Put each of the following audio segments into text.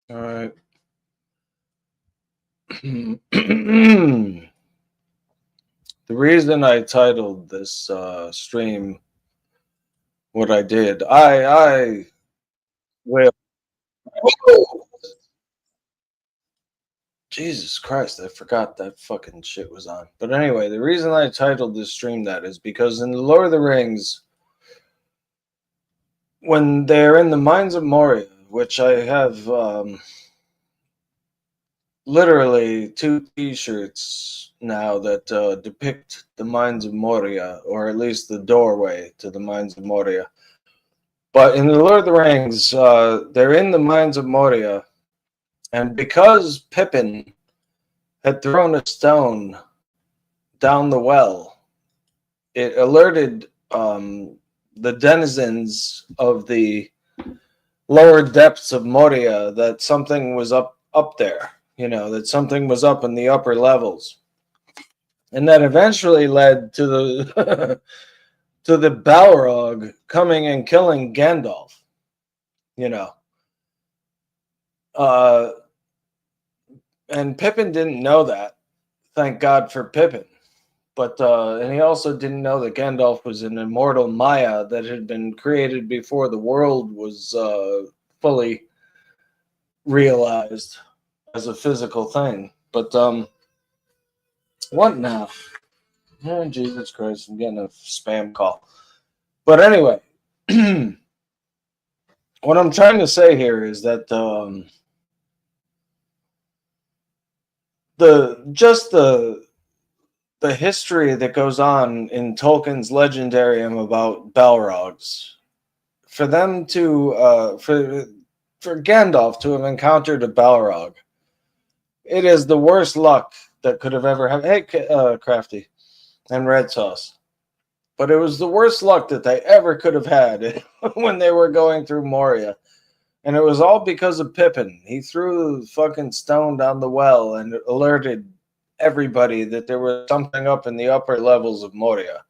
All right. The reason I titled this stream what I did, well, oh, Jesus Christ, I forgot that fucking shit was on. But anyway, the reason I titled this stream that is because in the Lord of the Rings, when they're in the Mines of Moria, which I have literally two T-shirts now that depict the Mines of Moria, or at least the doorway to the Mines of Moria. But in the Lord of the Rings, they're in the Mines of Moria, and because Pippin had thrown a stone down the well, it alerted the denizens of the lower depths of Moria that something was up there. You know, that something was up in the upper levels, and that eventually led to the to the Balrog coming and killing Gandalf. You know, uh, and Pippin didn't know that. Thank God for Pippin. But and he also didn't know that Gandalf was an immortal Maya that had been created before the world was fully realized as a physical thing. But what now? Oh, Jesus Christ! I'm getting a spam call. But anyway, what I'm trying to say here is that the history that goes on in Tolkien's legendarium about Balrogs, for them to for Gandalf to have encountered a Balrog, it is the worst luck that could have ever happened. Hey, Crafty and Red Sauce. But it was the worst luck that they ever could have had when they were going through Moria. And it was all because of Pippin. He threw the fucking stone down the well and alerted everybody that there was something up in the upper levels of Moria.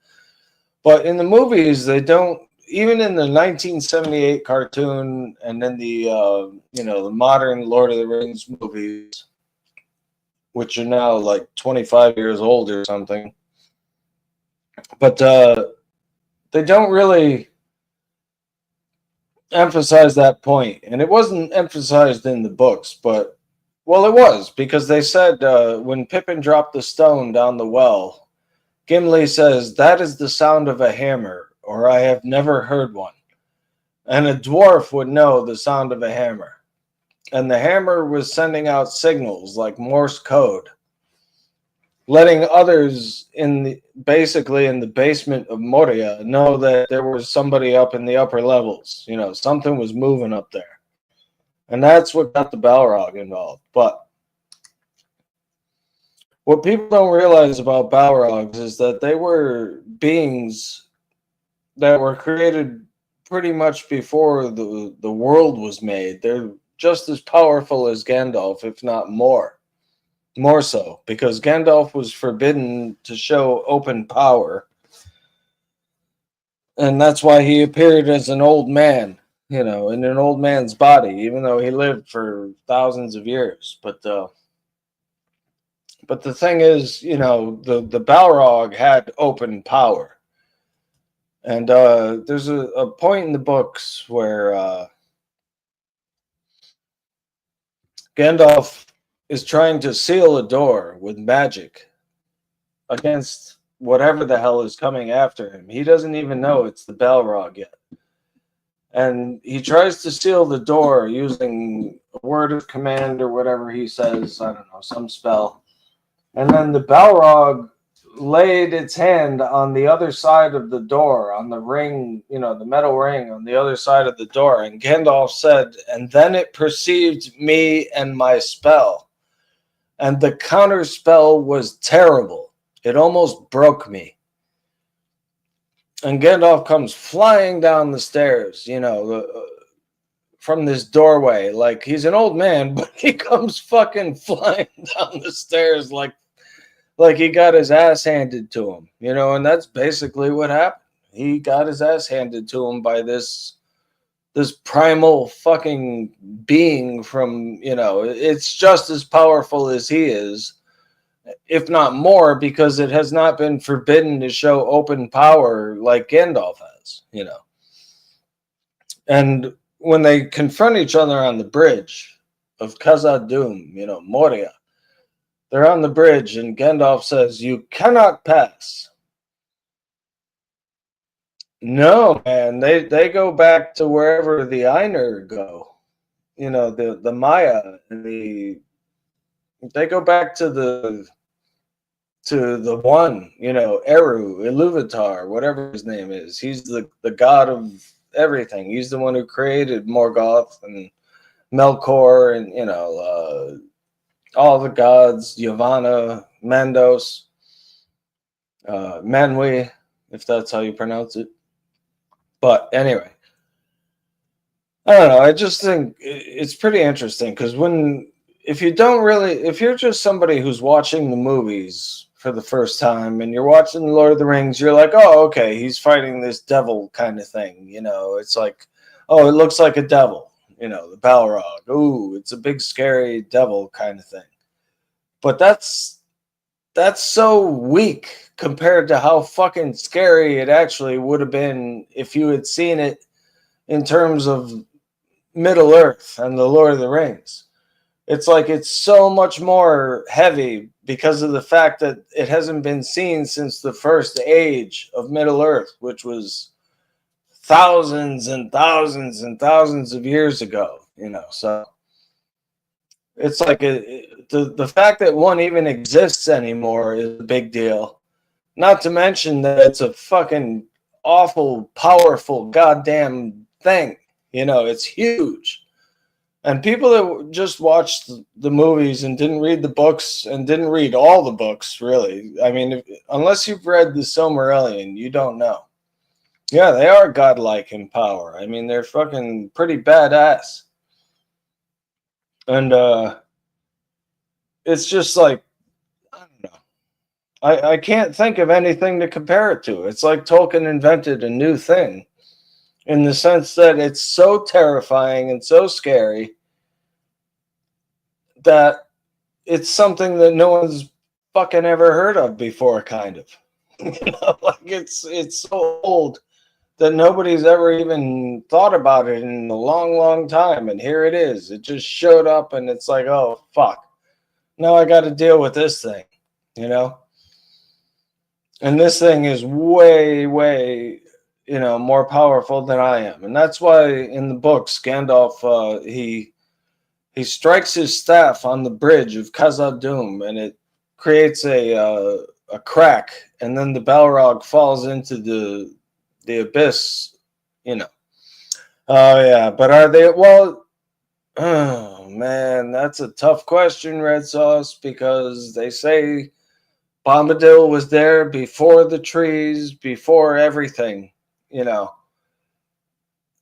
But in the movies, they don't. Even in the 1978 cartoon and in the the modern Lord of the Rings movies, which are now like 25 years old or something, but they don't really emphasize that point, and it wasn't emphasized in the books, but well, it was because they said when Pippin dropped the stone down the well, Gimli says that is the sound of a hammer, or I have never heard one, and a dwarf would know the sound of a hammer, and the hammer was sending out signals like Morse code, letting others basically in the basement of Moria know that there was somebody up in the upper levels. You know, something was moving up there. And that's what got the Balrog involved. But what people don't realize about Balrogs is that they were beings that were created pretty much before the world was made. They're just as powerful as Gandalf, if not more. More so, because Gandalf was forbidden to show open power. And that's why he appeared as an old man, you know, in an old man's body, even though he lived for thousands of years. But the thing is, you know, the Balrog had open power. And there's a point in the books where Gandalf is trying to seal a door with magic against whatever the hell is coming after him. He doesn't even know it's the Balrog yet. And he tries to seal the door using a word of command or whatever he says, I don't know, some spell. And then the Balrog laid its hand on the other side of the door, on the ring, you know, the metal ring on the other side of the door. And Gandalf said, and then it perceived me and my spell. And the counter spell was terrible. It almost broke me. And Gandalf comes flying down the stairs, you know, from this doorway. Like he's an old man, but he comes fucking flying down the stairs like he got his ass handed to him, you know, and that's basically what happened. He got his ass handed to him by this this primal fucking being from, it's just as powerful as he is, if not more, because it has not been forbidden to show open power like Gandalf has. And when they confront each other on the bridge of Khazad-dûm, Moria, they're on the bridge and Gandalf says, "You cannot pass." No, man, they go back to wherever the Ainur go. The Maya and they go back to the one, Eru, Iluvatar, whatever his name is. He's the god of everything. He's the one who created Morgoth and Melkor and, all the gods, Yavanna, Mandos, Manwë, if that's how you pronounce it. But anyway, I don't know. I just think it's pretty interesting because if you're just somebody who's watching the movies for the first time and you're watching Lord of the Rings, you're like, oh, okay, he's fighting this devil kind of thing. It's like, oh, it looks like a devil, the Balrog. Ooh, it's a big, scary devil kind of thing. But that's so weak compared to how fucking scary it actually would have been if you had seen it in terms of Middle Earth and the Lord of the Rings. It's like it's so much more heavy because of the fact that it hasn't been seen since the first age of Middle Earth, which was thousands and thousands and thousands of years ago, so it's like the fact that one even exists anymore is a big deal. Not to mention that it's a fucking awful, powerful, goddamn thing. It's huge. And people that just watched the movies and didn't read the books and didn't read all the books, really. I mean, unless you've read the Silmarillion, you don't know. Yeah, they are godlike in power. I mean, they're fucking pretty badass. And it's just like, I don't know. I can't think of anything to compare it to. It's like Tolkien invented a new thing in the sense that it's so terrifying and so scary that it's something that no one's fucking ever heard of before, kind of. Like it's so old that nobody's ever even thought about it in a long, long time. And here it is. It just showed up and it's like, oh, fuck. Now I got to deal with this thing, And this thing is way, way, more powerful than I am. And that's why in the books, Gandalf, he strikes his staff on the bridge of Khazad-dûm and it creates a crack. And then the Balrog falls into the abyss, Oh, yeah. But are they, well, oh, man, that's a tough question, Red Sauce, because they say Bombadil was there before the trees, before everything,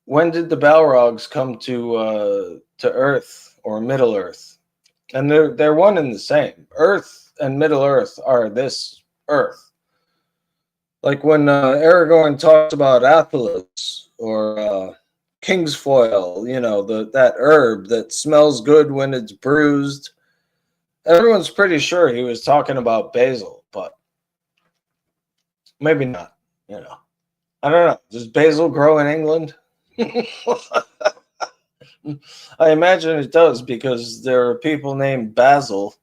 When did the Balrogs come to Earth or Middle Earth? And they're one and the same. Earth and Middle Earth are this Earth. Like when Aragorn talks about Athelos or Kingsfoil, that herb that smells good when it's bruised. Everyone's pretty sure he was talking about basil, but maybe not. I don't know. Does basil grow in England? I imagine it does because there are people named Basil,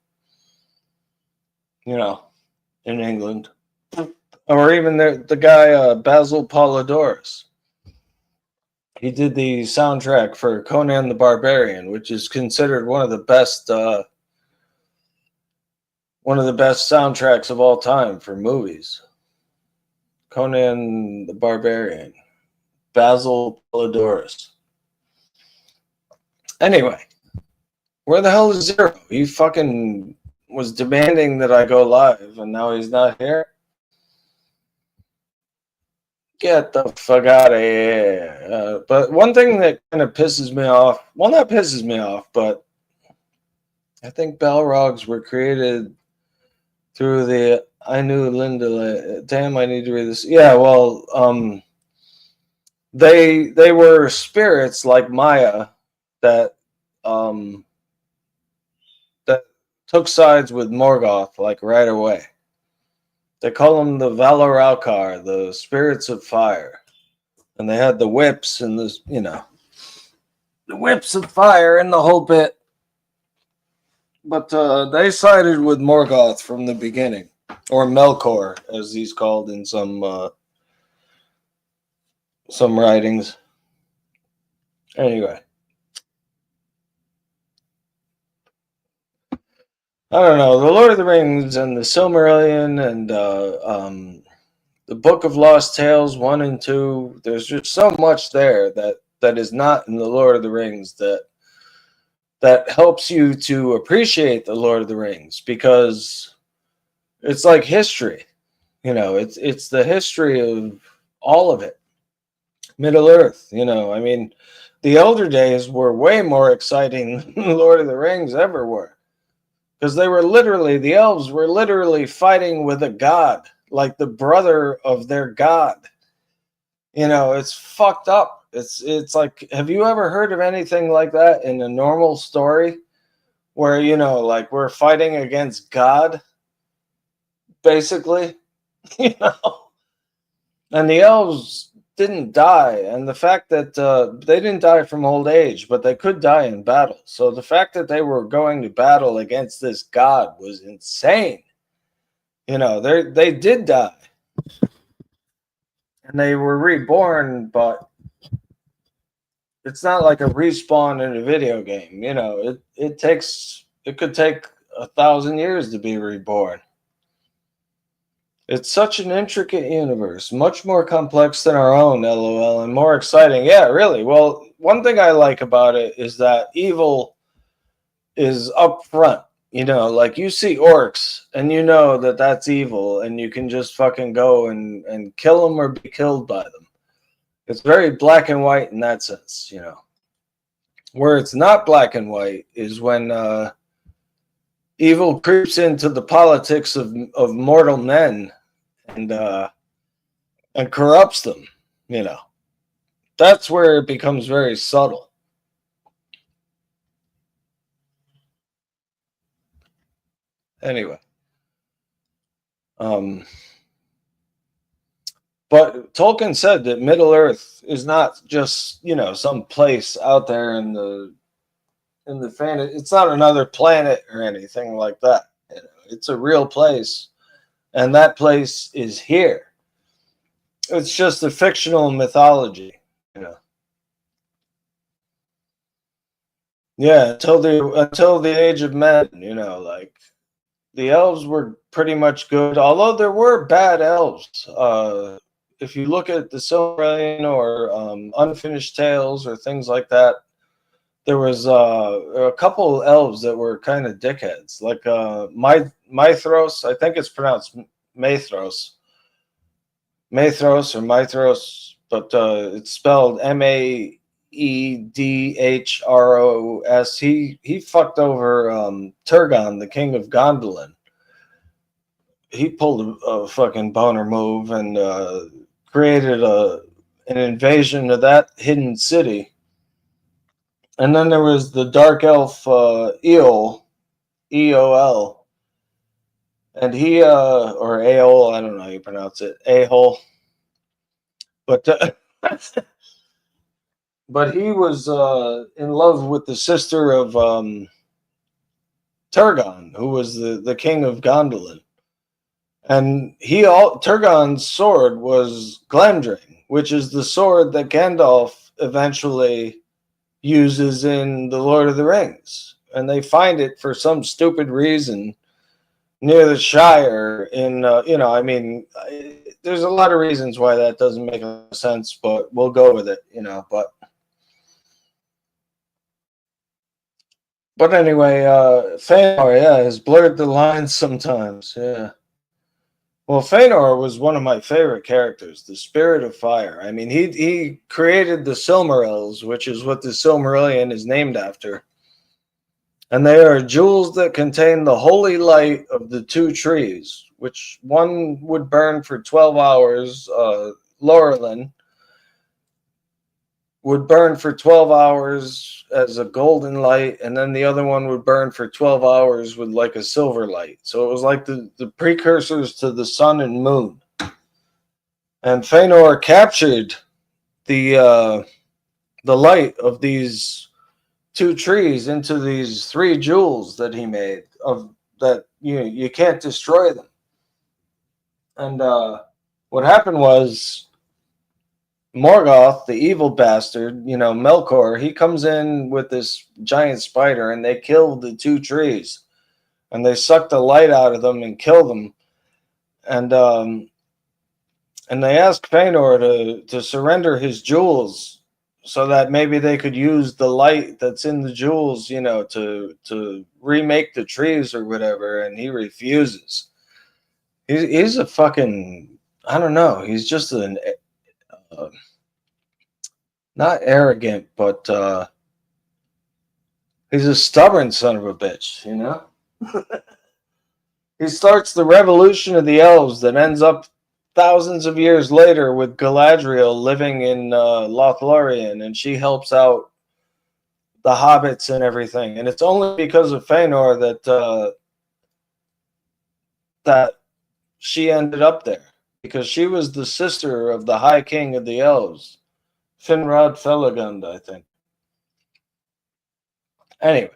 in England. Or even the guy Basil Polydorus. He did the soundtrack for Conan the Barbarian, which is considered one of the best soundtracks of all time for movies. Conan the Barbarian, Basil Polydorus. Anyway, where the hell is Zero? He fucking was demanding that I go live, and now he's not here. Get the fuck out of here. But one thing that kind of pisses me off, well, not pisses me off, but I think Balrogs were created through the I knew Linda. Damn, I need to read this. Yeah, well, They were spirits like Maya that um, that took sides with Morgoth like right away. They call them the Valoralkar, the spirits of fire, and they had the whips and the whips of fire and the whole bit. But they sided with Morgoth from the beginning, or Melkor, as he's called in some writings. Anyway, I don't know. The Lord of the Rings and the Silmarillion and the Book of Lost Tales 1 and 2. There's just so much there that is not in the Lord of the Rings that helps you to appreciate the Lord of the Rings, because it's like history. It's the history of all of it. Middle Earth, I mean, the Elder Days were way more exciting than Lord of the Rings ever were. Because the elves were literally fighting with a god, like the brother of their god. It's fucked up. It's like, have you ever heard of anything like that in a normal story? Where, like we're fighting against God, basically, you know? And the elves didn't die, and the fact that they didn't die from old age, but they could die in battle. So the fact that they were going to battle against this god was insane. They did die, and they were reborn, but it's not like a respawn in a video game. It could take 1,000 years to be reborn. It's such an intricate universe, much more complex than our own, LOL, and more exciting. Yeah, really. Well, one thing I like about it is that evil is up front. Like you see orcs, and you know that that's evil, and you can just fucking go and kill them or be killed by them. It's very black and white in that sense, Where it's not black and white is when evil creeps into the politics of mortal men and corrupts them. That's where it becomes very subtle. Anyway, but Tolkien said that Middle Earth is not just some place out there in the fantasy. It's not another planet or anything like that. It's a real place, and that place is here. It's just a fictional mythology. Yeah, until the age of men, like the elves were pretty much good, although there were bad elves. If you look at the Silmarillion or Unfinished Tales or things like that, there was a couple elves that were kind of dickheads, like Mithros. I think it's pronounced Mathros, or Mithros, but it's spelled Maedhros. He fucked over Turgon, the king of Gondolin. He pulled a fucking boner move and created an invasion of that hidden city. And then there was the dark elf Eol, Eol, and he or Aol, I don't know how you pronounce it, Ahol, but but he was in love with the sister of Turgon, who was the king of Gondolin. And Turgon's sword was Glendring, which is the sword that Gandalf eventually uses in The Lord of the Rings. And they find it for some stupid reason near the Shire in, there's a lot of reasons why that doesn't make sense, but we'll go with it, But anyway, Fëanor, has blurred the lines sometimes, yeah. Well, Fëanor was one of my favorite characters, the Spirit of Fire. I mean, he created the Silmarils, which is what the Silmarillion is named after. And they are jewels that contain the holy light of the two trees, which one would burn for 12 hours, Laurelin, would burn for 12 hours as a golden light, and then the other one would burn for 12 hours with like a silver light. So it was like the precursors to the sun and moon. And Fëanor captured the light of these two trees into these three jewels that he made of that you can't destroy them. And what happened was Morgoth, the evil bastard, Melkor, he comes in with this giant spider and they kill the two trees and they suck the light out of them and kill them. And they ask Fëanor to surrender his jewels so that maybe they could use the light that's in the jewels, to remake the trees or whatever. And he refuses. He's a fucking, I don't know. He's just an not arrogant, but he's a stubborn son of a bitch, He starts the revolution of the elves that ends up thousands of years later with Galadriel living in Lothlorien, and she helps out the hobbits and everything. And it's only because of Fëanor that she ended up there, because she was the sister of the High King of the Elves, Finrod Felagund, I think. Anyway,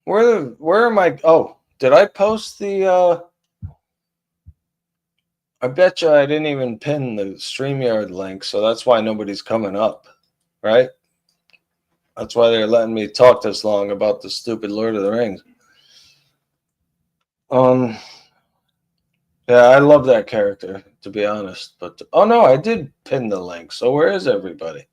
where am I? Oh, did I post the? I bet you I didn't even pin the StreamYard link, so that's why nobody's coming up, right? That's why they're letting me talk this long about the stupid Lord of the Rings. Yeah, I love that character, to be honest. But oh no, I did pin the link. So where is everybody?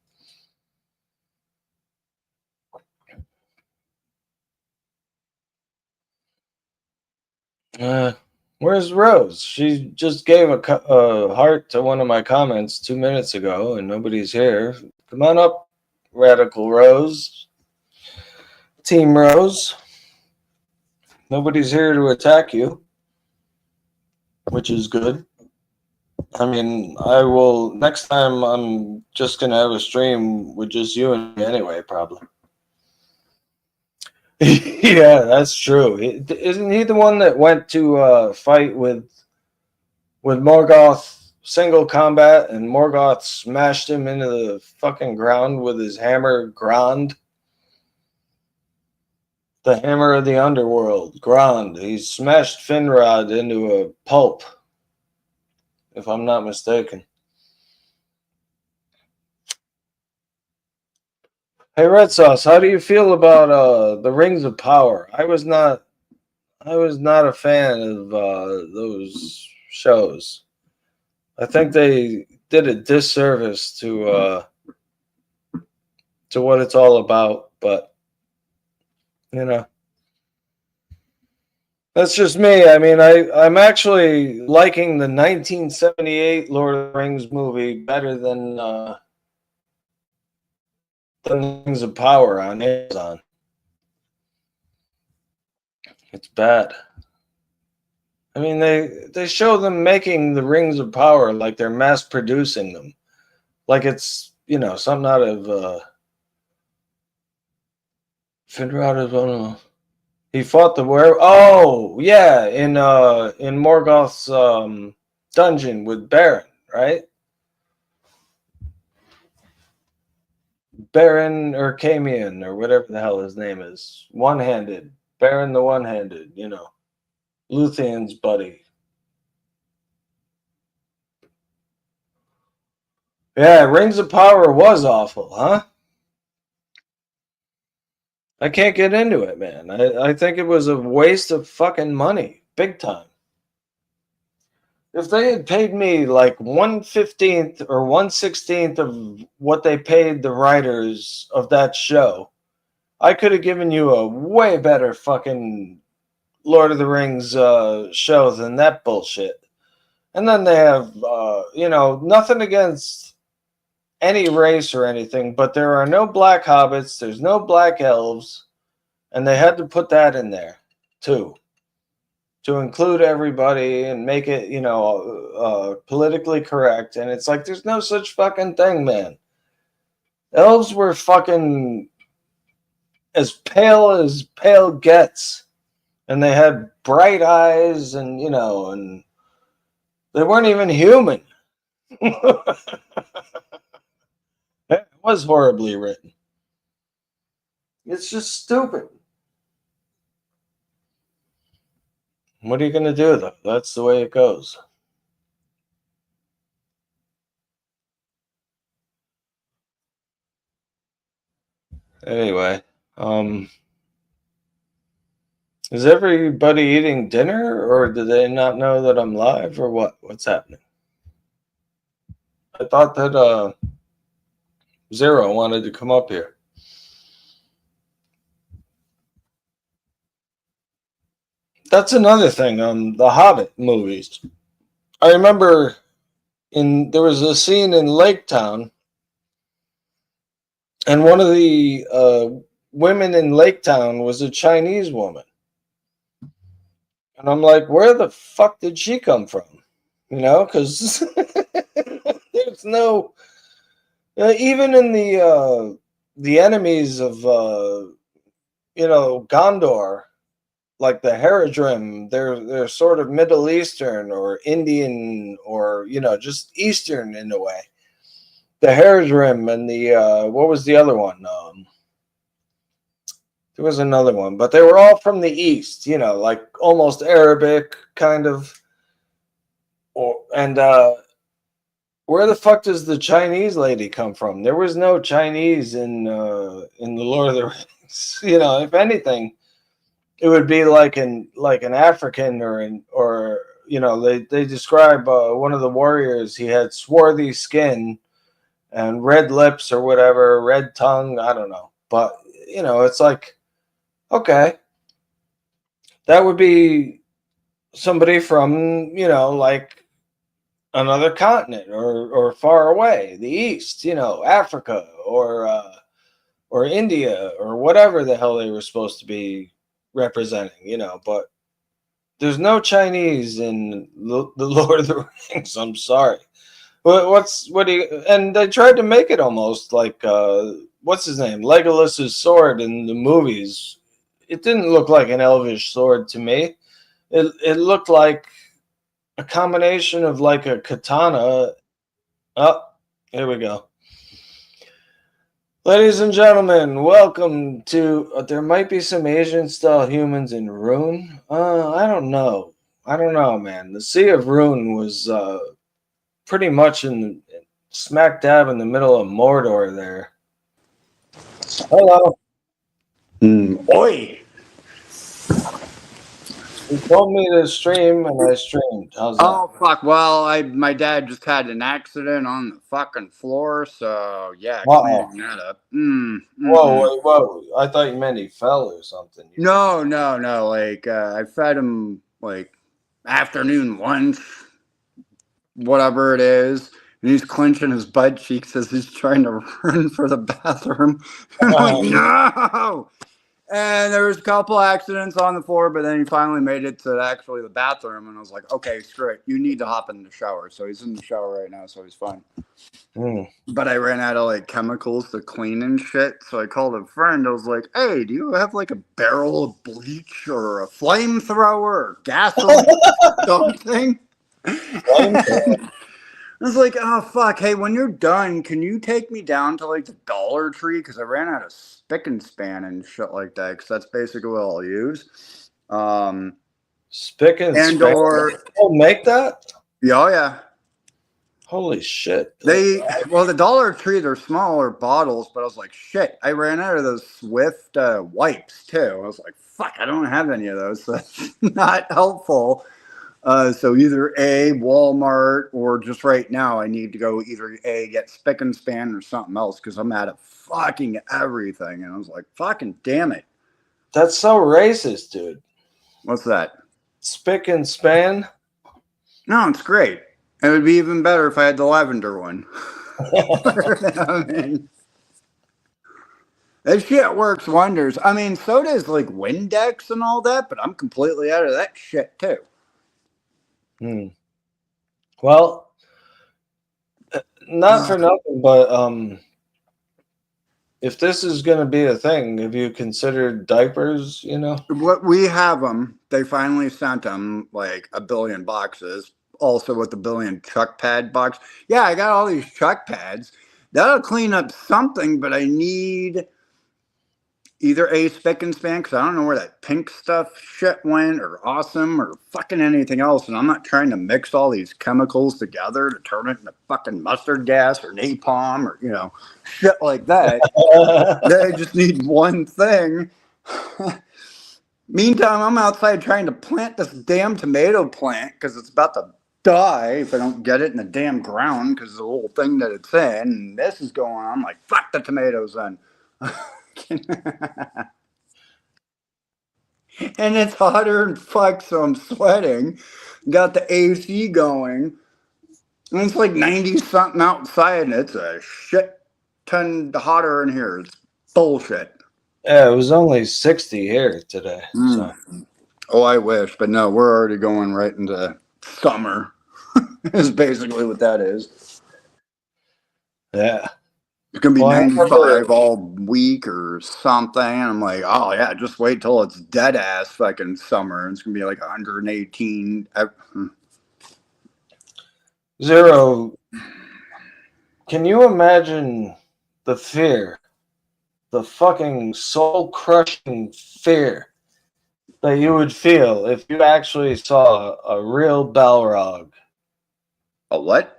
Where's Rose? She just gave a heart to one of my comments 2 minutes ago, and nobody's here. Come on up, Radical Rose. Team Rose. Nobody's here to attack you, which is good. I mean, I will, next time I'm just going to have a stream with just you and me anyway, probably. Yeah, that's true. Isn't he the one that went to fight with Morgoth single combat, and Morgoth smashed him into the fucking ground with his hammer Grand? The hammer of the underworld, Grand. He smashed Finrod into a pulp, if I'm not mistaken. Hey, Red Sauce, how do you feel about the Rings of Power? I was not a fan of those shows. I think they did a disservice to what it's all about, but that's just me. I mean, I'm actually liking the 1978 Lord of the Rings movie better than Rings of Power on Amazon. It's bad. I mean, they show them making the Rings of Power like they're mass producing them, like it's something out of Finrod is one of. He fought the were. Oh yeah, in Morgoth's dungeon with Baron, right? Baron Urkamian or whatever the hell his name is. One-handed. Baron the One-handed, Luthien's buddy. Yeah, Rings of Power was awful, huh? I can't get into it, man. I think it was a waste of fucking money. Big time. If they had paid me like 1/15 or 1/16 of what they paid the writers of that show, I could have given you a way better fucking Lord of the Rings show than that bullshit. And then they have, nothing against any race or anything, but there are no black hobbits, there's no black elves, and they had to put that in there too, to include everybody and make it, politically correct. And it's like, there's no such fucking thing, man. Elves were fucking as pale gets, and they had bright eyes, and and they weren't even human. It was horribly written. It's just stupid. What are you gonna do though? That's the way it goes. Anyway, is everybody eating dinner, or do they not know that I'm live, or what? What's happening? I thought that Zero wanted to come up here. That's another thing. The Hobbit movies. I remember there was a scene in Lake Town, and one of the women in Lake Town was a Chinese woman, and I'm like, where the fuck did she come from? Because there's no even in the enemies of Gondor, like the Haradrim, they're sort of Middle Eastern or Indian, or just Eastern in a way. The Haradrim and the what was the other one? There was another one, but they were all from the East, like almost Arabic kind of. And where the fuck does the Chinese lady come from? There was no Chinese in the Lord of the Rings. If anything, it would be like an African, or they describe one of the warriors. He had swarthy skin and red lips or whatever, red tongue. I don't know, but it's like, okay, that would be somebody from like another continent, or far away, the East, Africa, or India, or whatever the hell they were supposed to be representing, but there's no Chinese in the Lord of the Rings. I'm sorry. What do you? And they tried to make it almost like what's his name, Legolas's sword in the movies. It didn't look like an elvish sword to me. It looked like a combination of like a katana. Oh, here we go. Ladies and gentlemen, welcome to. There might be some Asian style humans in Rune. I don't know. I don't know, man. The Sea of Rune was pretty much in smack dab in the middle of Mordor there. Hello. Oi! You told me to stream, and I streamed. How's that? Oh fuck! Well, my dad just had an accident on the fucking floor, so yeah, Uh-oh. cleaning that up. Whoa. I thought you meant he fell or something. No. Like I fed him like afternoon lunch, whatever it is, and he's clenching his butt cheeks as he's trying to run for the bathroom. And I'm like, no. And there was a couple accidents on the floor, but then he finally made it to actually the bathroom, and I was like, okay, screw it. You need to hop in the shower. So he's in the shower right now, so he's fine. But I ran out of like chemicals to clean and shit, so I called a friend. I was like, hey, do you have like a barrel of bleach or a flamethrower or gasoline or something? I was like, oh, fuck. Hey, when you're done, can you take me down to like the Dollar Tree? Because I ran out of spick and span and shit like that. Because that's basically what I'll use. Spick and span? They'll make that? Yeah, yeah. Holy shit. The Dollar Tree, they're smaller bottles, but I was like, shit. I ran out of those Swift wipes too. I was like, fuck, I don't have any of those. So that's not helpful. So either A, Walmart, or just right now, I need to go either A, get spick and span or something else because I'm out of fucking everything. And I was like, fucking damn it. That's so racist, dude. What's that? Spick and span? No, it's great. It would be even better if I had the lavender one. I mean, that shit works wonders. I mean, so does like Windex and all that, but I'm completely out of that shit too. Well, not for nothing, but if this is going to be a thing, have you considered diapers? What we have them, they finally sent them like a billion boxes. Also with the billion chuck pad box. Yeah, I got all these chuck pads. That'll clean up something, but I need either a spick and span because I don't know where that pink stuff shit went, or awesome, or fucking anything else. And I'm not trying to mix all these chemicals together to turn it into fucking mustard gas or napalm or shit like that. They just need one thing. Meantime, I'm outside trying to plant this damn tomato plant because it's about to die if I don't get it in the damn ground because of the little thing that it's in. And this is going on. I'm like, fuck the tomatoes then. And it's hotter than fuck, so I'm sweating. Got the AC going. And it's like 90 something outside, and it's a shit ton hotter in here. It's bullshit. Yeah, it was only 60 here today. So. Oh, I wish, but no, we're already going right into summer. Is basically what that is. Yeah. It's gonna be 95 all week or something. And I'm like, oh yeah, just wait till it's dead ass fucking summer. And it's gonna be like 118. Zero. Can you imagine the fear, the fucking soul crushing fear that you would feel if you actually saw a real Balrog? A what?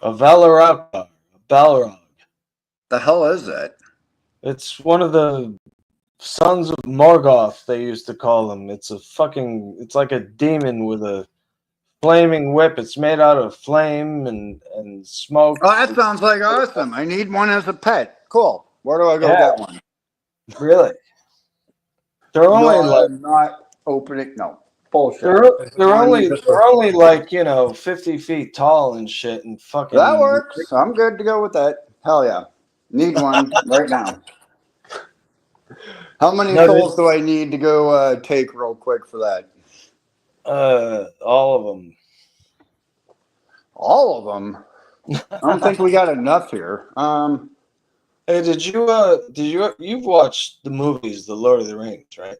A Balrog. A Balrog. The hell is that? It's one of the sons of Morgoth, they used to call them. It's like a demon with a flaming whip. It's made out of flame and smoke. Oh, that sounds like awesome. I need one as a pet. Cool. Where do I go get one? Really? They're only I'm not opening. No. Bullshit. They're only like 50 feet tall and shit and fucking. That works. I'm good to go with that. Hell yeah. Need one right now. How many souls do I need to go take real quick for that? All of them. All of them? I don't think we got enough here. Hey, you've watched the movies, The Lord of the Rings, right?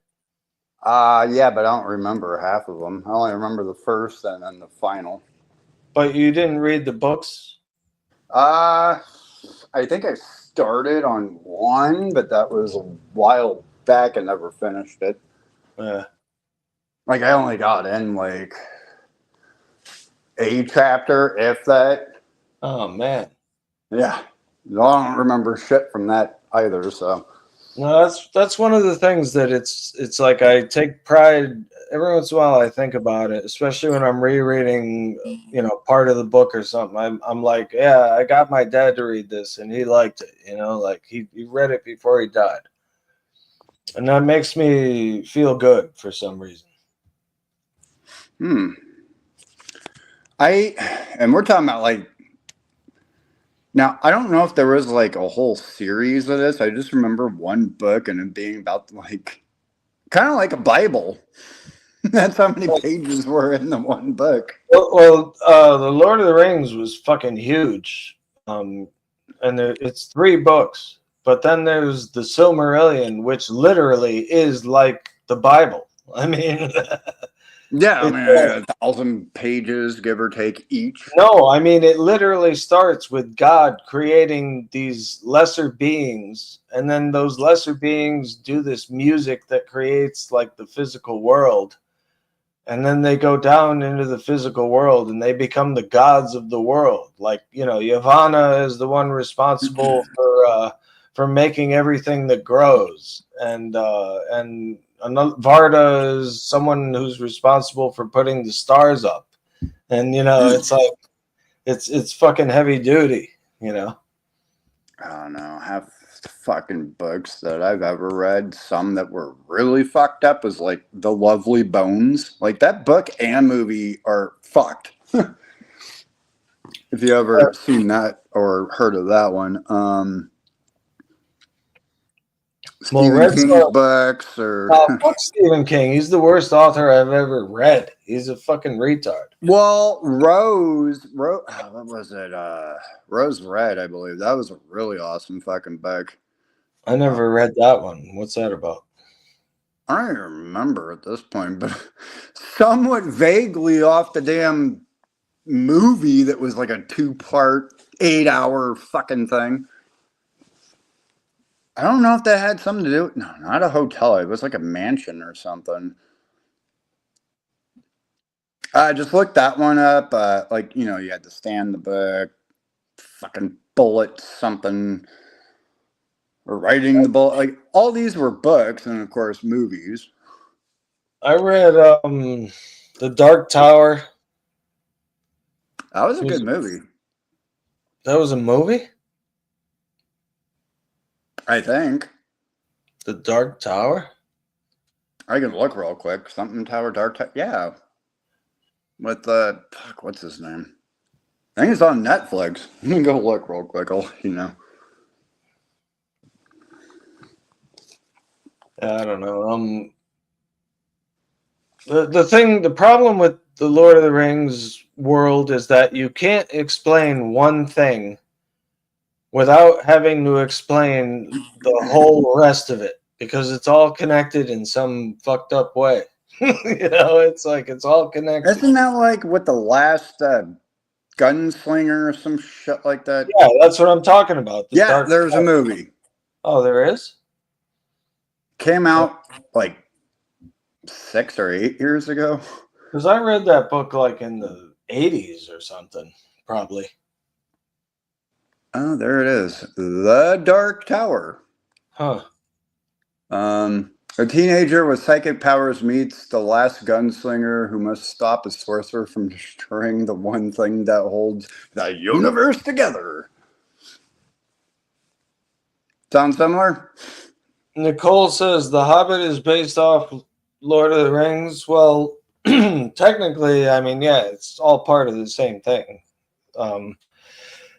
Yeah, but I don't remember half of them. I only remember the first and then the final. But you didn't read the books? I think I started on one, but that was a while back and never finished it. Yeah. Like I only got in like a chapter, if that. Oh man. Yeah. I don't remember shit from that either, so. No, that's one of the things that it's like I take pride every once in a while. I think about it, especially when I'm rereading, part of the book or something. I'm like, yeah, I got my dad to read this, and he liked it. Like he read it before he died, and that makes me feel good for some reason. And we're talking about like. Now, I don't know if there was like a whole series of this. I just remember one book and it being about like kind of like a Bible. That's how many pages were in the one book. Well, The Lord of the Rings was fucking huge. And it's 3 books. But then there's the Silmarillion, which literally is like the Bible. I mean... Yeah, 1,000 pages, give or take, each. No, I mean, it literally starts with God creating these lesser beings, and then those lesser beings do this music that creates like the physical world, and then they go down into the physical world and they become the gods of the world. Like, Yavanna is the one responsible for making everything that grows, and Varda is someone who's responsible for putting the stars up, and it's like it's fucking heavy duty. I don't know, half the fucking books that I've ever read, some that were really fucked up, was like The Lovely Bones. Like that book and movie are fucked. If you ever seen that or heard of that one. Stephen King's books or fuck Stephen King. He's the worst author I've ever read. He's a fucking retard. Well, Rose, what was it? Rose Red, I believe. That was a really awesome fucking book. I never read that one. What's that about? I don't even remember at this point, but somewhat vaguely off the damn movie that was like a 2-part, 8-hour fucking thing. I don't know if that had something to do. No, not a hotel. It was like a mansion or something. I just looked that one up. Like, you had to stand the book, fucking bullet something, or writing the bullet. Like, all these were books and, of course, movies. I read The Dark Tower. That was a good movie. That was a movie? I think. The Dark Tower? I can look real quick. Something Tower, Dark Tower. Yeah. With what's his name? I think it's on Netflix. I'm gonna go look real quick. I'll let you know. I don't know. The problem with the Lord of the Rings world is that you can't explain one thing without having to explain the whole rest of it because it's all connected in some fucked up way. It's like it's all connected. Isn't that like with the last Gunslinger or some shit like that? Yeah, that's what I'm talking about. There's a movie. Oh, there is? Came out like 6 or 8 years ago. Because I read that book like in the 80s or something, probably. Oh, there it is. The Dark Tower. Huh. A teenager with psychic powers meets the last gunslinger who must stop a sorcerer from destroying the one thing that holds the universe together. Sound similar? Nicole says The Hobbit is based off Lord of the Rings. Well, technically, I mean, yeah, it's all part of the same thing.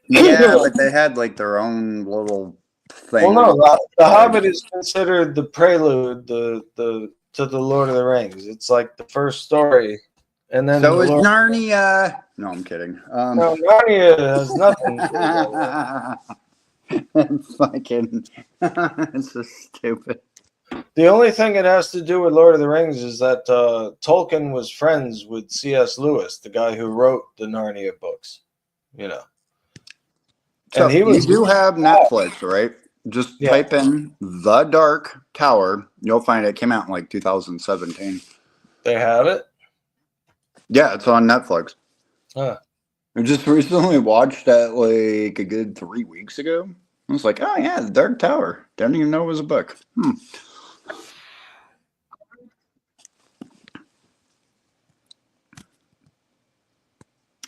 Yeah, but they had like their own little thing. Well, no, the Hobbit is considered the prelude to the Lord of the Rings. It's like the first story, and then so is Narnia. No, I'm kidding. No, Narnia has nothing to do with Fucking, it's so stupid. The only thing it has to do with Lord of the Rings is that Tolkien was friends with C.S. Lewis, the guy who wrote the Narnia books. So and he was. You do have Netflix, right? Just type in The Dark Tower. You'll find it came out in like 2017. They have it? Yeah, it's on Netflix. Huh. I just recently watched that like a good 3 weeks ago. I was like, oh yeah, The Dark Tower. Didn't even know it was a book.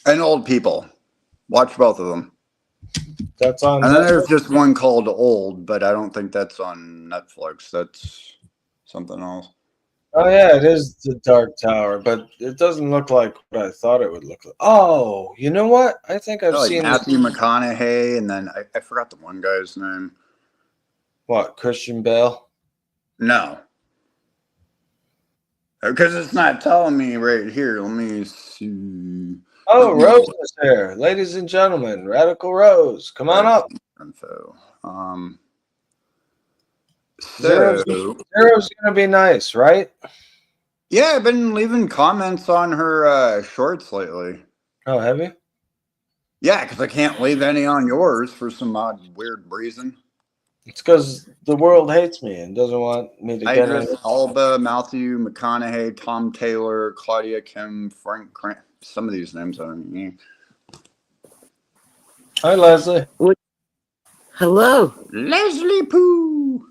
And old people. Watch both of them. That's on. And then there's just one called Old, but I don't think that's on Netflix. That's something else. Oh yeah, it is The Dark Tower, but it doesn't look like what I thought it would look like. Oh, you know what? I think I've seen Matthew McConaughey, and then I forgot the one guy's name. What, Christian Bale? No. Because it's not telling me right here. Let me see. Oh, Rose is there. Ladies and gentlemen, Radical Rose. Come on up. Info. Zero's gonna be nice, right? Yeah, I've been leaving comments on her shorts lately. Oh, have you? Yeah, because I can't leave any on yours for some odd, weird reason. It's because the world hates me and doesn't want me to get Idris Elba, Matthew McConaughey, Tom Taylor, Claudia Kim, Frank Cran. Some of these names I don't know. Hi, Leslie. Hello. Leslie Pooh.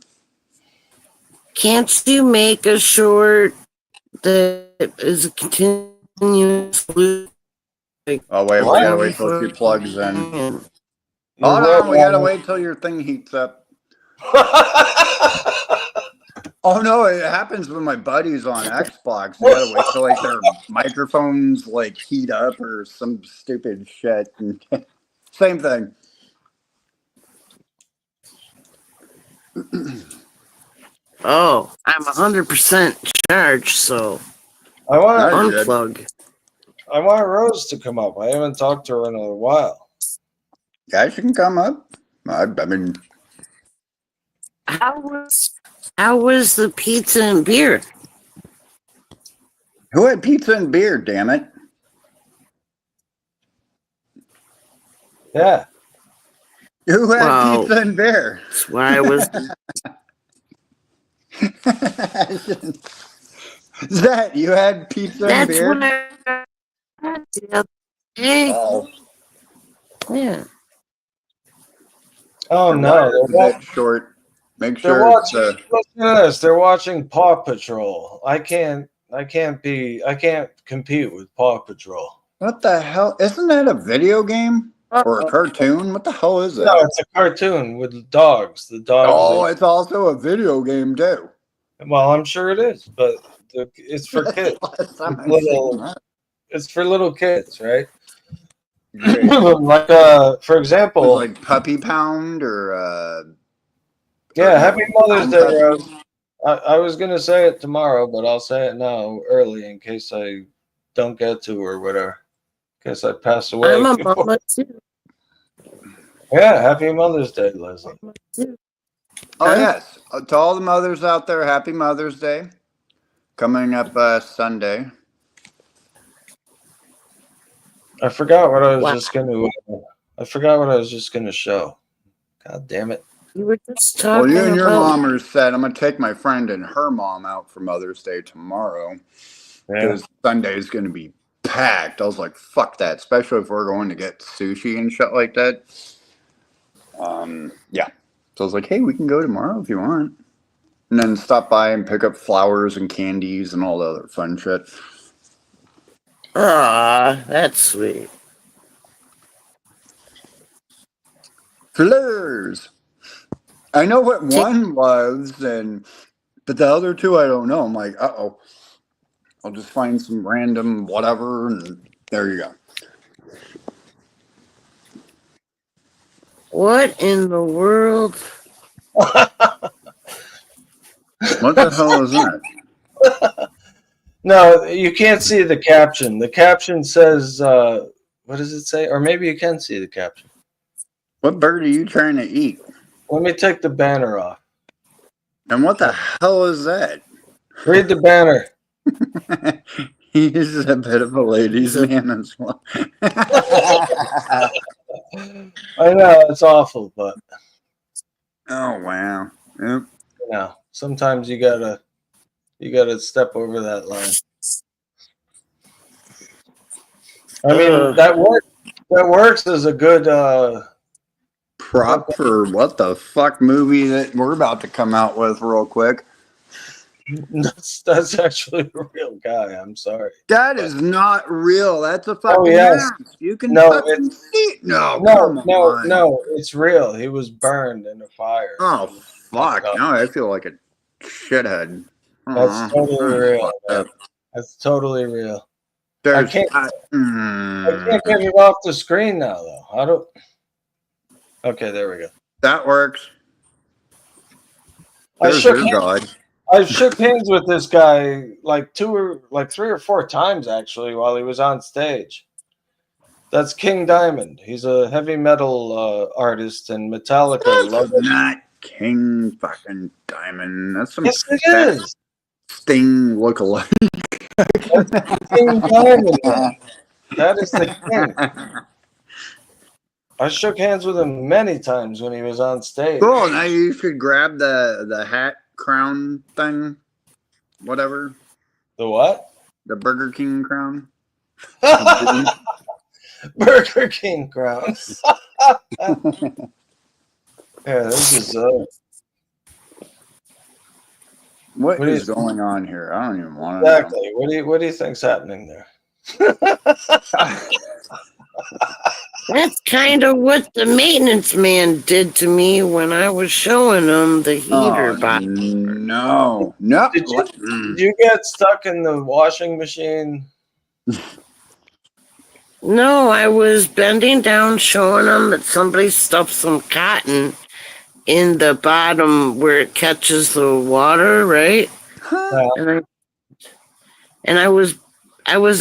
Can't you make a short that is a continuous loop? Oh, wait, we gotta wait till she plugs in. Hold on, we gotta wait till your thing heats up. Oh no, it happens when my buddies on Xbox. You gotta wait till like their microphones like heat up or some stupid shit. Same thing. Oh, I'm 100% charged, so I want unplug. I want Rose to come up. I haven't talked to her in a while. Yeah, she can come up. I mean, how was the pizza and beer? Who had pizza and beer, damn it? Yeah. Who had Wow. pizza and beer? That's why I was. Zach, you had pizza and That's beer? what I had the other day. Oh, Yeah. Oh your no, wire is a bit short. Make they're sure it's watching. Listen to this. They're watching Paw Patrol. I can't compete with Paw Patrol. what the hell? Isn't that a video game or a cartoon? What the hell is No, that? it's a cartoon with dogs. The dogs. Oh, it's also a video game too. Well, I'm sure it is, but it's for kids. Last time I Little- seen that. It's for little kids, right? Great. Like, for example, Like Puppy Pound or yeah, Happy Mother's Day, Pound Rose. I was gonna say it tomorrow, but I'll say it now early in case I don't get to or whatever. In case I pass away. I'm a mama too. Yeah, Happy Mother's Day, Leslie. Oh Huh? yes, to all the mothers out there, Happy Mother's Day. Coming up Sunday. I forgot what I was Wow. just gonna. I forgot what I was just gonna show. God damn it! You were just Well, talking you and your about. momers said I'm gonna take my friend and her mom out for Mother's Day tomorrow Yeah. because Sunday is gonna be packed. I was like, fuck that, especially if we're going to get sushi and shit like that. Yeah. So I was like, hey, we can go tomorrow if you want. And then stop by and pick up flowers and candies and all the other fun shit. Aw, that's sweet. Fleurs. I know what one was, but the other two I don't know. I'm like, uh-oh. I'll just find some random whatever, and there you go. What in the world? What the hell is that? No, you can't see the caption. The caption says, what does it say? Or maybe you can see the caption. What bird are you trying to eat? Let me take the banner off. And what the hell is that? Read the banner. He's a bit of a ladies' man as well. I know it's awful, but Oh wow. Yep. you know, sometimes you gotta step over that line. I mean, that works as a good Prop for what the fuck movie that we're about to come out with real quick. that's actually a real guy. I'm sorry. That is not real. That's a fucking yes. mask. You can No, fucking see it. No, No, come no, on. no. It's real. He was burned in a fire. Oh fuck! Now I feel like a shithead. That's totally real. Fucked Man. up. That's totally real. There's, I can't get it off the screen now, though. I don't. Okay, there we go. that works. I There's shook your god. I shook hands with this guy like 3 or 4 times actually while he was on stage. That's King Diamond. He's a heavy metal artist and Metallica. That's not King fucking Diamond. That's some Yes, it fat is. Sting lookalike. King Diamond. Man. That is the king. I shook hands with him many times when he was on stage. Cool. Now you should grab the hat crown thing, whatever. The what? The Burger King crown. Burger King crown. Yeah, this is. What What is is- going on here? I don't even want to know. Exactly. What do you think's happening there? That's kind of what the maintenance man did to me when I was showing him the heater box. No. Did you get stuck in the washing machine? No, I was bending down showing him that somebody stuffed some cotton in the bottom where it catches the water, right? And I was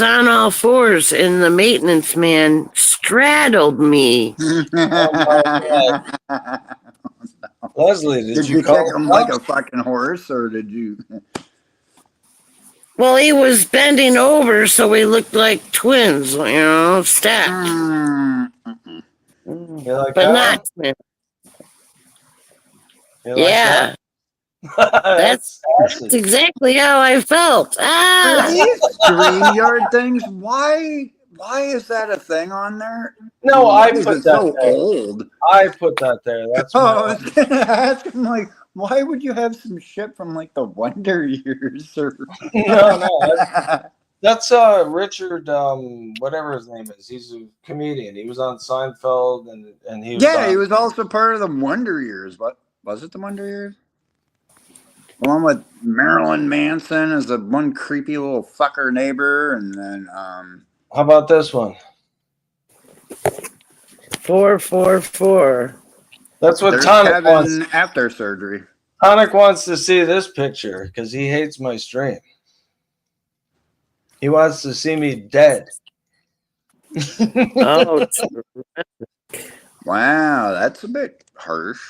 on all fours, and the maintenance man straddled me. Leslie, did Did you you call kick the him like a cops? fucking horse, or did you? Well, he was bending over, so we looked like twins, stacked. Mm-mm. You like But that? not twins. You like Yeah, that? that's Sassy. exactly how I felt. Are Ah! these StreamYard things? Why is that a thing on there? No, Why I is put it that so there. old? I put that there. That's Oh, my I was gonna ask him like, why would you have some shit from like the Wonder Years or? no. That's Richard, whatever his name is. He's a comedian. He was on Seinfeld, and he was Yeah, he on. was also part of the Wonder Years. What was it? The Wonder Years? The one with Marilyn Manson as the one creepy little fucker neighbor, and then How about this one? 444. That's what there's Tonic wants. Kevin after surgery. Tonic wants to see this picture because he hates my stream. He wants to see me dead. Oh, Wow, that's a bit harsh.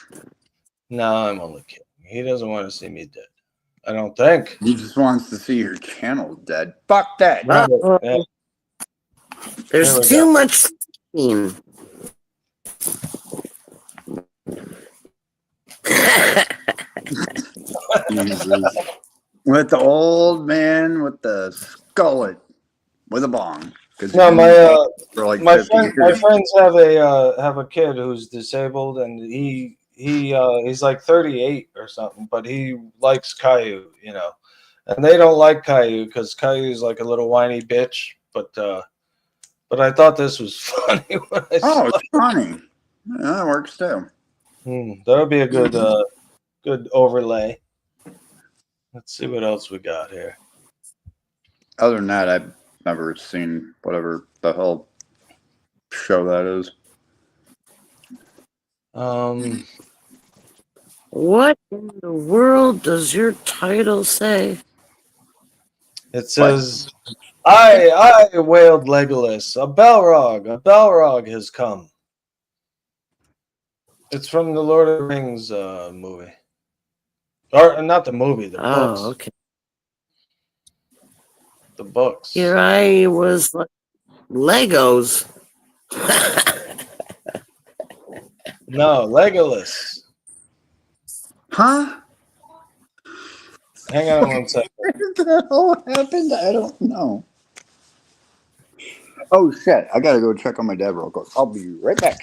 No, I'm only kidding. He doesn't want to see me dead. I don't think. He just wants to see your channel dead. Fuck that. No, uh-oh. yeah, There's there we too go. much steam. Jesus. With the old man with the skullet with a bong. No, For like my 50 friend, my years. friends have a kid who's disabled, and he's like 38 or something, but he likes Caillou, and they don't like Caillou because Caillou's like a little whiny bitch. But I thought this was funny when I saw Oh, it's funny. Yeah, that works too. that would be a good overlay. Let's see what else we got here. Other than that, I've never seen whatever the hell show that is. What in the world does your title say? It says, I wailed Legolas. A Balrog has come. It's from the Lord of the Rings movie. Or not the movie, the books. Oh, okay. The books. Here I was like, Legos. No, Legolas. Huh? Hang on one second. What the hell happened? I don't know. Oh shit! I gotta go check on my dad real quick. I'll be right back.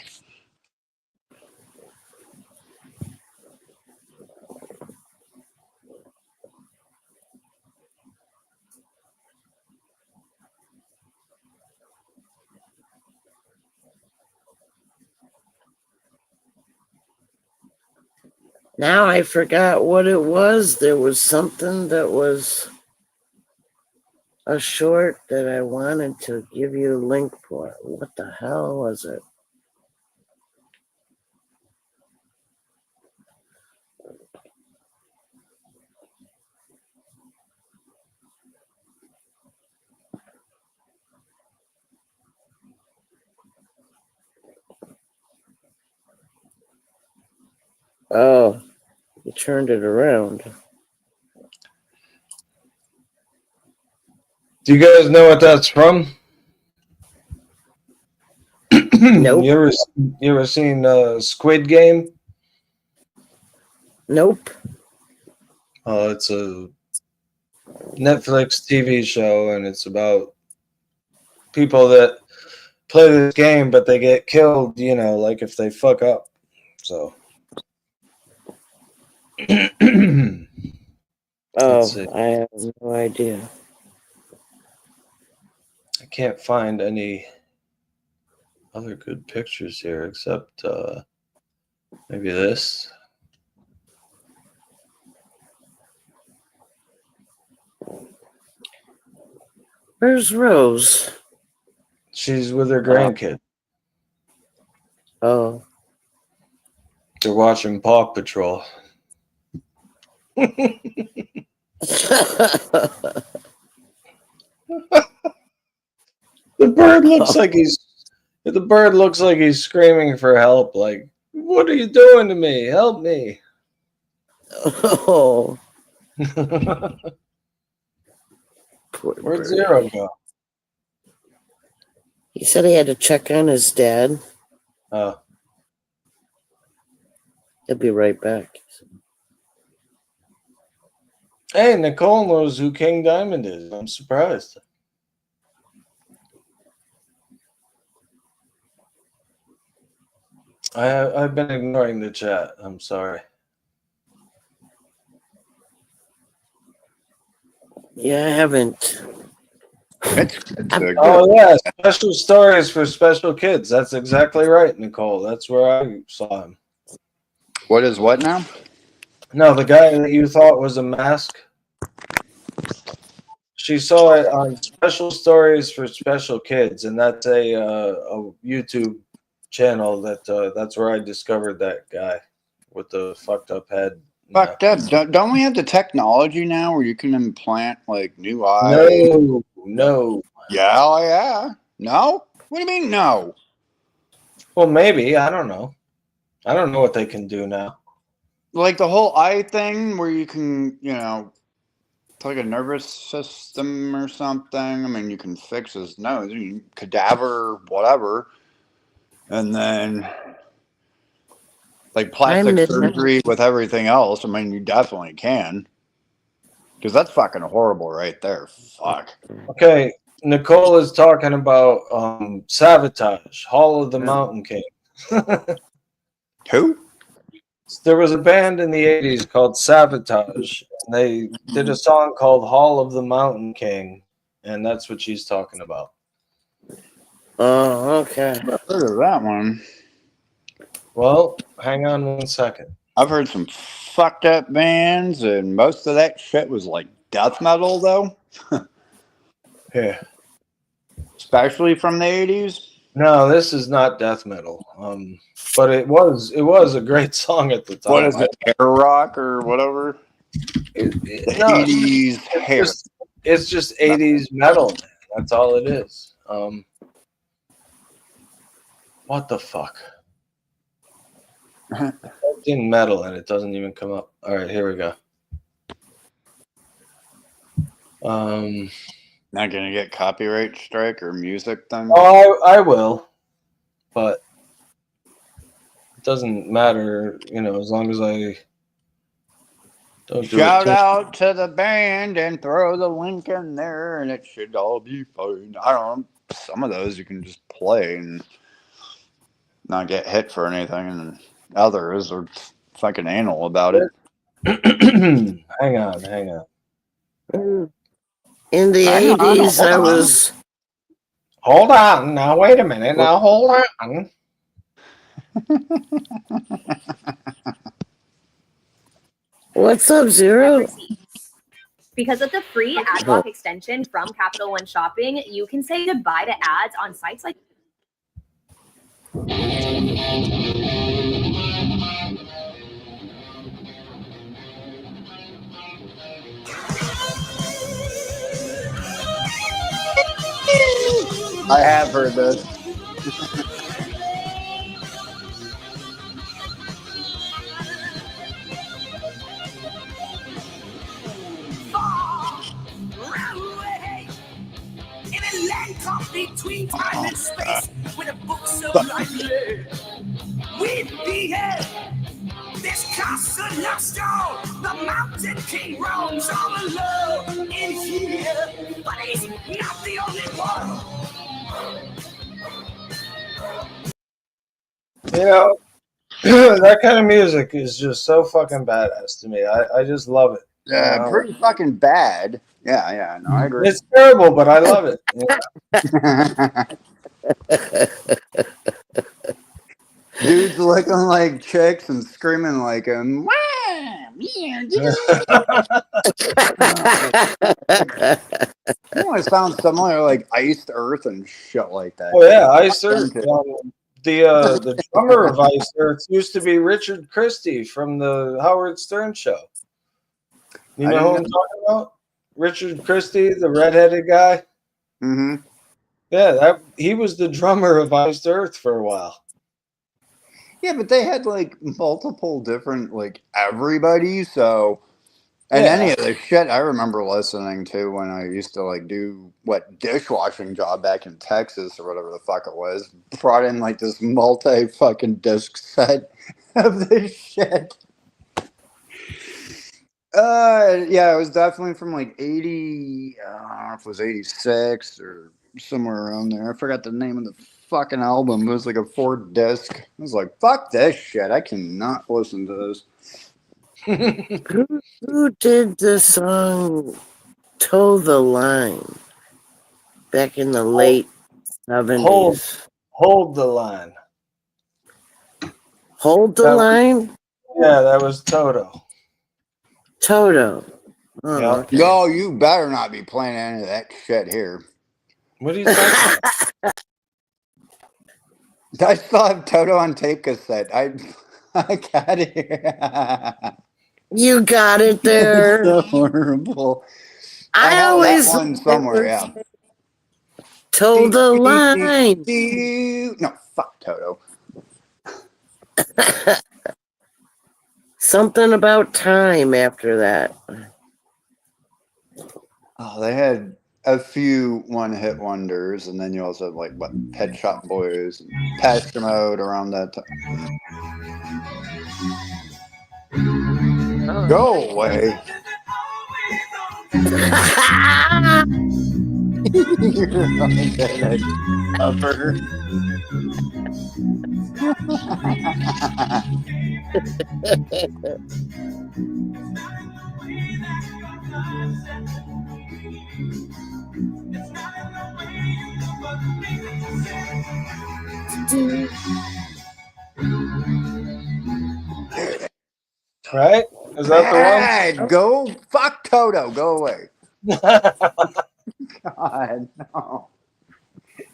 Now I forgot what it was. There was something that was a short that I wanted to give you a link for. What the hell was it? Oh, you turned it around. Do you guys know what that's from? Nope. You ever seen Squid Game? Nope. Oh, it's a Netflix TV show, and it's about people that play this game, but they get killed, like if they fuck up. So. Oh, I have no idea. I can't find any other good pictures here except maybe this. Where's Rose? She's with her grandkid. Oh. They're watching Paw Patrol. The bird looks like he's screaming for help, like, What are you doing to me? Help me. Oh, poor Where'd bird. Zero go? He said he had to check on his dad. Oh. He'll be right back. Hey, Nicole knows who King Diamond is. I'm surprised. I've been ignoring the chat. I'm sorry. Yeah, I haven't. It's good. Oh yeah, special stories for special kids. That's exactly right, Nicole. That's where I saw him. What is what now? No, the guy that you thought was a mask. She saw it on Special Stories for Special Kids, and that's a YouTube channel that's where I discovered that guy with the fucked up head. Fucked up. Don't we have the technology now where you can implant like new eyes? No. Yeah. No? What do you mean no? Well, maybe. I don't know. I don't know what they can do now. Like the whole eye thing where you can, it's like a nervous system or something. I mean, you can fix his nose, cadaver, whatever. And then like plastic surgery with everything else. I mean, you definitely can. Because that's fucking horrible right there. Fuck. Okay, Nicole is talking about Sabotage, Hall of the Mountain King. Who? There was a band in the 80s called Sabotage, and they did a song called Hall of the Mountain King, and that's what she's talking about. Oh, okay. I've heard of that one. Well, hang on 1 second. I've heard some fucked up bands, and most of that shit was like death metal, though. Here. Especially from the 80s. No, this is not death metal. But it was a great song at the time. What is it? Hair rock or whatever? No, 80s hair. It's just 80s metal, man. That's all it is. What the fuck? I typed in metal and it doesn't even come up. All right, here we go. Not gonna get copyright strike or music thing? Oh, I will, but it doesn't matter, as long as I don't do Shout it out to the band and throw the link in there, and it should all be fine. I don't know. Some of those you can just play and not get hit for anything, and others are fucking anal about it. Hang on. In the 80s, I was... Hold on. Now, wait a minute. Now, hold on. What's up, Zero? Because of the free ad block extension from Capital One Shopping, you can say goodbye to ads on sites like... I have heard this. Between time and space, with a book so lively, we beheld this castle of stone. The Mountain King roams all alone in here, but he's not the only one. That kind of music is just so fucking badass to me. I just love it. Yeah, pretty fucking bad. Yeah, no, I agree. It's terrible, but I love it. Dudes looking like chicks and screaming like him. You know, it sounds similar like Iced Earth and shit like that. Oh yeah, Iced Earth. The drummer of Iced Earth used to be Richard Christie from the Howard Stern show. You know who I'm talking about? Richard Christie, the redheaded guy. Mm-hmm. Yeah, he was the drummer of Iced Earth for a while. Yeah, but they had like multiple different like everybody. So, and Yeah. any of the shit I remember listening to when I used to like do what dishwashing job back in Texas or whatever the fuck it was. Brought in like this multi fucking disc set of this shit. Yeah, it was definitely from like 80. I don't know if it was 86 or somewhere around there. I forgot the name of the fucking album. It was like a 4 disc. I was like, fuck this shit. I cannot listen to this. Who did the song "Toe the Line" back in the late Hold 70s? hold the line. Hold the That was, Line? yeah, that was Toto. Toto. Oh, Yeah. okay. No, you better not be playing any of that shit here. What are you talking about? I still have Toto on tape cassette. I got it. You got it It's there. so horrible. I I have that always one thought it somewhere, was yeah. "Toe the Line." No, fuck Toto. Something about time after that. Oh, they had a few one-hit wonders, and then you also have like what Pet Shop Boys and Pastor Mode around that time. Oh. Go away. You're really good at cover. Right? Is that Bad. Go fuck Toto. Go away. the God, no.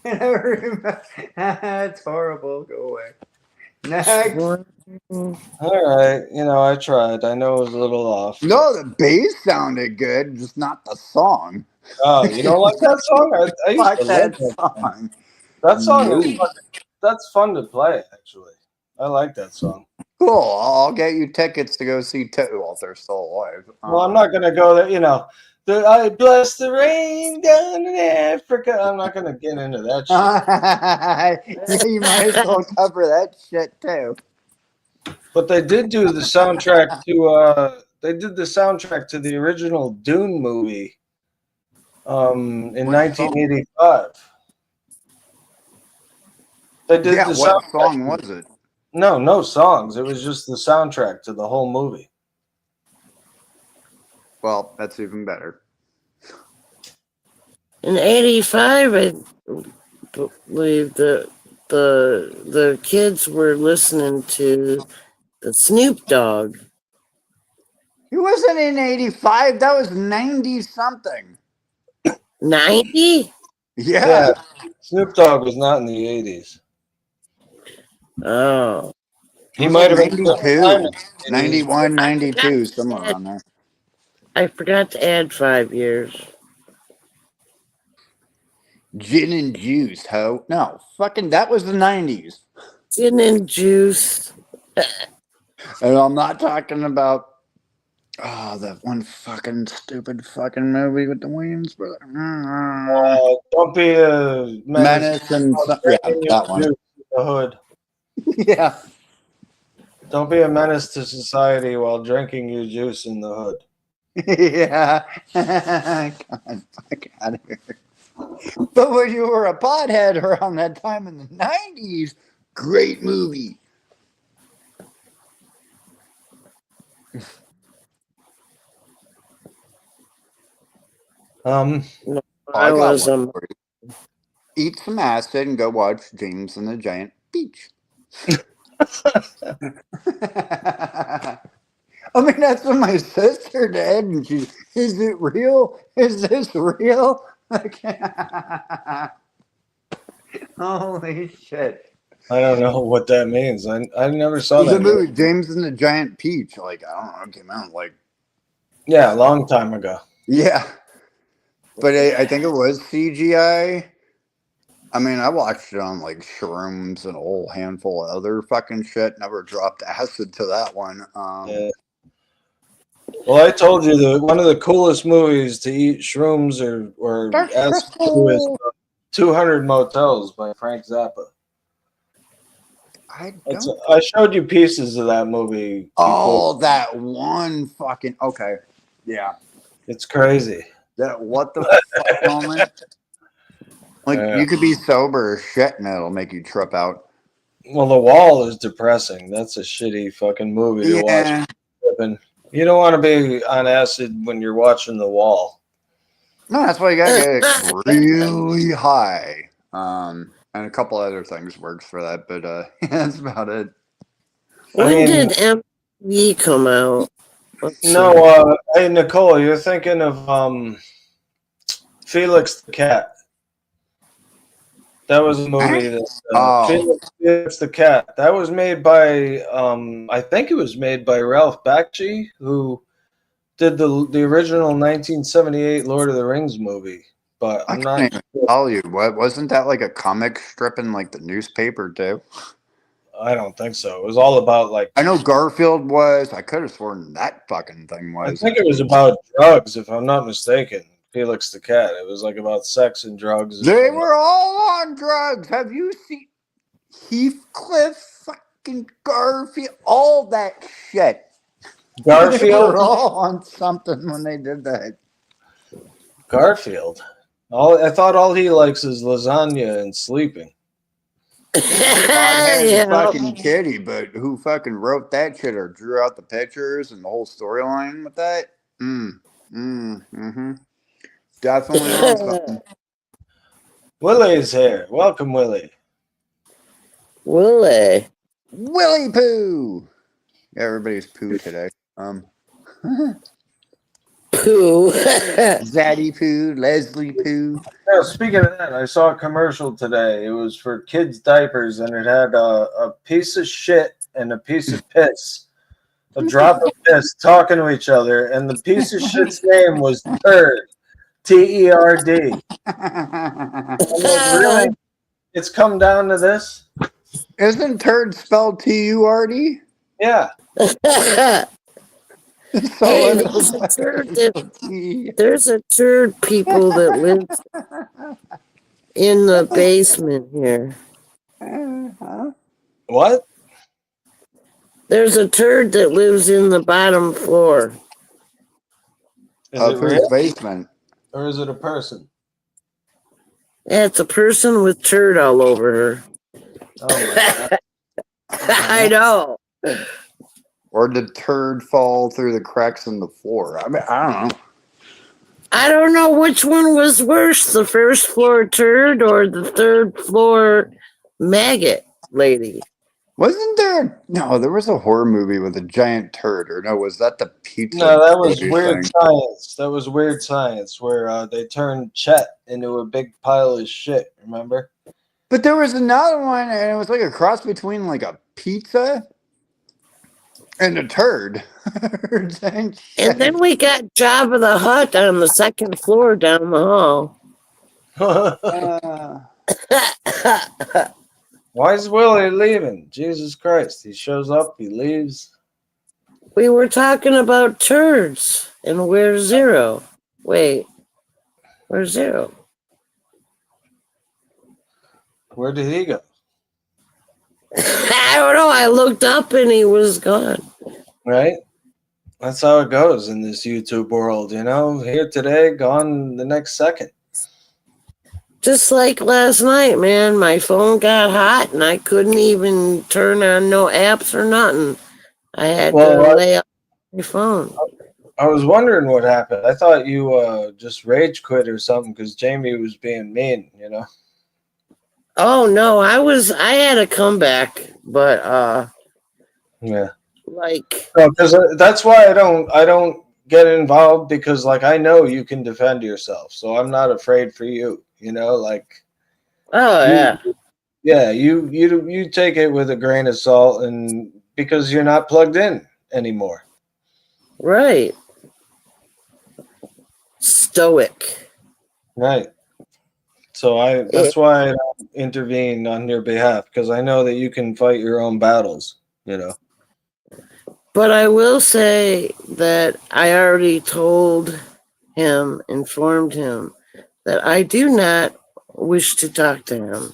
I never remember. That's horrible. Go away. Next. one? All right. I tried. I know it was a little off. No, the bass sounded good, just not the song. Oh, you don't like that song? I used Fuck to love that that song. song. That song is No. that's fun to play, actually. I like that song. Cool. I'll get you tickets to go see Toto if they're still alive. Well, I'm not gonna go there. I bless the rain down in Africa. I'm not gonna get into that shit. Yeah, you might as well cover that shit too. But they did do the soundtrack to. They did the soundtrack to the original Dune movie. In What song? 1985. They did Yeah, the what soundtrack. song was it? No songs. It was just the soundtrack to the whole movie. Well, that's even better. In '85, I believe the kids were listening to the Snoop Dogg. He wasn't in 85. That was 90 something. 90? Yeah. Snoop Dogg was not in the 80s. Oh. He might have been 92, 91, 91, 92, somewhere around there. I forgot to add 5 years. Gin and juice, ho. No, fucking, that was the 90s. Gin and juice. And I'm not talking about, that one fucking stupid fucking movie with the Williams brother. Don't be a Menace and, yeah, that one. The hood. Yeah. Don't be a menace to society while drinking your juice in the hood. Yeah. God, fuck out of here. But when you were a pothead around that time in the 90s, great movie. No, I I got was one for you. Eat some acid and go watch James and the Giant Peach. I mean, that's what my sister did. And she, is it real? Is this real? Holy shit. I don't know what that means. I never saw There's that a movie, James and the Giant Peach. Like, I don't know, it came out like. Yeah, a long time ago. Yeah. But I think it was CGI. I mean, I watched it on like shrooms and a whole handful of other fucking shit. Never dropped acid to that one. Yeah. Well, I told you that one of the coolest movies to eat shrooms or Dark acid to is Crystal. 200 Motels by Frank Zappa. I don't. I showed you pieces of that movie before. Oh, that one fucking. Okay. Yeah. It's crazy. That what the fuck moment? Like, Yeah. you could be sober as shit and it'll make you trip out. Well, The Wall is depressing. That's a shitty fucking movie to watch. You don't want to be on acid when you're watching The Wall. No, that's why you gotta get really high. And a couple other things works for that, but that's about it. When did MV come out? No, hey Nicole, you're thinking of Felix the Cat. That was a movie that Felix the Cat. That was made by I think it was made by Ralph Bakshi, who did the original 1978 Lord of the Rings movie. But I'm not even tell you what, wasn't that like a comic strip in like the newspaper too? I don't think so. It was all about like I know Garfield was. I could have sworn that fucking thing was. I think it was about drugs, if I'm not mistaken. Felix the Cat. It was like about sex and drugs. They were all on drugs. Have you seen Heathcliff, fucking Garfield, all that shit? Garfield? They were all on something when they did that. Garfield? I thought all he likes is lasagna and sleeping. Yeah. Fucking kitty, but who fucking wrote that shit or drew out the pictures and the whole storyline with that? Definitely on something. Willie's here. Welcome, Willie. Willie Pooh. Yeah, everybody's poo today. Pooh. Zaddy Pooh, Leslie Pooh. Yeah, speaking of that, I saw a commercial today. It was for kids' diapers, and it had a piece of shit and a piece of piss. A drop of piss talking to each other, and the piece of shit's name was Turd. T-E-R-D. Really? It's come down to this? Isn't turd spelled T-U-R-D? Yeah. Hey, there's a turd people that live in the basement here. What? There's a turd that lives in the bottom floor. Of whose basement? Or is it a person? Yeah, it's a person with turd all over her. Oh my God. I know. Or did turd fall through the cracks in the floor? I mean, I don't know. I don't know which one was worse, the first floor turd or the third floor maggot lady. Wasn't there? No, there was a horror movie with a giant turd. Or no, was that the pizza? No, that was Weird Science. That was Weird Science, where they turned Chet into a big pile of shit. Remember? But there was another one, and it was like a cross between like a pizza and a turd. And then we got Jabba the Hutt on the second floor down the hall. Why is Willie leaving? Jesus Christ. He shows up, he leaves. We were talking about turds, and where's Zero? Wait, where's Zero? Where did he go? I don't know. I looked up and he was gone. Right? That's how it goes in this YouTube world, you know? Here today, gone the next second. Just like last night, man, my phone got hot and I couldn't even turn on no apps or nothing. I had to lay up my phone. I was wondering what happened. I thought you just rage quit or something because Jamie was being mean, you know? Oh no, I had a comeback, but yeah. Like because that's why I don't get involved, because like I know you can defend yourself, so I'm not afraid for you. You know, like you take it with a grain of salt, and because you're not plugged in anymore. Right. Stoic. Right. So that's why intervene on your behalf because I know that you can fight your own battles, you know. But I will say that I already informed him that I do not wish to talk to him.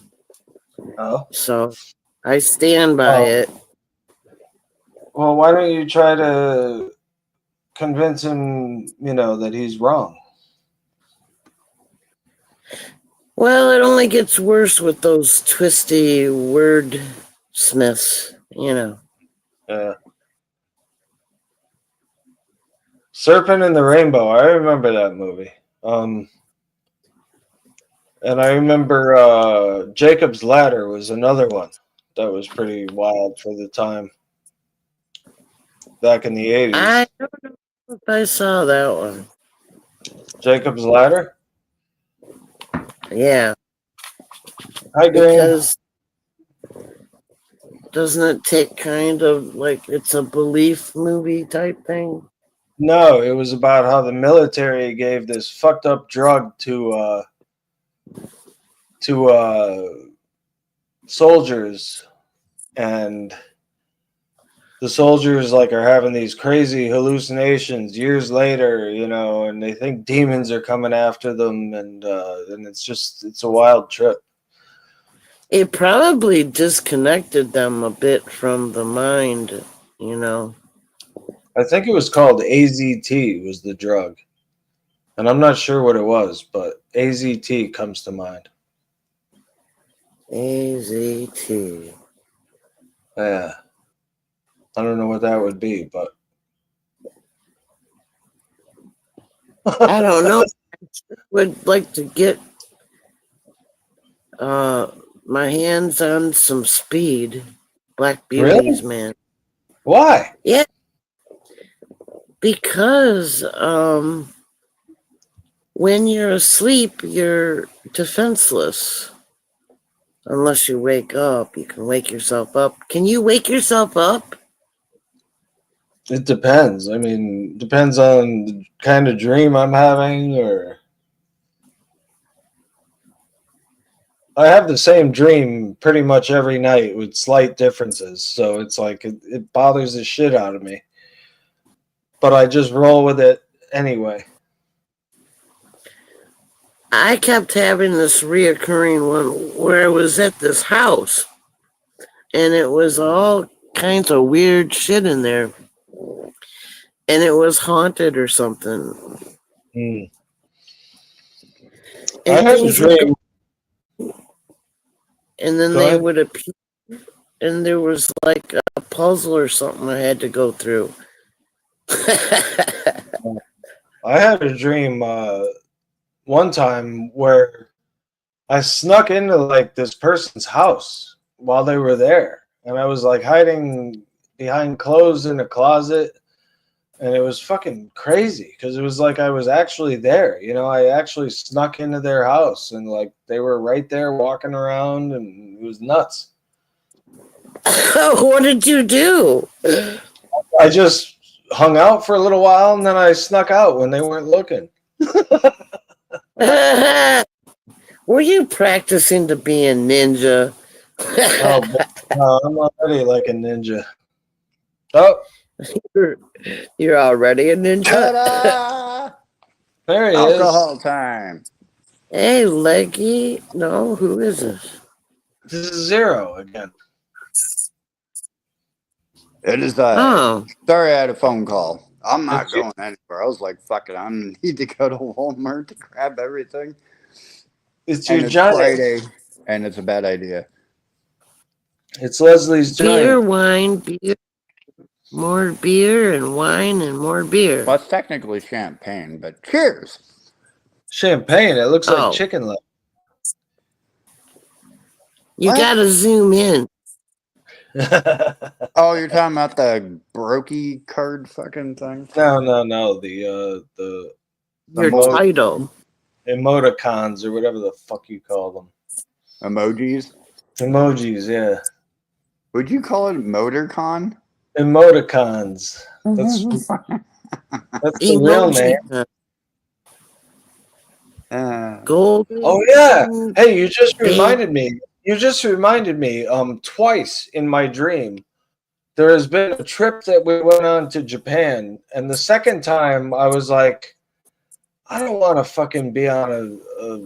Oh. So I stand by it. Well, why don't you try to convince him, you know, that he's wrong? Well, it only gets worse with those twisty wordsmiths, you know. Yeah. Serpent and the Rainbow. I remember that movie. And I remember Jacob's Ladder was another one that was pretty wild for the time. Back in the 80s. I don't know if I saw that one. Jacob's Ladder? Yeah. Hi, Green. Because doesn't it take kind of like it's a belief movie type thing? No, it was about how the military gave this fucked up drug to soldiers, and the soldiers like are having these crazy hallucinations years later, you know, and they think demons are coming after them, and it's a wild trip. It probably disconnected them a bit from the mind, you know. I think it was called AZT was the drug. And I'm not sure what it was, but AZT comes to mind. AZT. Yeah. I don't know what that would be, but I don't know. I would like to get my hands on some speed. Black Beauties, really? man. Why? Yeah. Because when you're asleep, you're defenseless. Unless you wake up, you can wake yourself up. Can you wake yourself up? It depends. I mean, depends on the kind of dream I'm having, or I have the same dream pretty much every night with slight differences. So it's like it bothers the shit out of me. But I just roll with it anyway. I kept having this reoccurring one where I was at this house and it was all kinds of weird shit in there. And it was haunted or something. I And had a dream. And then Go they ahead. would appear, and there was like a puzzle or something I had to go through. I had a dream one time where I snuck into like this person's house while they were there, and I was like hiding behind clothes in a closet, and it was fucking crazy because it was like I was actually there. You know, I actually snuck into their house, and like they were right there walking around, and it was nuts. What did you do? I just hung out for a little while, and then I snuck out when they weren't looking. Were you practicing to be a ninja? Oh, no, I'm already like a ninja. Oh, You're already a ninja. Ta-da! there he Alcohol is. time. Hey, Leggy. No, who is this? This is Zero again. It is. Oh, Sorry, I had a phone call. I'm not It's you- going anywhere. I was like, "Fuck it, I need to go to Walmart to grab everything." It's And your it's giant. Friday, and it's a bad idea. It's Leslie's beer, giant. wine, beer. More beer and wine and more beer. Well, it's technically champagne, but cheers. Champagne. It looks like Oh. chicken leg. You What? gotta zoom in. Oh, you're talking about the brokey card fucking thing? No. The Your Emo- title. emoticons or whatever the fuck you call them. Emojis? Emojis, yeah. Would you call it MotorCon? Emoticons. That's the real name. Gold. Oh yeah. Hey, you just reminded me. You just reminded me. Twice in my dream, there has been a trip that we went on to Japan, and the second time I was like, I don't want to fucking be on a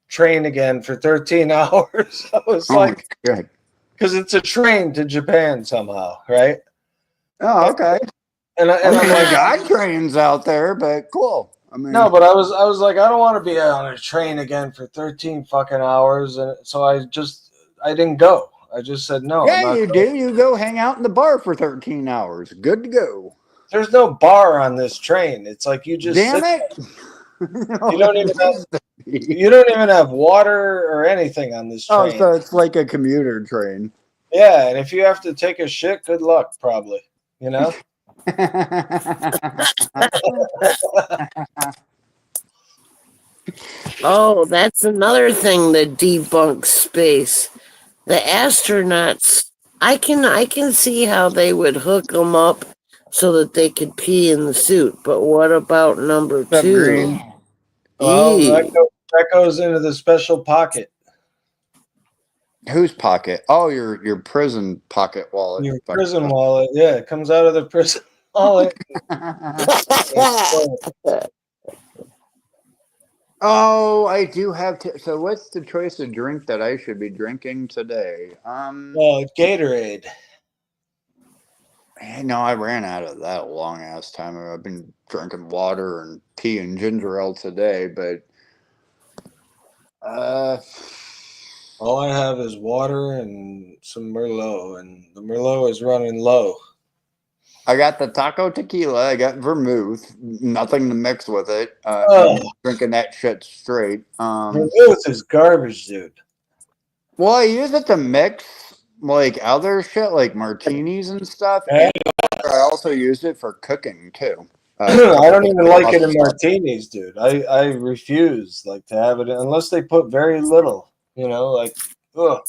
train again for 13 hours. I was like, good. because it's a train to Japan somehow, right? Oh, okay. And I I'm mean, like, they got trains out there, but cool. I mean, no, but I was like, I don't want to be on a train again for 13 fucking hours, and so I didn't go. I just said no. I'm yeah, not you going. do. You go hang out in the bar for 13 hours. Good to go. There's no bar on this train. It's like you just Damn sit. it! You don't even have, you don't even have water or anything on this Oh, train. so it's like a commuter train. Yeah, and if you have to take a shit, good luck, probably. You know. Oh, that's another thing that debunks space. The astronauts, I can see how they would hook them up so that they could pee in the suit. But what about number What's up, 2? Green? Well, Eee. that goes into the special pocket. Whose pocket? Oh, your prison pocket wallet. Your prison wallet. Yeah, it comes out of the prison wallet. Oh, I do have to. So, what's the choice of drink that I should be drinking today? Gatorade. No, I ran out of that a long ass time. I've been drinking water and tea and ginger ale today, but All I have is water and some Merlot, and the Merlot is running low. I got the taco tequila. I got vermouth. Nothing to mix with it. Drinking that shit straight. Vermouth is garbage, dude. Well, I use it to mix like other shit, like martinis and stuff. Yeah. And I also use it for cooking too. I don't even like it in martinis, dude. I refuse like to have it unless they put very little. You know, like ugh.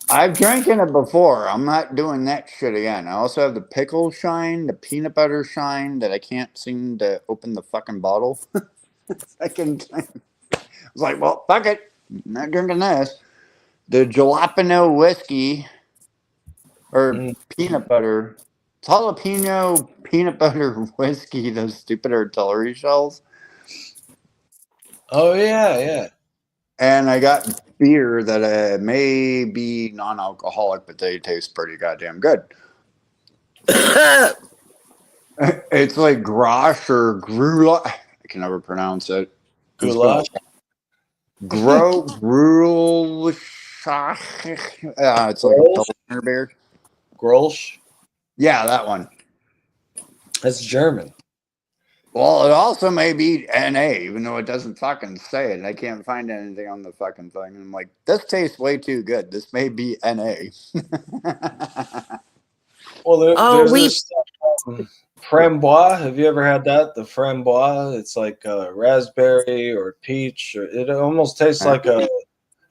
I've drank in it before. I'm not doing that shit again. I also have the pickle shine, the peanut butter shine that I can't seem to open the fucking bottle. Second time. I was like, well, fuck it. I'm not drinking this. The jalapeno whiskey or peanut butter. It's jalapeno peanut butter whiskey, those stupid artillery shells. Oh yeah. And I got beer that may be non-alcoholic, but they taste pretty goddamn good. It's like Grosh or Grula. I can never pronounce it. Goulash. Grul. It's like a Pilsner beer. Grolsch. Yeah, that one. That's German. Well, it also may be NA, even though it doesn't fucking say it. I can't find anything on the fucking thing. I'm like, this tastes way too good. This may be NA. Well, there's we this framboise. Have you ever had that? The framboise. It's like raspberry or peach. Or it almost tastes like a.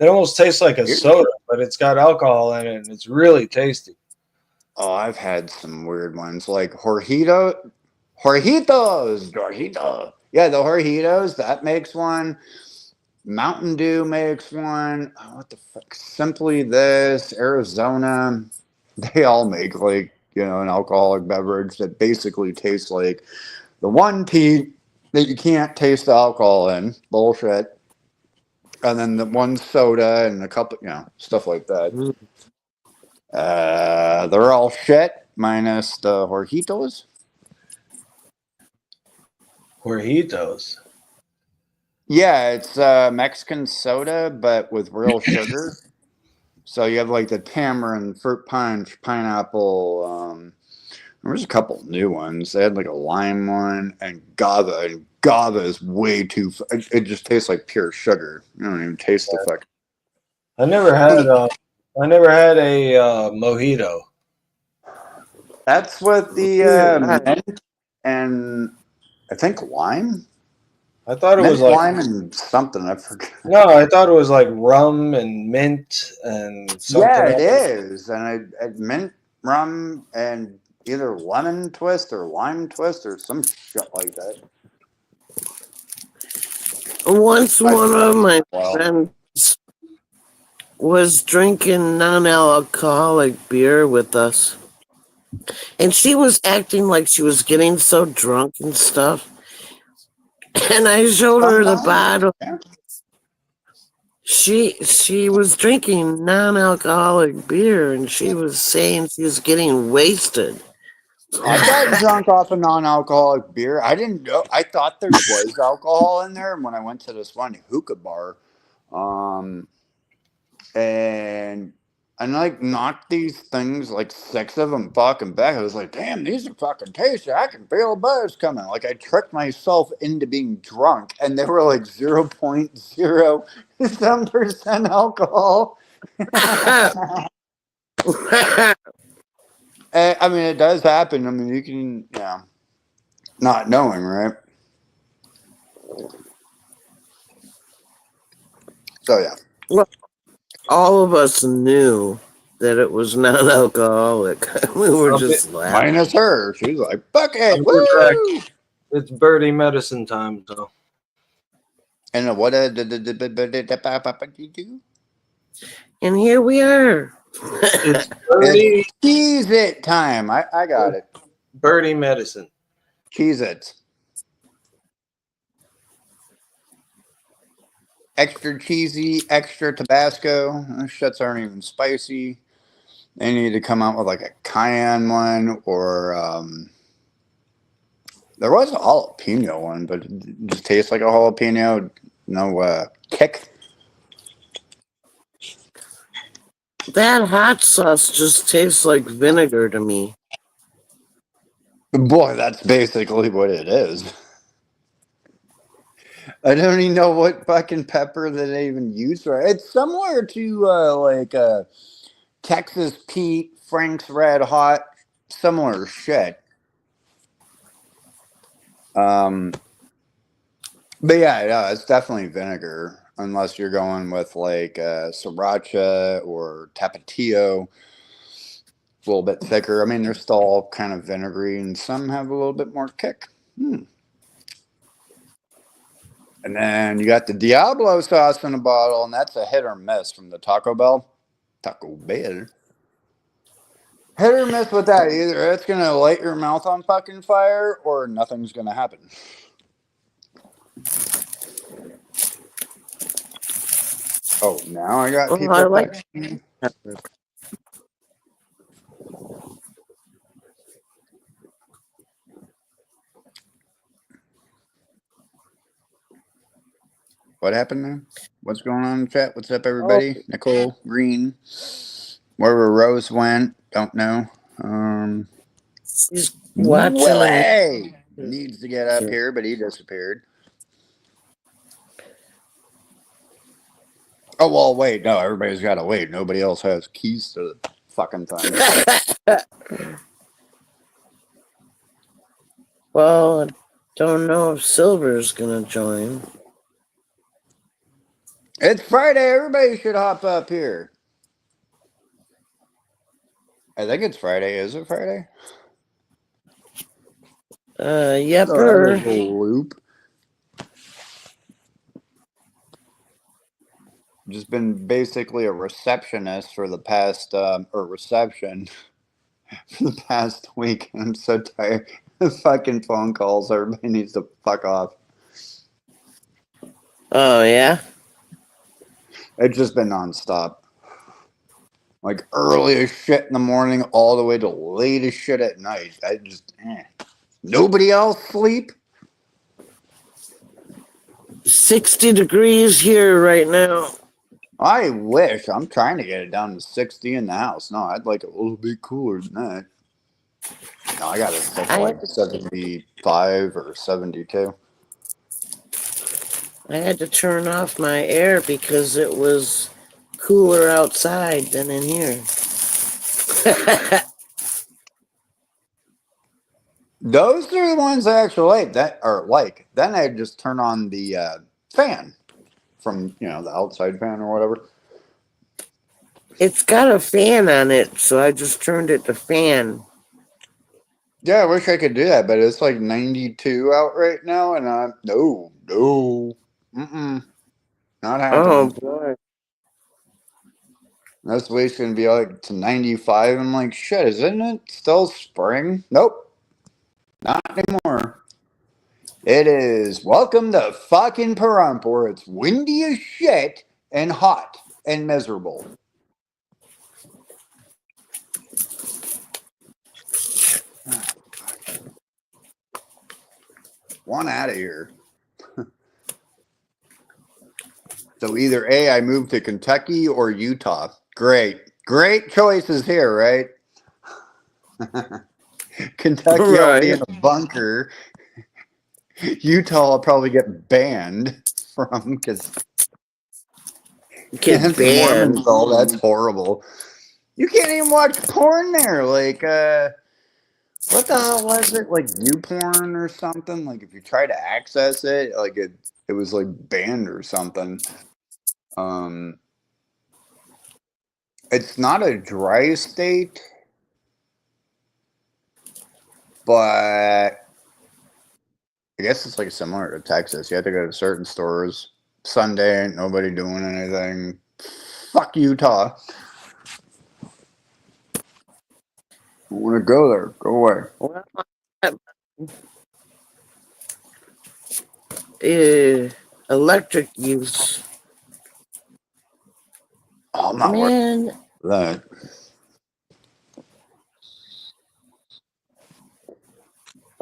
It almost tastes like a soda, but it's got alcohol in it, and it's really tasty. Oh, I've had some weird ones like Jorgito. Yeah, the Jorgitos, that makes one. Mountain Dew makes one. Oh, what the fuck? Simply This, Arizona. They all make like, an alcoholic beverage that basically tastes like the one tea that you can't taste the alcohol in. Bullshit. And then the one soda and a couple, stuff like that. They're all shit minus the Jorgitos. Jorgitos. Yeah, it's Mexican soda, but with real sugar. So you have like the tamarind, fruit punch, pineapple. There's a couple new ones. They had like a lime one and guava. And guava is way too. It just tastes like pure sugar. You don't even taste the fuck. I never had a mojito. That's with the mint and I think lime. I thought it Mint, was like lime and something. I forgot. no. I thought it was like rum and mint and something. Yeah, it is. And I mint, rum, and either lemon twist or lime twist or some shit like that. once one of my friends was drinking non-alcoholic beer with us. And she was acting like she was getting so drunk and stuff. And I showed her the bottle. Yeah. She was drinking non-alcoholic beer and she was saying she was getting wasted. I got drunk off a non-alcoholic beer. I didn't know. I thought there was alcohol in there when I went to this one hookah bar, and like knocked these things, like 6 of them, fucking back. I was like, "Damn, these are fucking tasty. I can feel a buzz coming." Like I tricked myself into being drunk, and they were like 0.0 some percent alcohol. I mean, it does happen. I mean, you can, not knowing, right? So yeah. Well, all of us knew that it was non-alcoholic. We were just laughing. Minus her. She's like, fuck it. I'm Woo! It's birdie medicine time, so. And what did you do? And here we are. It's birdie, It's Cheese It time. I got it. birdie medicine. Cheese It. Extra cheesy, extra Tabasco. Those shits aren't even spicy. They need to come out with like a cayenne one, or there was a jalapeno one, but it just tastes like a jalapeno. No kick. That hot sauce just tastes like vinegar to me. Boy, that's basically what it is. I don't even know what fucking pepper that they even use for it. It's similar to Texas Pete, Frank's Red Hot, similar shit. But yeah, no, it's definitely vinegar, unless you're going with like sriracha or tapatio, a little bit thicker. I mean, they're still all kind of vinegary, and some have a little bit more kick. And then you got the Diablo sauce in a bottle, and that's a hit or miss from the Taco Bell. Taco Bell. Hit or miss with that. Either it's going to light your mouth on fucking fire, or nothing's going to happen. Oh, now I got people. I like texting me. pepper. What happened there? What's going on in the chat? What's up, everybody? Nicole, Green, wherever Rose went, don't know. She's watching. Willie needs to get up here, but he disappeared. Oh, well, wait. No, everybody's got to wait. Nobody else has keys to the fucking thing. Well, I don't know if Silver's going to join. It's Friday. Everybody should hop up here. I think it's Friday. Is it Friday? Yepper. Loop. Just been basically a receptionist for the past, or reception for the past week. I'm so tired of fucking phone calls. Everybody needs to fuck off. Oh, yeah? It's just been nonstop. Like early as shit in the morning, all the way to late as shit at night. I just, Nobody else sleep? 60 degrees here right now. I wish. I'm trying to get it down to 60 in the house. No, I'd like it a little bit cooler than that. No, I got it set to like 75 or 72. I had to turn off my air because it was cooler outside than in here. Those are the ones I actually like. Then I just turn on the fan from, the outside fan or whatever. It's got a fan on it, so I just turned it to fan. Yeah, I wish I could do that, but it's like 92 out right now, and no. Not happening. Oh, boy. This week's gonna be like to 95. I'm like, shit, isn't it still spring? Nope, not anymore. It is welcome to fucking Pahrump, where it's windy as shit and hot and miserable. Want out of here. So either A, I move to Kentucky or Utah. Great choices here, right? Kentucky, I'll be in a bunker. Utah, I'll probably get banned from because Get banned. Oh, that's horrible. You can't even watch porn there. Like, what the hell was it? Like YouPorn or something? Like, if you try to access it, like it was like banned or something. It's not a dry state, but I guess it's like similar to Texas. You have to go to certain stores. Sunday ain't nobody doing anything. Fuck Utah. I want to go there. Go away. Well, electric use. Oh, I'm not worried Man, about that.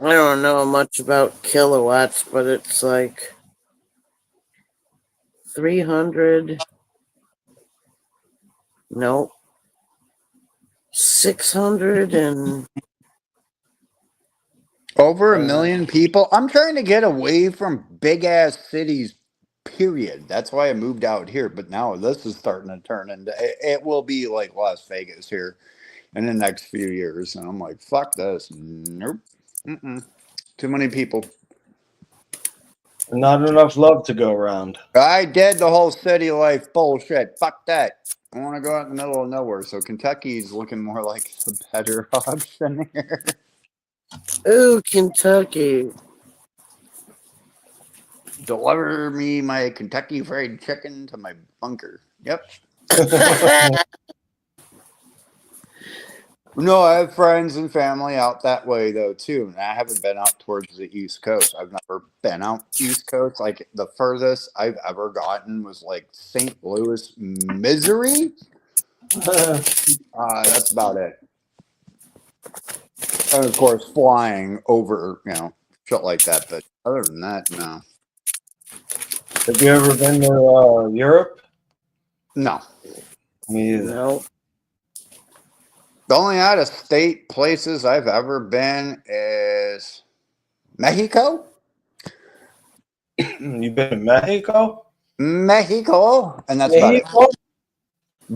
I don't know much about kilowatts, but it's like 300. Nope. 600 and Over a million people. I'm trying to get away from big ass cities, period. That's why I moved out here. But now this is starting to turn into it will be like Las Vegas here in the next few years. And I'm like, fuck this. Nope. Too many people. Not enough love to go around. I did the whole city life bullshit. Fuck that. I want to go out in the middle of nowhere. So Kentucky's looking more like the better option here. ooh, Kentucky. Deliver me my Kentucky Fried Chicken to my bunker. Yep. No, I have friends and family out that way though too. And I haven't been out towards the East Coast. I've never been out East Coast. Like the furthest I've ever gotten was like St. Louis, Missouri. That's about it. And of course, flying over, shit like that. But other than that, no. Have you ever been to Europe? No. Me either. No. The only out of state places I've ever been is Mexico. You been to Mexico? Mexico, and that's about it.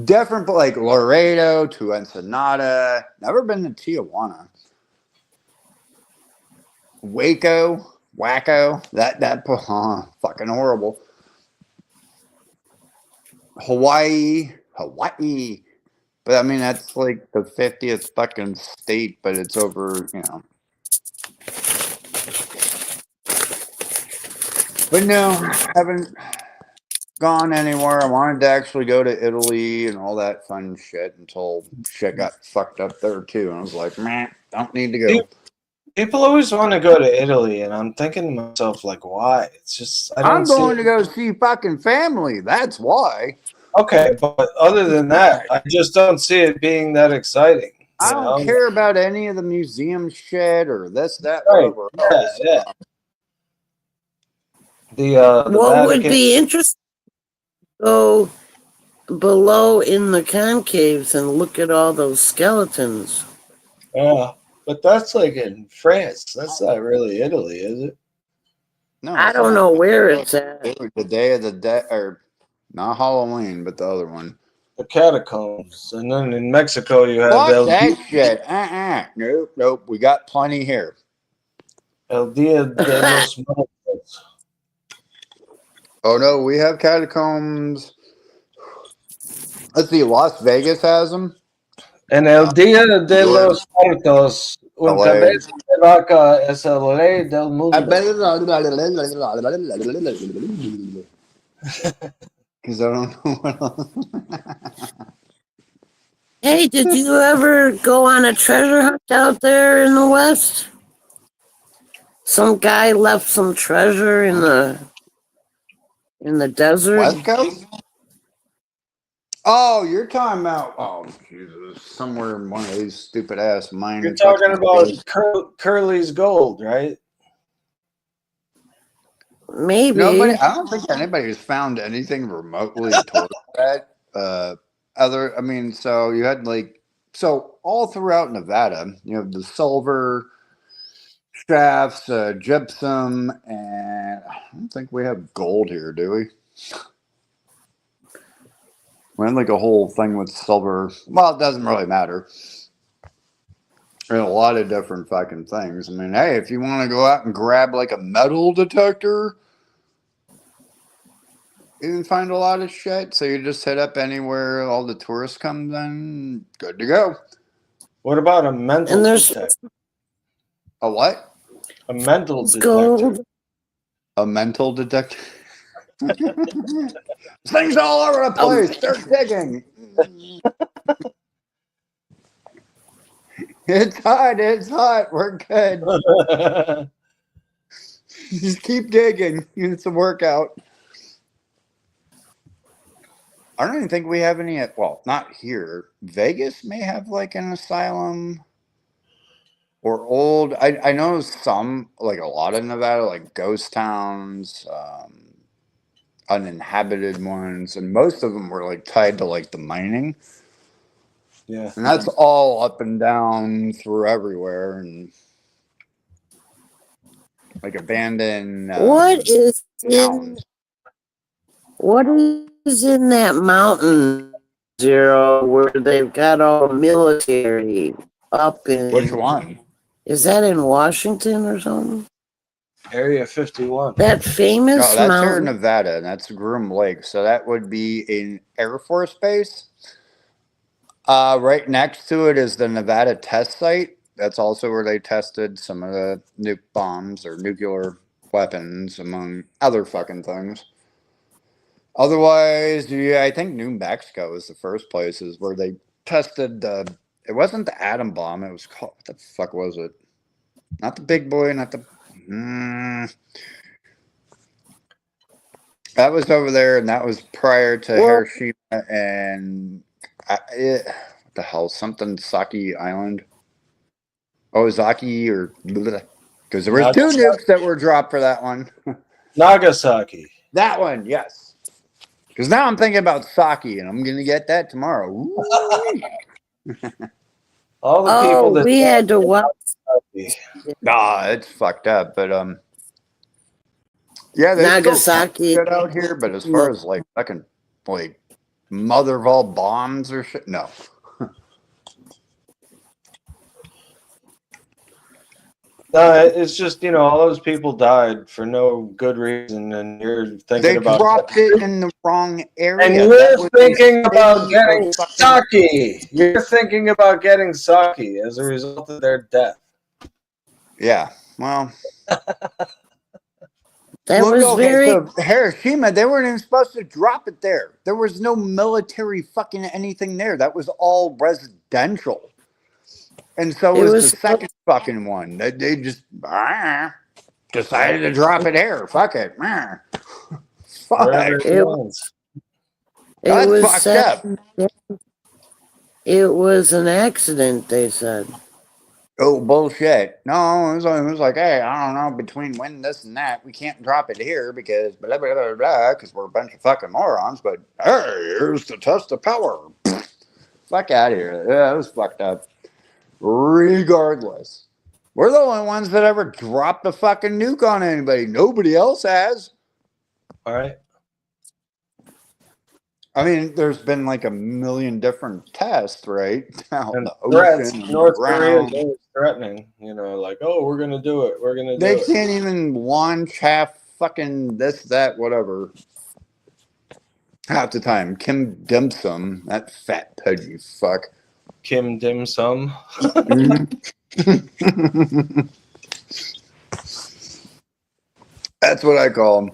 Different, like Laredo to Ensenada. Never been to Tijuana. Wacko. That fucking horrible. Hawaii. But I mean, that's like the 50th fucking state, but it's over, But no, haven't gone anywhere. I wanted to actually go to Italy and all that fun shit until shit got fucked up there too. And I was like, man, don't need to go. People always want to go to Italy, and I'm thinking to myself, like, why? It's just I'm going to go see fucking family. That's why. Okay, but other than that, I just don't see it being that exciting. I don't care about any of the museum shit or this, that, Right. whatever. Yeah. The What Vatican. would be interesting? Go below in the concaves and look at all those skeletons. Yeah, but that's like in France. That's not really Italy, is it? No, I don't know where it's at. The Day of the Dead, or not Halloween, but the other one. The catacombs, and then in Mexico you have Fuck that shit. Nope. We got plenty here. El Dia de los Muertos. Oh no, we have catacombs. Let's see, Las Vegas has them. En el Dia de los Muertos, un cabeza de vaca es el rey del mundo. Because I don't know what else. Hey, did you ever go on a treasure hunt out there in the West? Some guy left some treasure in the desert. West Coast? Oh, you're talking about, oh, Jesus, somewhere in one of these stupid ass mine. You're talking about Curly's gold, right? Maybe. Nobody, I don't think anybody's found anything remotely towards that. I mean, so you had so all throughout Nevada, you have the silver shafts, gypsum, and I don't think we have gold here, do we? We had a whole thing with silver. Well, it doesn't really matter. There's a lot of different fucking things. I mean, hey, if you want to go out and grab a metal detector, you can find a lot of shit. So you just hit up anywhere all the tourists come in, good to go. What about a mental And there's detector? A what? A mental detector. gold. A mental detector. Things all over the place. Start digging. It's hot. It's hot. We're good. Just keep digging. It's a workout. I don't even think we have any. Well, not here. Vegas may have an asylum. Or old. I know some, a lot of Nevada, ghost towns, uninhabited ones, and most of them were tied to the mining. Yeah. And that's all up and down through everywhere, and abandoned What is towns. in that mountain, Zero, where they've got all military up in? Which one? Is that in Washington or something? Area 51. That famous No, that's here in mountain. Nevada, and that's Groom Lake. So that would be an Air Force base. Right next to it is the Nevada test site. That's also where they tested some of the nuke bombs or nuclear weapons, among other fucking things. Otherwise, yeah, I think New Mexico is the first places where they tested the. It wasn't the atom bomb. It was called. What the fuck was it? Not the big boy. Not the. That was over there, and that was prior to Hiroshima and what the hell? Something Saki Island. Ozaki or because there was two nukes that were dropped for that one. Nagasaki. That one, yes. Because now I'm thinking about sake, and I'm gonna get that tomorrow. All the people that we had to watch. Nah, it's fucked up, but yeah, they Nagasaki. still out here. But as far as fucking mother of all bombs or shit, no. No, it's just all those people died for no good reason, and you're thinking about dropped it in the wrong area. And you're thinking about getting sake. You're thinking about getting sake as a result of their death. Yeah, well, that was very. So Hiroshima, they weren't even supposed to drop it there. There was no military fucking anything there. That was all residential. And so was the second fucking one. They just decided to drop it here. Fuck it. Fuck. It was fucked up. It was an accident, they said. Oh, bullshit. No, it was like, hey, I don't know, between when this and that, we can't drop it here because blah, blah, blah, blah, because we're a bunch of fucking morons, but hey, here's the test of power. Fuck out of here. Yeah, it was fucked up. Regardless, we're the only ones that ever dropped a fucking nuke on anybody. Nobody else has. All right. I mean, there's been a million different tests, right? Out in the threats. ocean, North Korea is always threatening. Oh, we're gonna do it. We're gonna do They it. can't even launch half fucking this, that, whatever. Half the time, Kim Dim Sum, that fat pudgy fuck. Kim Dim Sum. That's what I call him.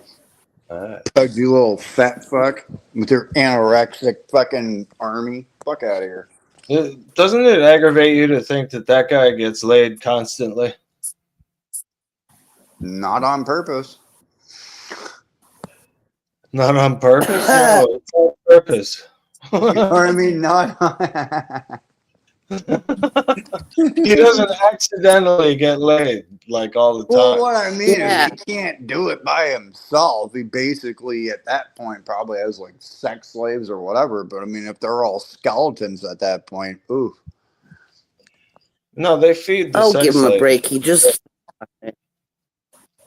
Pudgy little fat fuck with your anorexic fucking army. Fuck out of here. Doesn't it aggravate you to think that that guy gets laid constantly? Not on purpose. Not on purpose? No, it's on purpose. Or I mean, not. He doesn't accidentally get laid like all the Well, time. what I mean Yeah. is he can't do it by himself. He basically, at that point, probably has like sex slaves or whatever. But I mean, if they're all skeletons at that point, ooh. No, they feed the Oh, sex give him a slave. break. He just.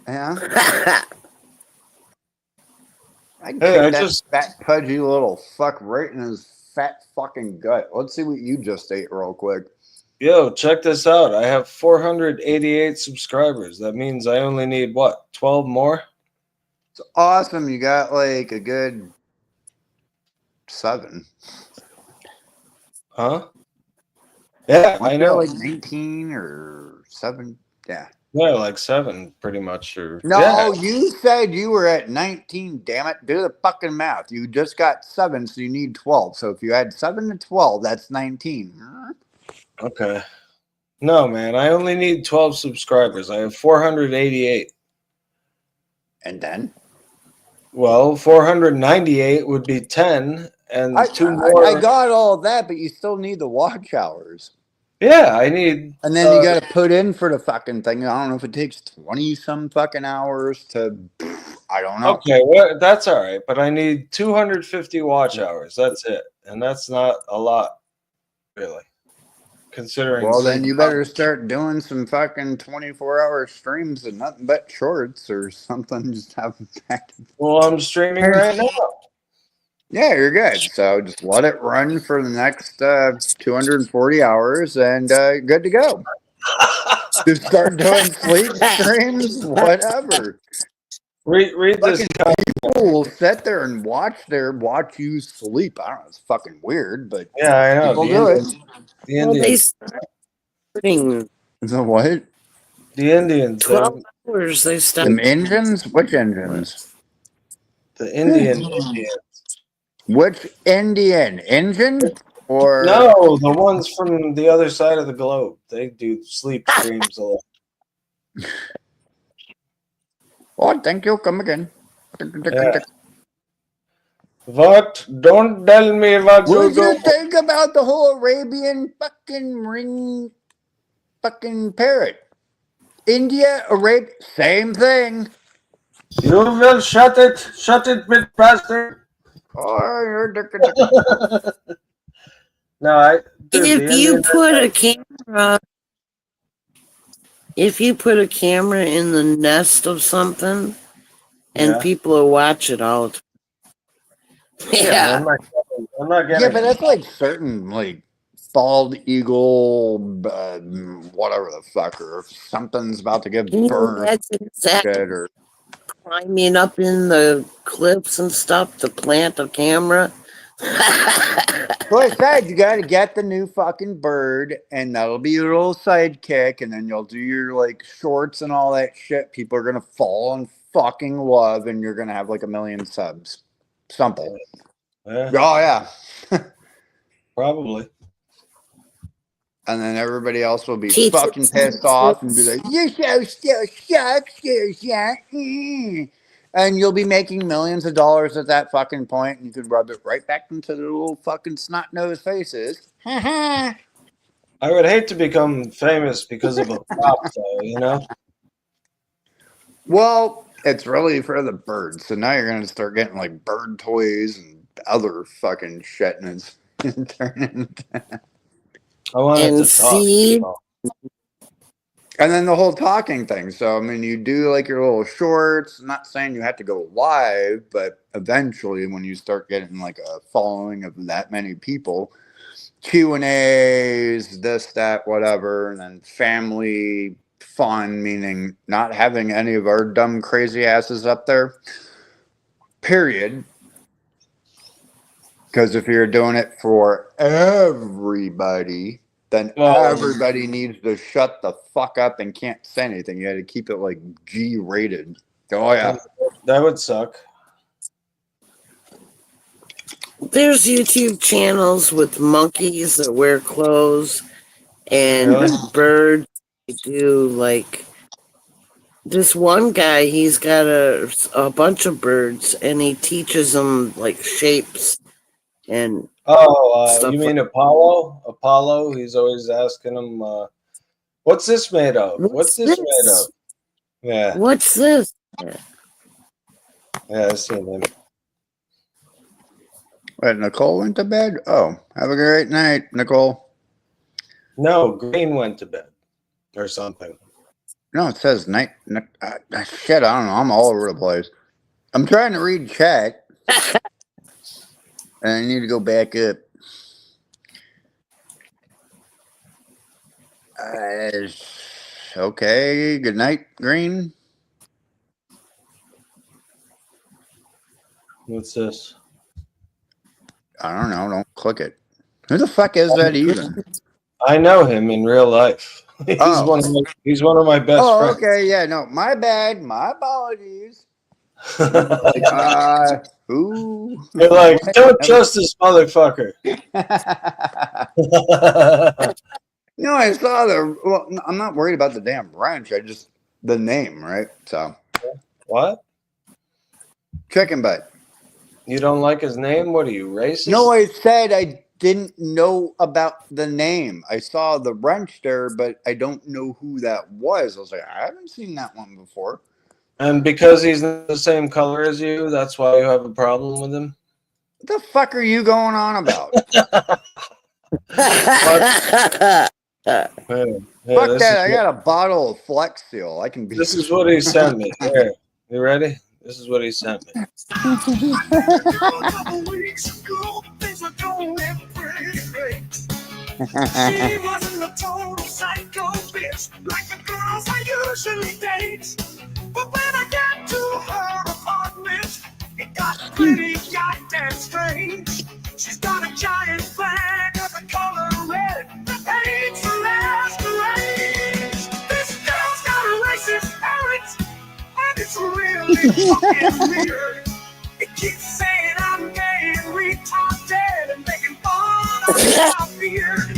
Yeah. I kick Hey, I that just fat, pudgy little fuck right in his fat fucking gut. Let's see what you just ate real quick. Yo, check this out. I have 488 subscribers. That means I only need what, 12 more? It's awesome. You got like a good 7. Huh? Yeah, I What's that, know. like 19 or 7? Yeah. Yeah, like 7 pretty much. Or No, yeah. you said you were at 19, damn it. Do the fucking math. You just got 7, so you need 12. So if you add 7 to 12, that's 19. Okay. No, man, I only need 12 subscribers. I have 488. And then? Well, 498 would be 10 and I 2 more. I got all that, but you still need the watch hours. Yeah, I need. And then you got to put in for the fucking thing. I don't know if it takes 20 some fucking hours to, I don't know. Okay, well, that's all right, but I need 250 watch hours. That's it, and that's not a lot, really, considering. Well, then you better start doing some fucking 24-hour streams and nothing but shorts or something. Just have them back. Well, I'm streaming right now. Yeah, you're good. So just let it run for the next 240 hours and good to go. Just start doing sleep streams, whatever. Read this. People will sit there and watch you sleep. I don't know. It's fucking weird, but Yeah, I know. people The do it. Indians. The Well, they Indians. starting The what? The Indians. 12 hours. They start. Some engines? Which engines? The Indians. Which Indian engine? Or No, the ones from the other side of the globe. They do sleep streams a lot. oh, thank you. Come again. Yeah. What? Don't tell me what What to did you do. think about the whole Arabian fucking ring fucking parrot? India, Arabia, same thing. You will shut it, bit bastard. Oh, you're No, dude, If the you Indians- put a camera, in the nest of something, and Yeah. people will watch it all the time. Yeah, I'm not getting. Yeah, but that's like certain like bald eagle, whatever the fuck, or if something's about to give Can you birth, imagine Zach shit, or climbing up in the cliffs and stuff to plant a camera? Well, I said you got to get the new fucking bird, and that'll be your little sidekick, and then you'll do your like shorts and all that shit. People are gonna fall in fucking love, and you're gonna have like 1 million subs. Simple. Yeah, Oh yeah. probably. And then everybody else will be Teach fucking it. pissed off and be like, "You're so sucks, and you'll be making millions of dollars at that fucking point, and you could rub it right back into the little fucking snot-nosed faces. I would hate to become famous because of a prop, though. You know. Well, it's really for the birds. So now you're gonna start getting like bird toys and other fucking shit, and it's turning. I wanted And to talk. see, And then the whole talking thing. So, I mean, you do like your little shorts. I'm not saying you have to go live, but eventually when you start getting like a following of that many people, Q&As, this, that, whatever, and then family fun, meaning not having any of our dumb, crazy asses up there, period. Because if you're doing it for everybody, then everybody needs to shut the fuck up and can't say anything. You had to keep it like G-rated. Oh, yeah. That would suck. There's YouTube channels with monkeys that wear clothes and Really? birds. They do like this one guy. He's got a bunch of birds, and he teaches them like shapes and Oh, stuff you like. mean Apollo? Apollo? He's always asking him, "What's this made of? What's What's this made of?" this? Yeah, What's this? yeah, I've seen him. Wait, Nicole went to bed? Oh, have a great night, Nicole. No, Green went to bed or something. No, it says night. Shit, I don't know. I'm all over the place. I'm trying to read chat, and I need to go back up. Okay, good night, Green. What's this? I don't know. Don't click it. Who the fuck is that even? I know him in real life. He's Oh. he's one of my best Oh, friends. okay. Yeah, no, my bad. My apologies. You're Ooh. like, don't trust this motherfucker. No, I saw the. Well, I'm not worried about the damn wrench. I just the name, right? So What? chicken butt. You don't like his name? What are you, racist? No, I said I didn't know about the name. I saw the wrench there, but I don't know who that was. I was like, I haven't seen that one before. And because he's the same color as you, that's why you have a problem with him? What the fuck are you going on about? Yeah, Fuck that! I got a bottle of Flex Seal. I can be. This is what he sent me. Here, you ready? This is what he sent me. She wasn't a total psycho bitch like the girls I usually date. But when I got to her apartment, it got pretty goddamn strange. She's got a giant flag of the color red that paints her masquerade. This girl's got a racist parent, and it's really fucking weird. It keeps saying I'm gay and retarded and making fun of my beard.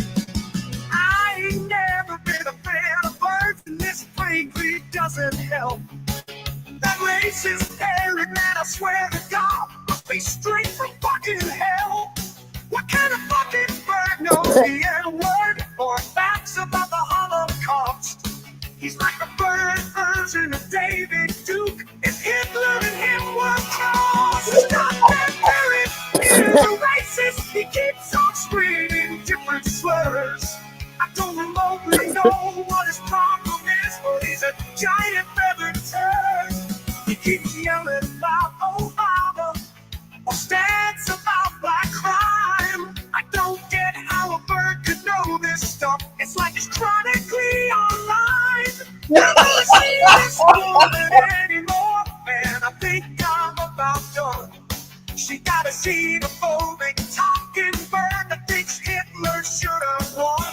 I ain't never been a fan of birds, and this frankly doesn't help. That racist parrot, man, I swear to God, must be straight from fucking hell. What kind of fucking bird knows the N-word or facts about the Holocaust? He's like a bird version of David Duke. If Hitler and him were crossed, stop that parrot is a racist. He keeps on screaming different slurs. I don't remotely know what his problem is, but he's a giant feathered turd. He keeps yelling about Obama or stands about black crime. I don't get how a bird could know this stuff. It's like it's chronically online. I don't see this woman anymore, man. I think I'm about done. She got a xenophobic talking bird that thinks Hitler should have won.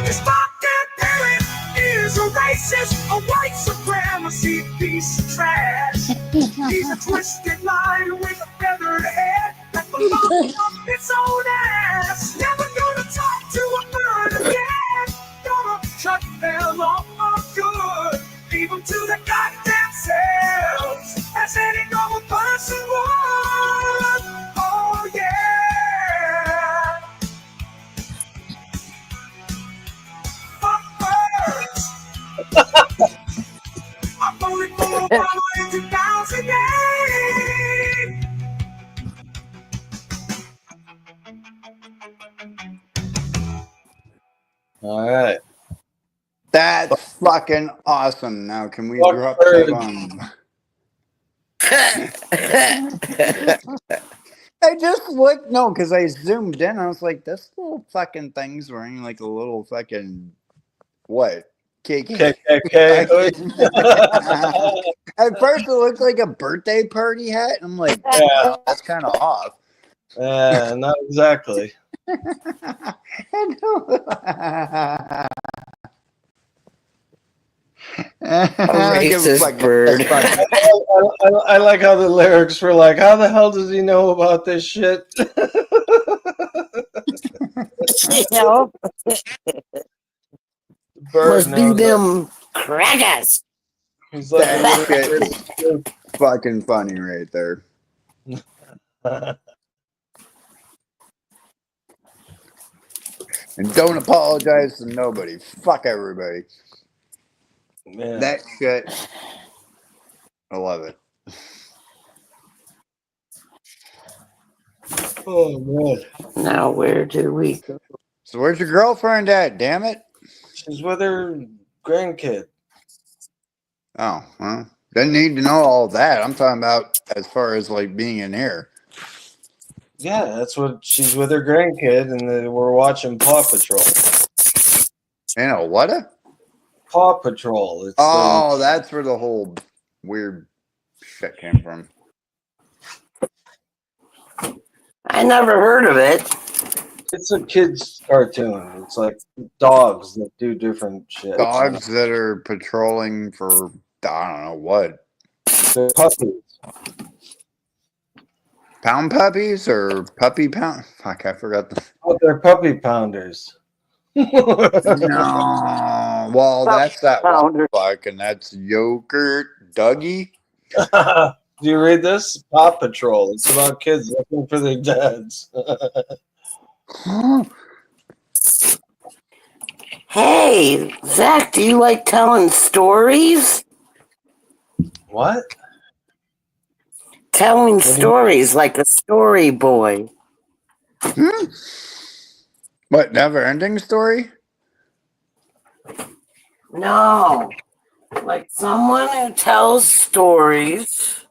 This fucking parent is a racist, a white supremacy piece of trash. He's a twisted line with a feathered head that belongs up its own ass. Never gonna talk to a bird again. Gonna shut them off for good. Leave them to the goddamn selves, as any normal person would. Oh yeah. I'm only for a while in 2008. All right. That's fucking awesome. Now, can we Fuck drop bird. that on? I just looked, no, because I zoomed in. I was like, this little fucking thing's wearing like a little fucking What? KKK. At first, it looked like a birthday party hat. I'm like, Yeah. that's kind of off. Not exactly. A racist bird. I like how the lyrics were like, how the hell does he know about this shit? Yep. Bird Must be knows that. them crackers. He's like a That little shit is fucking funny right there. And don't apologize to nobody. Fuck everybody. Yeah. That shit. I love it. Oh man. Now where do we go? So where's your girlfriend at? Damn it. She's with her grandkid. Oh, well. Didn't need to know all that. I'm talking about as far as like being in here. Yeah, that's what she's with her grandkid, and we're watching Paw Patrol. You know what? Paw Patrol. It's Oh, that's where the whole weird shit came from. I never heard of it. it's a kids cartoon. It's like dogs that do different shit. Dogs that are patrolling for I don't know what. They're puppies. Pound puppies or puppy pound? Fuck, I forgot the. Oh, they're puppy pounders. No, well, that's that one Pounder. fuck, and that's Yogurt Dougie. Do you read this? Paw Patrol. It's about kids looking for their dads. Hey, Zach, do you like telling stories? What? Telling stories like a story boy. What, never ending story? No, like someone who tells stories.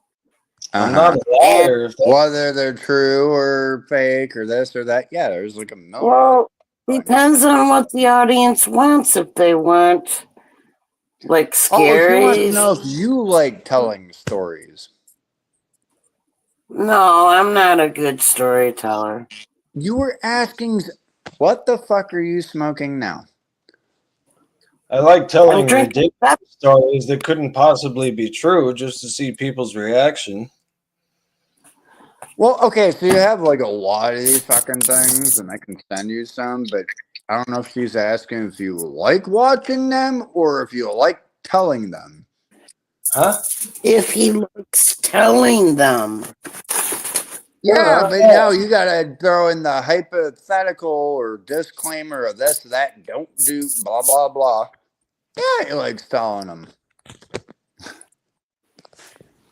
I'm not a liar. If Whether they're true or fake or this or that. Yeah, there's like a million. Well, depends on what the audience wants. If they want, like, Oh, she wants to scary. know if you like telling stories. No, I'm not a good storyteller. You were asking, what the fuck are you smoking now? I like telling I'm drinking ridiculous stories that couldn't possibly be true just to see people's reaction. Well, okay, so you have like a lot of these fucking things, and I can send you some, but I don't know if she's asking if you like watching them or if you like telling them. Huh? If he likes telling them. Yeah, but now you gotta throw in the hypothetical or disclaimer of this, that, don't do, blah, blah, blah. Yeah, he likes telling them.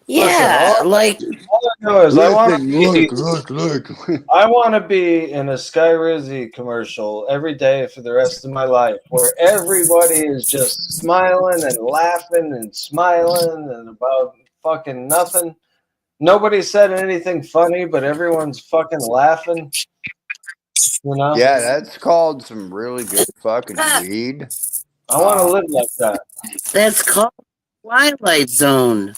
Yeah, like, All I know is I want Look. to be in a Sky Rizzy commercial every day for the rest of my life, where everybody is just smiling and laughing and smiling and about fucking nothing. Nobody said anything funny, but everyone's fucking laughing. You know? Yeah, that's called some really good fucking weed. I want to live like that. that's called Twilight Zone.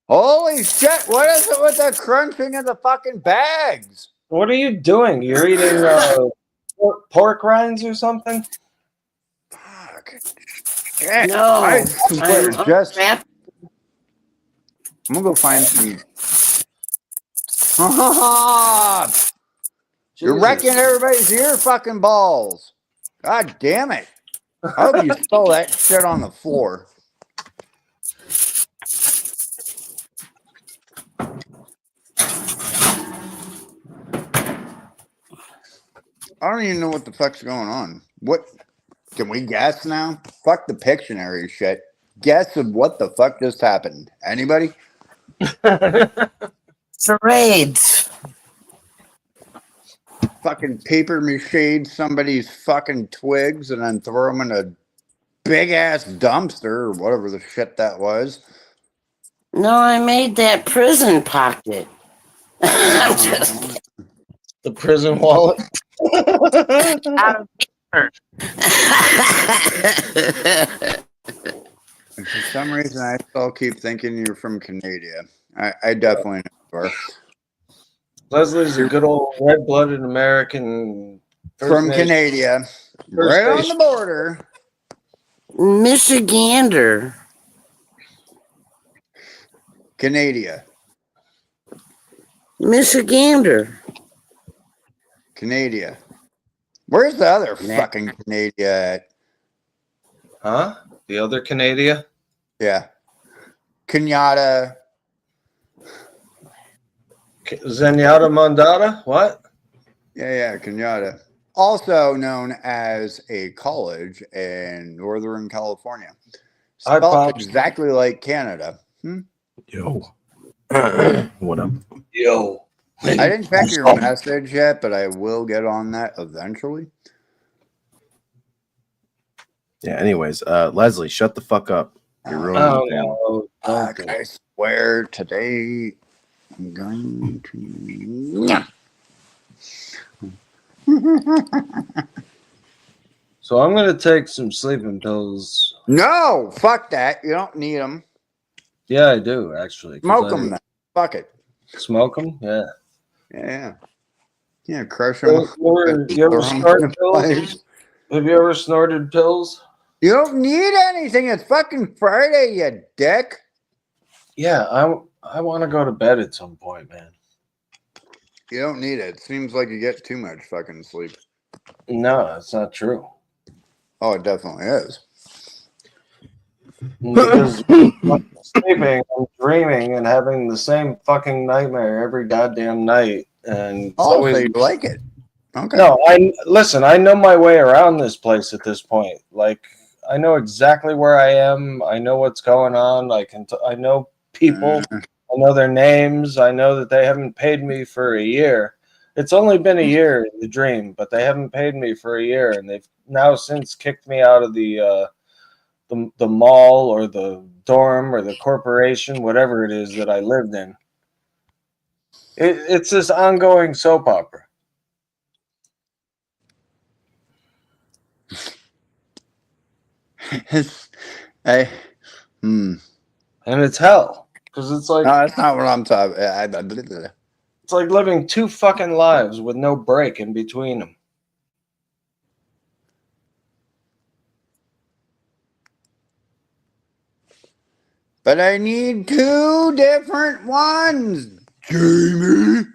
Holy shit, what is it with the crunching of the fucking bags? What are you doing? You're eating pork rinds or something? Fuck. Shit. No, I swear, I'm just wrapped. I'm gonna go find some. You're Jesus. wrecking everybody's ear fucking balls. God damn it. I hope you stole that shit on the floor. I don't even know what the fuck's going on. What can we guess now? Fuck the Pictionary shit. Guess of what the fuck just happened. Anybody? Charades. Fucking paper mache somebody's fucking twigs and then throw them in a big ass dumpster or whatever the shit that was. No, I made that prison pocket. I'm just The prison wallet. Out of order. And for some reason, I still keep thinking you're from Canada. I definitely never. Leslie's a good old red-blooded American. From Canada, right on the border. Michigander. Canada. Michigander. Canada. Where's the other fucking Canada at? Huh? The other Canada? Yeah. Kenyatta. Zenyatta Mondada? What? Yeah, Kenyatta. Also known as a college in Northern California. Hi, Spelled Pop. exactly like Canada. Yo. What up? Yo. I didn't check your message yet, but I will get on that eventually. Yeah, anyways, Leslie, shut the fuck up. You're ruining the family. No. Fuck, I swear today I'm going to. So I'm going to take some sleeping pills. No, fuck that. You don't need them. Yeah, I do, actually. Smoke them then. Fuck it. Smoke them? Yeah. Yeah, crush them. You ever snort pills? Have you ever snorted pills? You don't need anything. It's fucking Friday, you dick. Yeah, I want to go to bed at some point, man. You don't need it. It seems like you get too much fucking sleep. No, that's not true. Oh, it definitely is. Because when I'm sleeping, I'm dreaming and having the same fucking nightmare every goddamn night. And it's Oh, always, so you like it. Okay. No, listen, I know my way around this place at this point. Like, I know exactly where I am. I know what's going on. I know people. I know their names. I know that they haven't paid me for a year. It's only been a year in the dream, but they haven't paid me for a year, and they've now since kicked me out of the mall or the dorm or the corporation, whatever it is that I lived in. It's this ongoing soap opera. And it's hell because it's like no, that's not what I'm talking. It's like living two fucking lives with no break in between them. But I need two different ones, Jamie.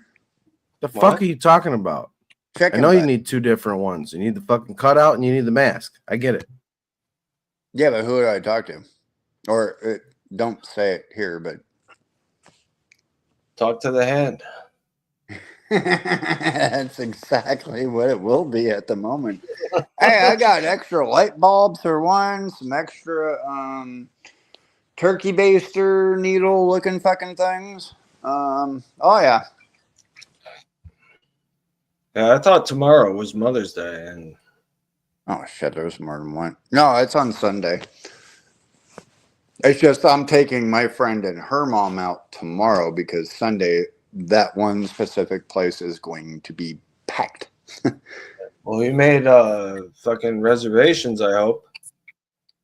The fuck are you talking about? I know you need two different ones. You need the fucking cutout and you need the mask. I get it. Yeah, but who do I talk to? Or don't say it here, but talk to the hand. That's exactly what it will be at the moment. Hey, I got extra light bulbs for one, some extra turkey baster needle looking fucking things. Oh yeah. Yeah, I thought tomorrow was Mother's Day, and oh shit, there's more than one. No, it's on Sunday. It's just I'm taking my friend and her mom out tomorrow because Sunday that one specific place is going to be packed. Well, you made fucking reservations, I hope.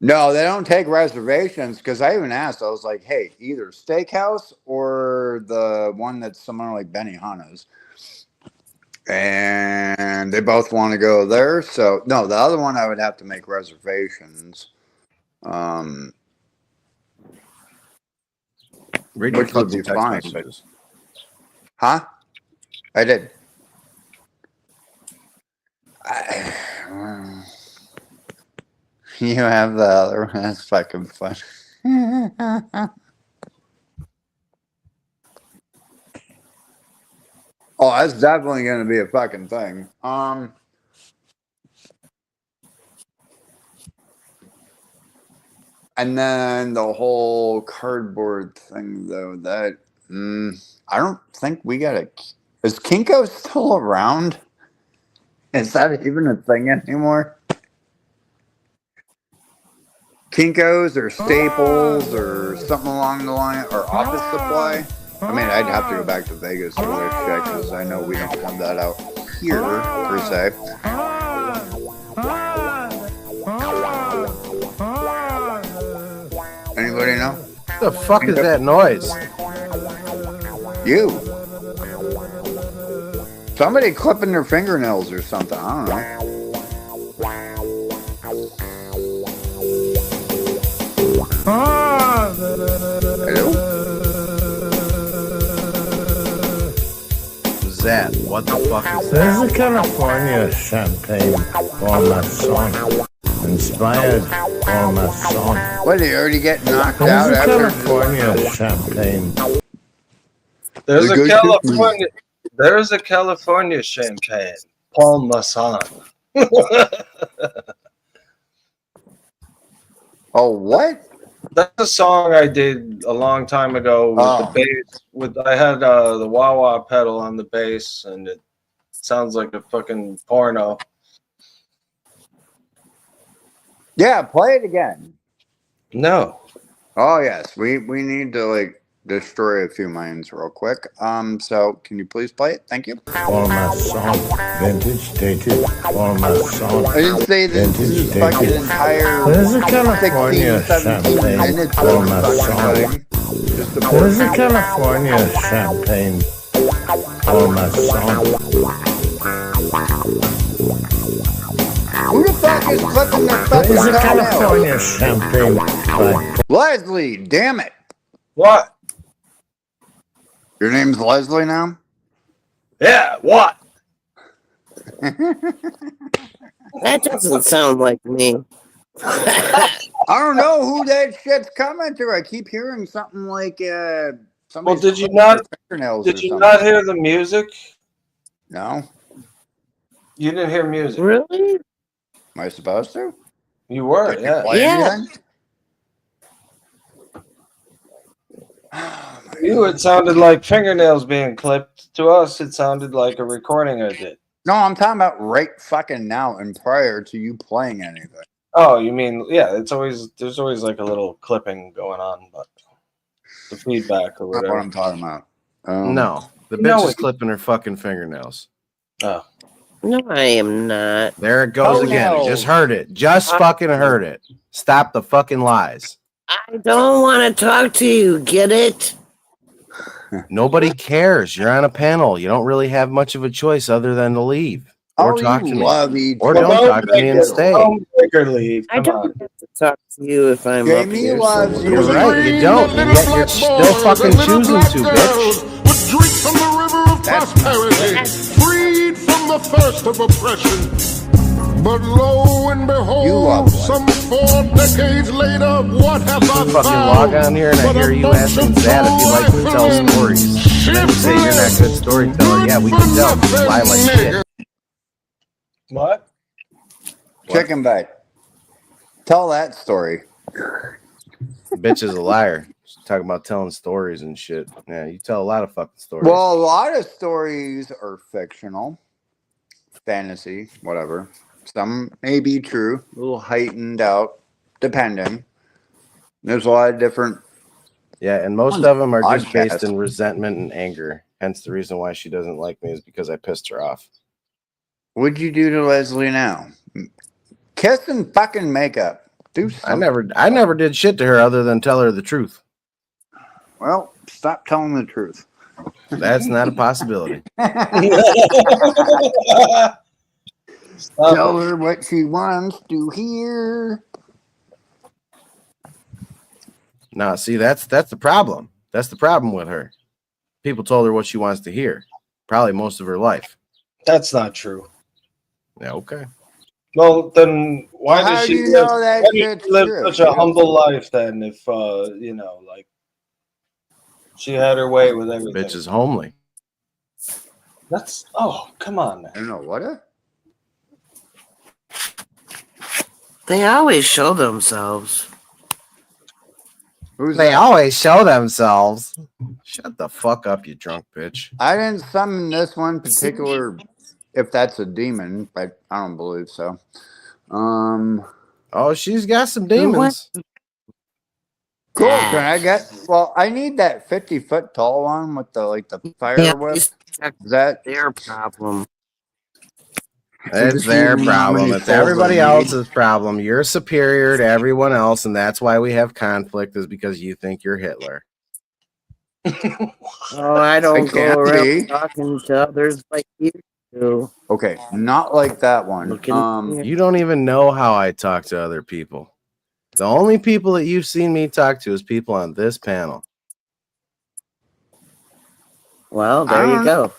No, they don't take reservations because I even asked. I was like, hey, either steakhouse or the one that's similar like Benihana's. And they both want to go there. So, no, the other one I would have to make reservations. Which would be fine. But, huh? I did. You have the other one. That's fucking fun. Oh, that's definitely going to be a fucking thing. And then the whole cardboard thing, though, that I don't think we got a. Is Kinko still around? Is that even a thing anymore? Kinko's or Staples or something along the line, or Office Supply. I mean, I'd have to go back to Vegas to check because I know we don't have that out. here, per se. Anybody know? What the fuck is that noise? You. Somebody clipping their fingernails or something. I don't know. Hello? Zat, what the fuck is that? There's a California champagne for my son. Inspired for my son. What, did he already get knocked out There's a after? California champagne. There's a good California. There's a California champagne. Paul Masson. Oh, what? That's a song I did a long time ago with Oh. the bass. I had the wah wah pedal on the bass, and it sounds like a fucking porno. Yeah, play it again. No. Oh yes, we need to like destroy a few minds real quick. So can you please play it? Thank you. For my son. Vintage dated. For my son. I didn't say this Vintage is fucking dated. entire There's a California 16, 17 champagne minutes for of my fucking son. thing. Just the There's a portion. California champagne for my son. Who the fuck is clipping their fucking There's a toenails? California champagne by Leslie, damn it. What? Your name's Leslie now? Yeah, what? That doesn't sound like me. I don't know who that shit's coming through. I keep hearing something like Well, somebody's did you clipping not? their fingernails Did or you something. not hear the music? No? You didn't hear music. Really? Am I supposed to? You were, Did you yeah. play Yeah. anything? You, it sounded like fingernails being clipped. To us, it sounded like a recording I did. No, I'm talking about right fucking now and prior to you playing anything. Oh, you mean, yeah, there's always like a little clipping going on, but the feedback or That's what whatever. I'm talking about. No, the You know bitch is it. clipping her fucking fingernails. Oh. No, I am not. There it goes again. Toenails. Just heard it. Just fucking heard it. Stop the fucking lies. I don't want to talk to you. Get it? Nobody cares. You're on a panel. You don't really have much of a choice other than to leave or talk to you me. love each Or other. don't talk to me and stay. Don't make her leave. I Come don't on. have to talk to you if I'm up Jamie here. loves so- you. You're right. You don't. And yet you're still fucking choosing to, bitch. With drink from the river of That's prosperity, freed from the thirst of oppression. But lo and You behold, love some 4 decades later, what have I Fucking found? log on here and I But a hear you bunch asking of Zad if he likes to tell trifling, stories. Then you say you're not a good storyteller. Yeah, we can tell. You lie like shit. What? Chicken bite. Tell that story. Bitch is a liar. She's talking about telling stories and shit. Yeah, you tell a lot of fucking stories. Well, a lot of stories are fictional, fantasy, whatever. Some may be true, a little heightened out, depending. There's a lot of different. Yeah, and most of them are just Podcast. based in resentment and anger. Hence the reason why she doesn't like me is because I pissed her off. What'd you do to Leslie now? Kiss and fucking makeup. Do something. I never did shit to her other than tell her the truth. Well, stop telling the truth. That's not a possibility. Tell her what she wants to hear. No, see, that's the problem. That's the problem with her. People told her what she wants to hear. Probably most of her life. That's not true. Yeah, okay. Well, then why How does do she you live, know that why does shit's she live true, such a dude? humble life then if, like, she had her way with everything? Bitch is homely. That's, oh, come on, man. I don't know what. They always show themselves. Who's They that? always show themselves. Shut the fuck up, you drunk bitch. I didn't summon this one particular. If that's a demon, but I don't believe so. Oh, she's got some demons. Cool. Can I get? Well, I need that 50-foot tall one with the fire Yeah, whip. just check Is that their problem. It's their problem. It's everybody else's problem. You're superior to everyone else, and that's why we have conflict, is because you think you're Hitler. Oh, I don't go can't around be. talking to others like you do. Okay, not like that one. Looking You don't even know how I talk to other people. The only people that you've seen me talk to is people on this panel. well, there you go.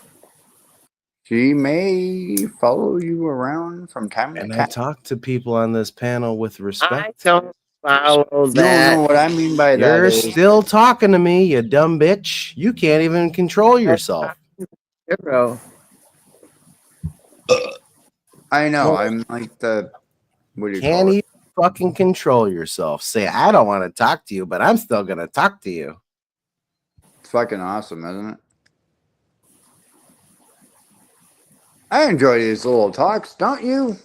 She may follow you around from time to And I time. talk to people on this panel with I respect. don't follow that. No, what I mean by that You're is still talking to me, you dumb bitch. You can't even control yourself. Hero. I know. Well, I'm like the what do you Can't call it? even fucking control yourself. Say, I don't want to talk to you, but I'm still going to talk to you. It's fucking awesome, isn't it? I enjoy these little talks, don't you?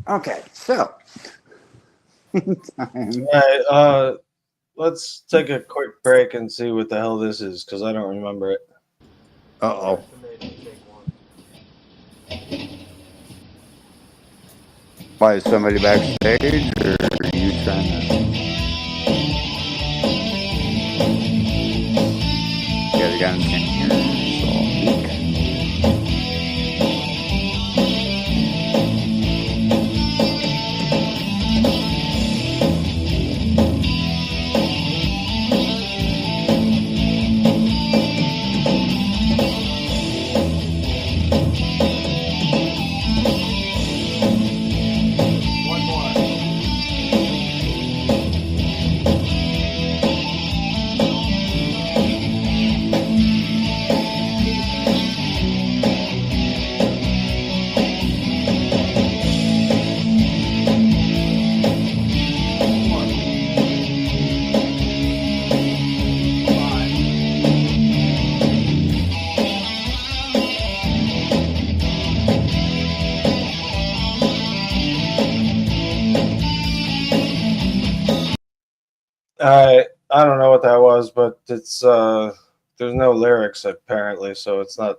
Okay, so All right, let's take a quick break and see what the hell this is, because I don't remember it. uh-oh. Why is somebody backstage, or are you trying to? Yeah, the guy in here. So, I don't know what that was, but it's there's no lyrics apparently, so it's not.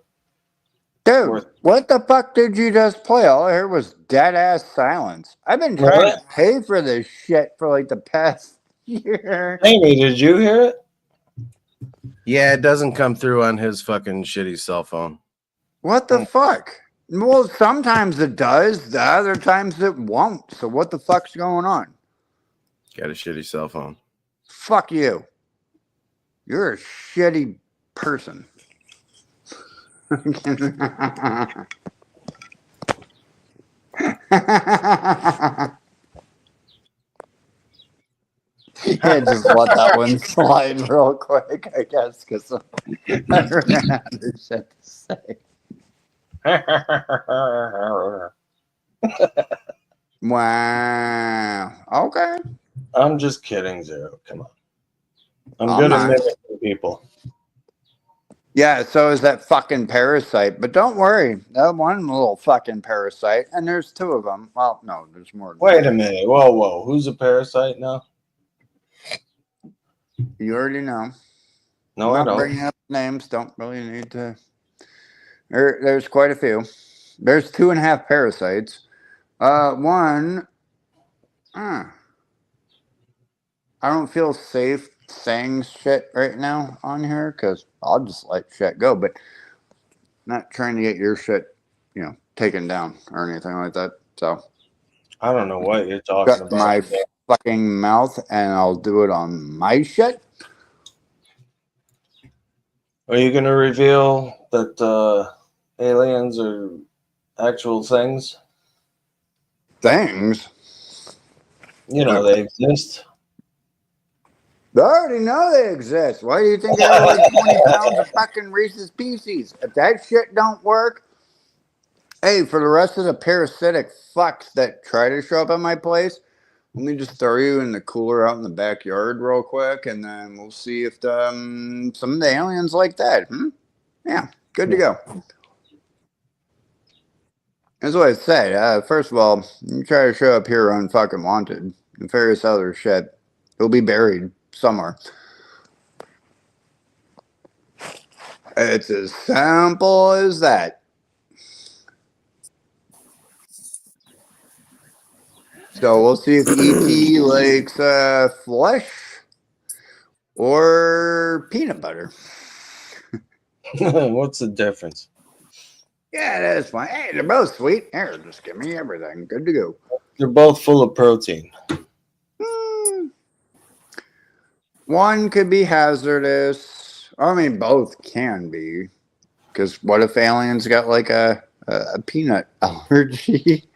dude, what the fuck did you just play? All I heard was dead ass silence. I've been trying to pay for this shit for like the past year. Amy, did you hear it? Yeah, it doesn't come through on his fucking shitty cell phone. What the fuck? Well, sometimes it does. The other times it won't. So what the fuck's going on? Got a shitty cell phone. Fuck you. You're a shitty person. Yeah, just let that one slide real quick, I guess, because I ran out of shit to say. Wow. Okay. I'm just kidding, Zero. Come on. I'm I'm good at not. mimicking people. Yeah, so is that fucking parasite. But don't worry, that one little fucking parasite, and there's two of them. Well, no, there's more. Wait a minute. Whoa. Who's a parasite now? You already know. No, I'm I not don't. bringing up names. Don't really need to. There's quite a few. There's 2.5 parasites. One. I don't feel safe saying shit right now on here because I'll just let shit go. But not trying to get your shit, taken down or anything like that. So I don't know what you're talking shut about. my fucking mouth and I'll do it on my shit. Are you going to reveal that aliens are actual things? Things. You know, they exist. They already know they exist. Why do you think I have like 20 pounds of fucking Reese's Pieces? If that shit don't work, hey, for the rest of the parasitic fucks that try to show up at my place, let me just throw you in the cooler out in the backyard real quick, and then we'll see if some of the aliens like that. Yeah, good to go. That's what I said. First of all, you try to show up here unfucking wanted, and various other shit, he'll be buried somewhere. It's as simple as that. So we'll see if E.T. likes flesh or peanut butter. What's the difference? Yeah, that is fine. Hey, they're both sweet. Here, just give me everything. Good to go. They're both full of protein. One could be hazardous. I mean, both can be. Because what if aliens got like a peanut allergy?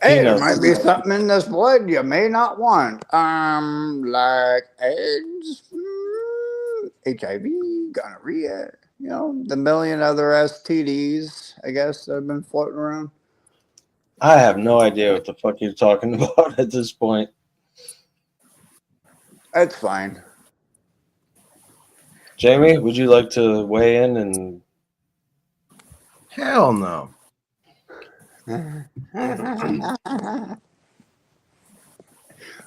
Hey, there might be something in this blood you may not want. Like AIDS, HIV, gonorrhea, the million other STDs, I guess, that have been floating around. I have no idea what the fuck you're talking about at this point. That's fine. Jamie, would you like to weigh in and Hell no.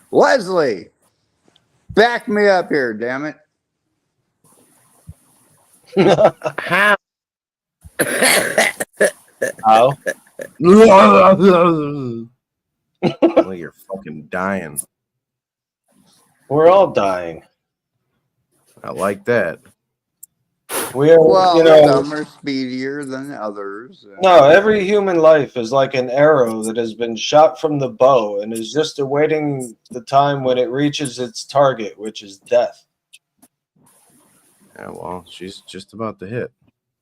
Leslie, back me up here, damn it. How? how? Well, you're fucking dying. We're all dying. I like that. We're Some are speedier than others. No, every human life is like an arrow that has been shot from the bow and is just awaiting the time when it reaches its target, which is death. Yeah, well, she's just about to hit.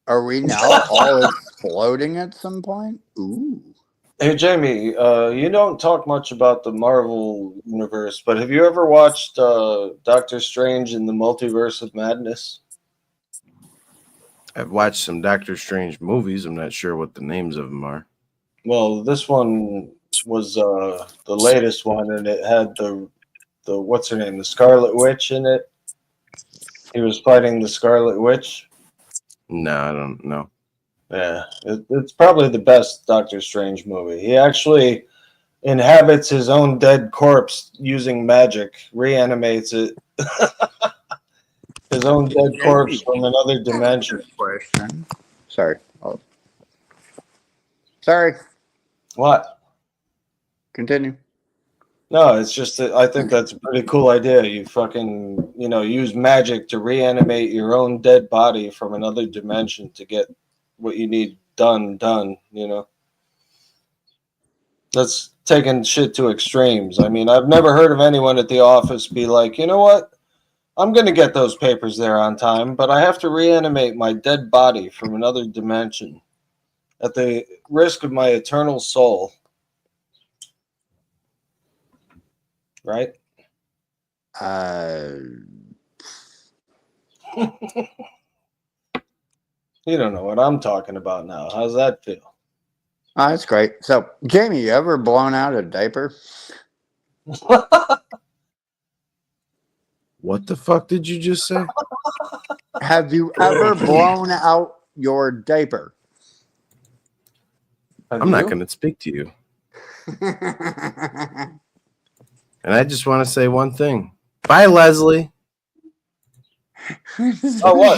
Are we now all exploding at some point? Ooh. Hey, Jamie, you don't talk much about the Marvel universe, but have you ever watched Doctor Strange in the Multiverse of Madness? I've watched some Doctor Strange movies. I'm not sure what the names of them are. Well, this one was the latest one, and it had the what's her name, the Scarlet Witch in it. He was fighting the Scarlet Witch. No, I don't know. Yeah, it's probably the best Doctor Strange movie. He actually inhabits his own dead corpse using magic, reanimates it. His own dead corpse from another dimension. Question. Sorry. Oh. Sorry. What? Continue. No, it's just that I think that's a pretty cool idea. You fucking, use magic to reanimate your own dead body from another dimension to get what you need done. That's taking shit to extremes. I mean, I've never heard of anyone at the office be like, you know what? I'm going to get those papers there on time, but I have to reanimate my dead body from another dimension at the risk of my eternal soul. Right? You don't know what I'm talking about now. How's that feel? Oh, that's great. So, Jamie, you ever blown out a diaper? What the fuck did you just say? Have you ever blown out your diaper? I'm not going to speak to you. And I just want to say one thing. Bye, Leslie. Oh, what?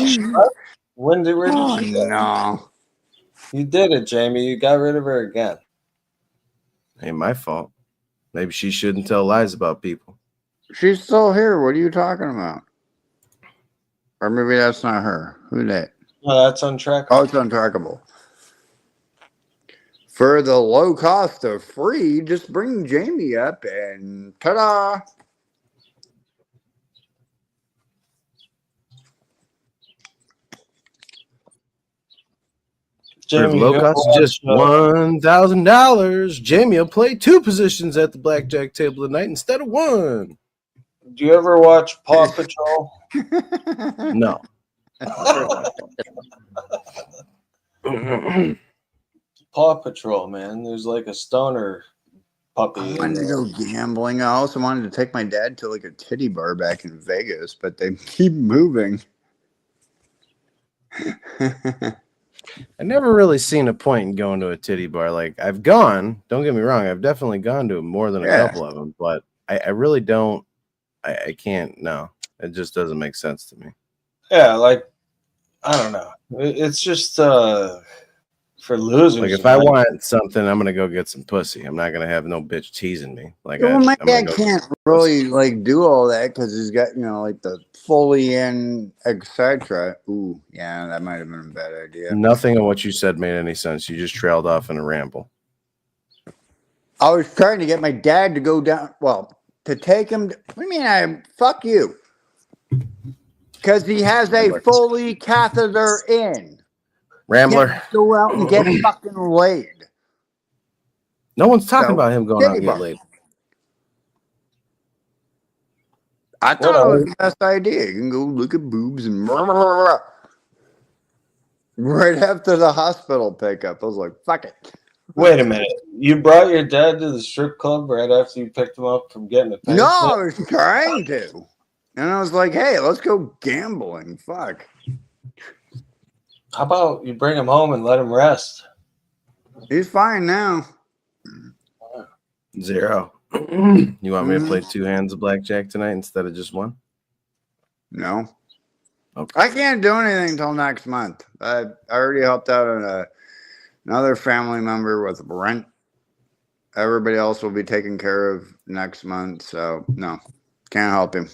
When did she go? No. You did it, Jamie. You got rid of her again. Ain't my fault. Maybe she shouldn't tell lies about people. She's still here. What are you talking about? Or maybe that's not her. Who that? No, that's untrackable. Oh, it's untrackable. For the low cost of free, just bring Jamie up and ta-da! For the low cost of just $1,000, Jamie will play 2 positions at the blackjack table tonight instead of 1. Do you ever watch Paw Patrol? No. Paw Patrol, man. There's like a stoner puppy. I wanted to go gambling. I also wanted to take my dad to like a titty bar back in Vegas, but they keep moving. I never really seen a point in going to a titty bar. Like, I've gone, don't get me wrong, I've definitely gone to more than a couple of them, but I really don't, I can't, no. It just doesn't make sense to me. Yeah, like I don't know. It's just for losers. Like if I want something, I'm gonna go get some pussy. I'm not gonna have no bitch teasing me. Like Well, my I'm gonna dad go can't get really pussy. like do all that because he's got like the fully in etc. Ooh, yeah, that might have been a bad idea. Nothing of what you said made any sense. You just trailed off in a ramble. I was trying to get my dad to go down. Well, to take him. What do you mean? Fuck you. Because he has a fully catheter in. Rambler. Can't go out and get fucking laid. No one's talking So, about him going out and titty get bar. laid. I thought it was the best idea. You can go look at boobs and right after the hospital pickup. I was like, fuck it. Wait a minute. You brought your dad to the strip club right after you picked him up from getting a penny No, snip? I was trying to. And I was like, hey, let's go gambling. Fuck. How about you bring him home and let him rest? He's fine now. 0. You want me to Mhm. play 2 hands of blackjack tonight instead of just 1? No. Okay. I can't do anything until next month. I already helped out another family member with rent. Everybody else will be taken care of next month. So, no. Can't help him.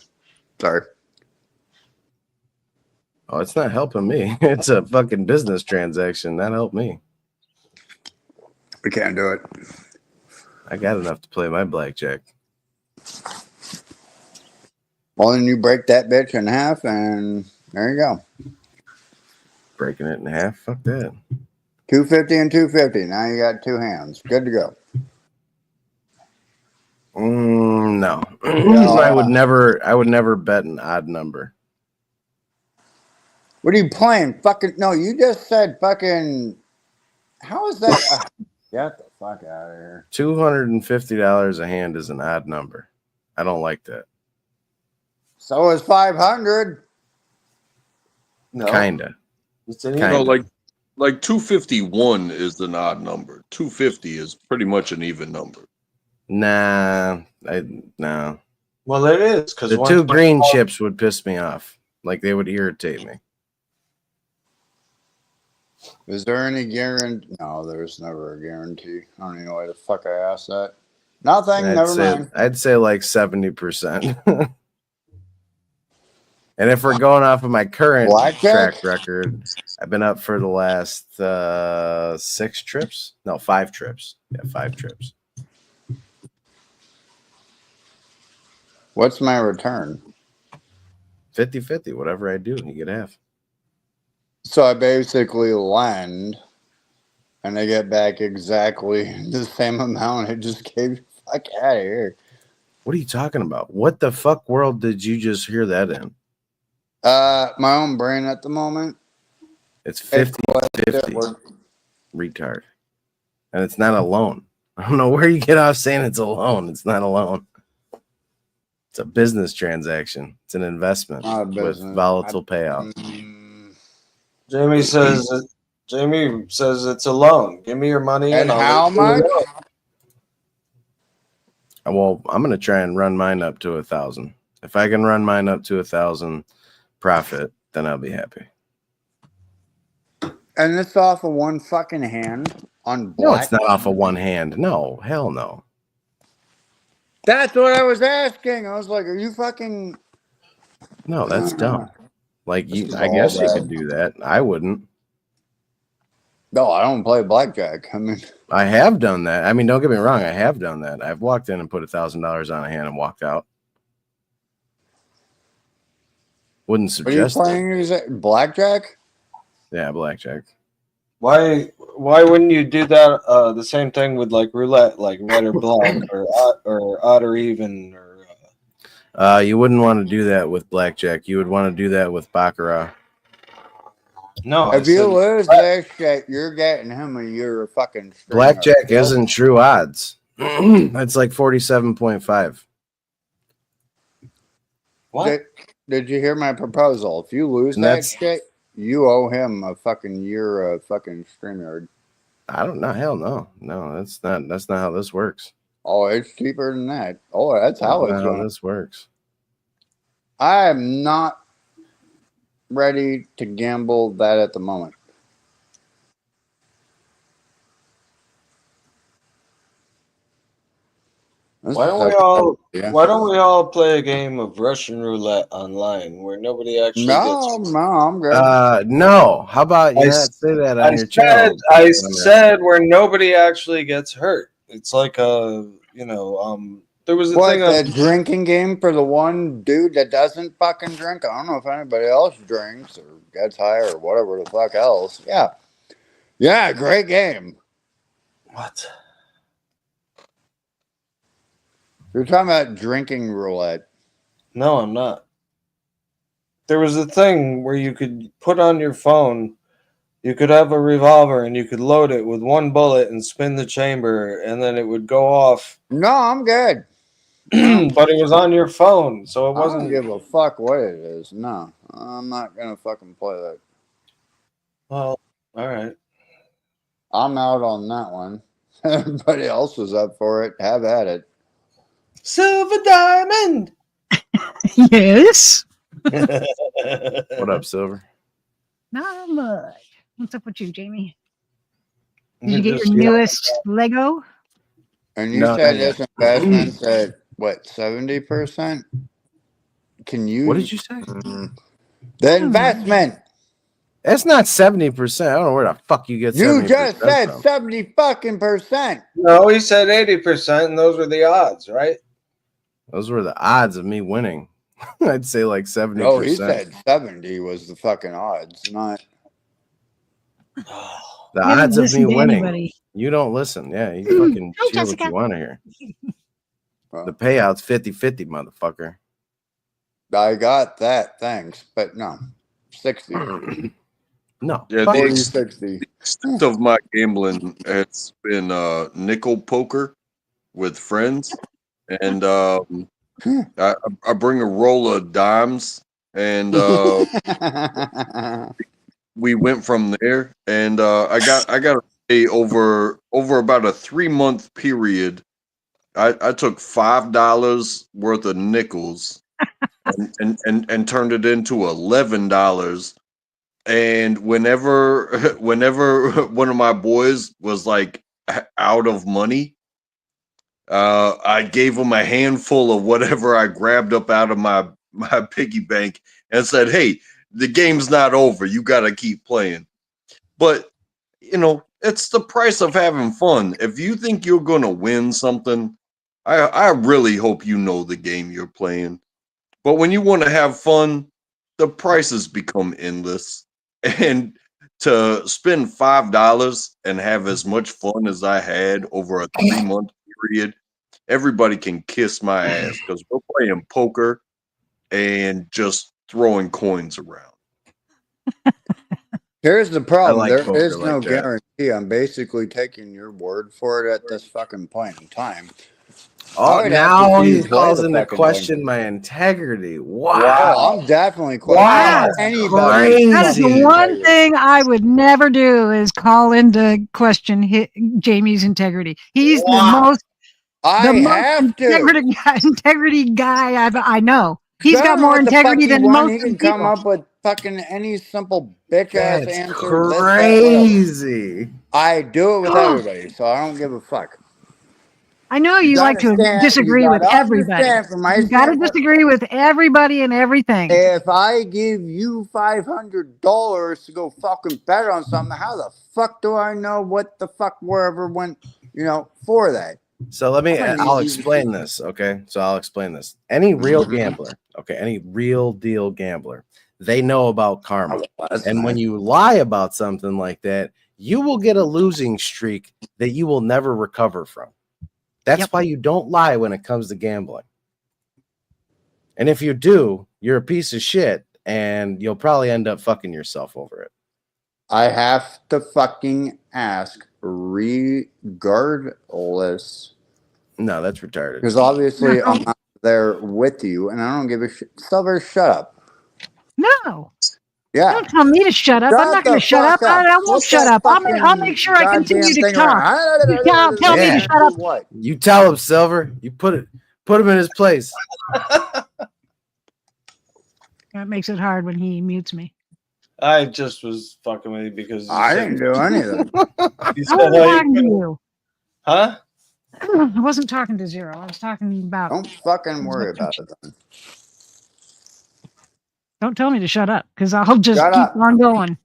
Sorry. Oh, it's not helping me. It's a fucking business transaction. That helped me. We can't do it. I got enough to play my blackjack. Well, then you break that bitch in half, and there you go. Breaking it in half? Fuck that. 250 and 250. Now you got 2 hands. Good to go. No. Yeah. I would never bet an odd number. What are you playing? Fucking no, you just said fucking. How is that? Get the fuck out of here. $250 a hand is an odd number. I don't like that. So is 500. No. Kinda. It's an Kinda. No, like 251 is an odd number. 250 is pretty much an even number. Nah. No. Well, it is because The 2 green chips would piss me off. Like they would irritate me. Is there any guarantee? No, there's never a guarantee. I don't even know why the fuck I asked that. Nothing. Never mind. I'd say like 70%. And if we're going off of my current Blackjack? track record, I've been up for the last 6 trips. No, 5 trips. Yeah, 5 trips. What's my return? 50-50. Whatever I do, you get half. So I basically lend, and I get back exactly the same amount I just gave. Fuck out of here. What are you talking about? What the fuck world did you just hear that in? My own brain at the moment. It's 50-50. Retard. And it's not a loan. I don't know where you get off saying it's a loan. It's not a loan. It's a business transaction. It's an investment with volatile payout. Jamie says it's a loan. Give me your money And I'll how let you much? know. Well, I'm gonna try and run mine up to 1,000. If I can run mine up to 1,000 profit, then I'll be happy. And it's off of one fucking hand on black. No, it's not off of one hand. No, hell no. That's what I was asking. I was like, are you fucking? No, that's dumb. Like I guess you could do that. I wouldn't. No, I don't play blackjack. I mean, I have done that. I mean, don't get me wrong. I have done that. I've walked in and put $1,000 on a hand and walked out. Wouldn't what are you suggest it. playing? Is it blackjack? Yeah, blackjack. Why wouldn't you do that? The same thing with like roulette, like red or black, or odd or even, or. You wouldn't want to do that with blackjack. You would want to do that with baccarat. No, If you lose this shit, you're getting him a year fucking. Blackjack isn't true odds. That's like 47.5. What? Did you hear my proposal? If you lose that shit, you owe him a fucking year of fucking StreamYard. I don't know. Hell no. No, that's not how this works. Oh, it's cheaper than that. Oh, that's how it's going. This works. I am not ready to gamble that at the moment. Why don't we all play a game of Russian roulette online where nobody actually gets hurt? No, I'm good. No. How about you I not s- say that I on your said channel? I said where nobody actually gets hurt. It's like a there was a What, thing on that drinking game for the one dude that doesn't fucking drink? I don't know if anybody else drinks or gets high or whatever the fuck else. Yeah. Yeah, great game. what? You're talking about drinking roulette. No, I'm not. There was a thing where you could put on your phone, you could have a revolver and you could load it with one bullet and spin the chamber and then it would go off. No, I'm good. But it was on your phone, so it I don't wasn't. give a fuck what it is. No, I'm not gonna fucking play that. Well, all right. I'm out on that one. Everybody else was up for it. Have at it. Silver diamond. Yes. What up, Silver? Not much. What's up with you, Jamie? Did You're you get just- your newest Lego? And you No, said not this investment's at what, 70%? Can you? What did you say? The investment. That's not 70%. I don't know where the fuck you get. You 70% just said from. 70 fucking percent. No, he said 80%, and those were the odds, right? Those were the odds of me winning. I'd say like 70%. No, he said 70 was the fucking odds, not. The You haven't odds of me listened to winning. anybody. You don't listen. Yeah, you fucking Oh, hear what Jessica. you want to hear. Well, The payout's 50-50, motherfucker. I got that, thanks, but no, 60. No. Yeah, fuck the 40, you. 60. extent of my gambling has been nickel poker with friends, and I bring a roll of dimes, and we went from there. And I got to say over about a 3-month period, I took $5 worth of nickels and turned it into $11. And whenever one of my boys was like out of money, I gave him a handful of whatever I grabbed up out of my piggy bank and said, "Hey, the game's not over. You got to keep playing." But it's the price of having fun. If you think you're gonna win something, I really hope you know the game you're playing. But when you want to have fun, the prices become endless. And to spend $5 and have as much fun as I had over a 3-month period, everybody can kiss my ass because we're playing poker and just throwing coins around. Here's the problem. like There poker is like no that. guarantee. I'm basically taking your word for it at this fucking point in time. Oh, I would have now to see he you play calls the into fucking question thing. my integrity. Oh, Wow. I'm definitely Wow. questioning anybody. Crazy. That is the Easy. one thing I would never do is call into question Jamie's integrity. He's the most have to. integrity guy I know. He's Tell got him more what the fuck integrity he than want. most He can people. come up with fucking any simple bitch ass That's answer. This, that, whatever. crazy. I do it with everybody, so I don't give a fuck. I know you like to disagree with everybody. From my You got to standpoint, disagree with everybody and everything. if I give you $500 to go fucking bet on something, how the fuck do I know what the fuck wherever went, for that? So I'll explain this. Okay. So I'll explain this. Any real gambler, okay, any real deal gambler, they know about karma. And when you lie about something like that, you will get a losing streak that you will never recover from. That's why you don't lie when it comes to gambling. And if you do, you're a piece of shit and you'll probably end up fucking yourself over it. I have to fucking ask regardless. No, that's retarded. Because obviously I'm not there with you and I don't give a shit. Silver, shut up. No. Yeah. Don't tell me to shut up. I'm not going to shut up. I won't shut up. I'll make sure I continue to talk. Tell me to shut up. What? You tell him, Silver. You put him in his place. That makes it hard when he mutes me. I just was fucking with you because I didn't do anything. You I said wasn't how you talking to couldn't- you. Huh? I wasn't talking to Zero. I was talking about. Don't fucking worry about it then. Don't tell me to shut up, because I'll just Shut keep up. on going.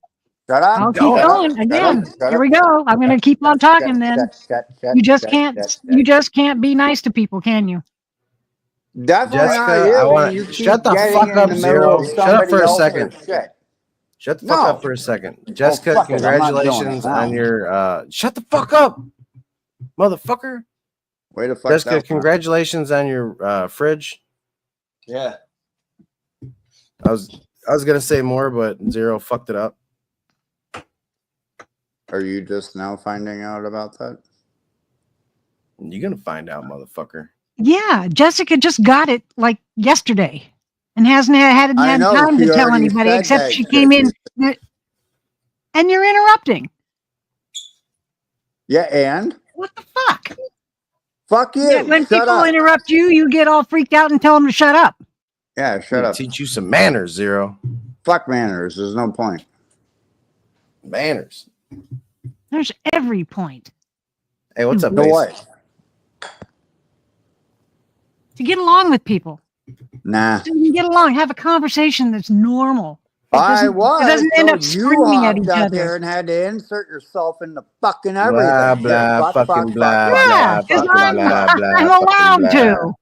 Shut up. I'll keep Shut up. going Shut again. up. Shut Here up. we go. I'm going to keep on talking then. Shut, You just shut, can't. shut, You shut. just can't be nice to people, can you? Definitely Jessica, not you. I want You to keep shut the getting fuck in up, the middle Zero. of Shut up somebody for a else's second. shit. Shut the fuck No. up for a second. Jessica, fuck it, I'm not doing it congratulations now. on your shut the fuck up, motherfucker. Way to fuck Jessica, that one up. congratulations on your fridge. Yeah. I was gonna say more, but Zero fucked it up. Are you just now finding out about that? You're gonna find out, motherfucker. Yeah, Jessica just got it like yesterday, and hadn't I had know, time she to tell already anybody said except that she shit. came in. And you're interrupting. Yeah, and? What the fuck? Fuck you. Yeah, when Shut people up. interrupt you, you get all freaked out and tell them to shut up. Yeah, shut up. Teach you some manners, Zero. Fuck manners. There's no point. Manners. There's every point. Hey, what's up, You know Ace? what? To get along with people. Nah. So you can get along, have a conversation that's normal. It I doesn't- was. It doesn't end so up you screaming at hopped each up other. here and had to insert yourself into fucking everything. Blah Shit, blah fuck, fucking fuck, blah fuck, Yeah, fuck, because fuck, fuck, I'm fuck. allowed to.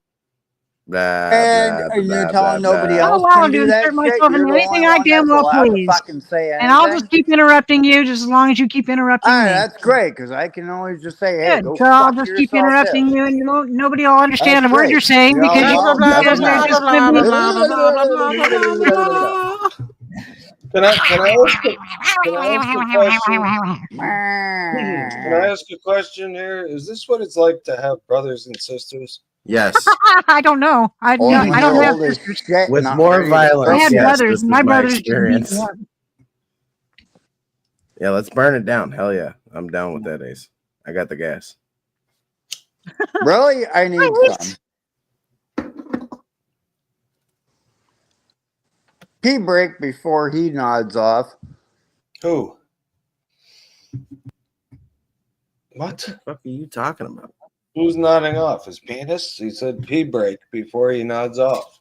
Blah, And blah, you're blah, telling blah, nody blah. I'm else allowed can to do that insert shit. myself You're into the anything only I one damn that's well allowed to please. fucking say anything. And I'll just keep interrupting you just as long as you keep interrupting All right, me. that's great because I can always just say, "Hey, Good. go So I'll fuck just keep yourself." interrupting too. you, and nobody will understand That's a word great. you're saying You know because what? you guys are Doesn't just matter. gonna Can I ask a question? Can I ask a question here? Is this what it's like to have brothers and sisters? Yes. I don't know. I Only when don't you're have old as sisters. shit, With not more ready to violence. I had Yes, brothers. this is My my brothers just beat experience. me up. Yeah, let's burn it down. Hell yeah. I'm down with that, Ace. I got the gas. Really, I need some. Pee break before he nods off. Who? What? What the fuck are you talking about? Who's nodding off? His penis? He said pee break before he nods off.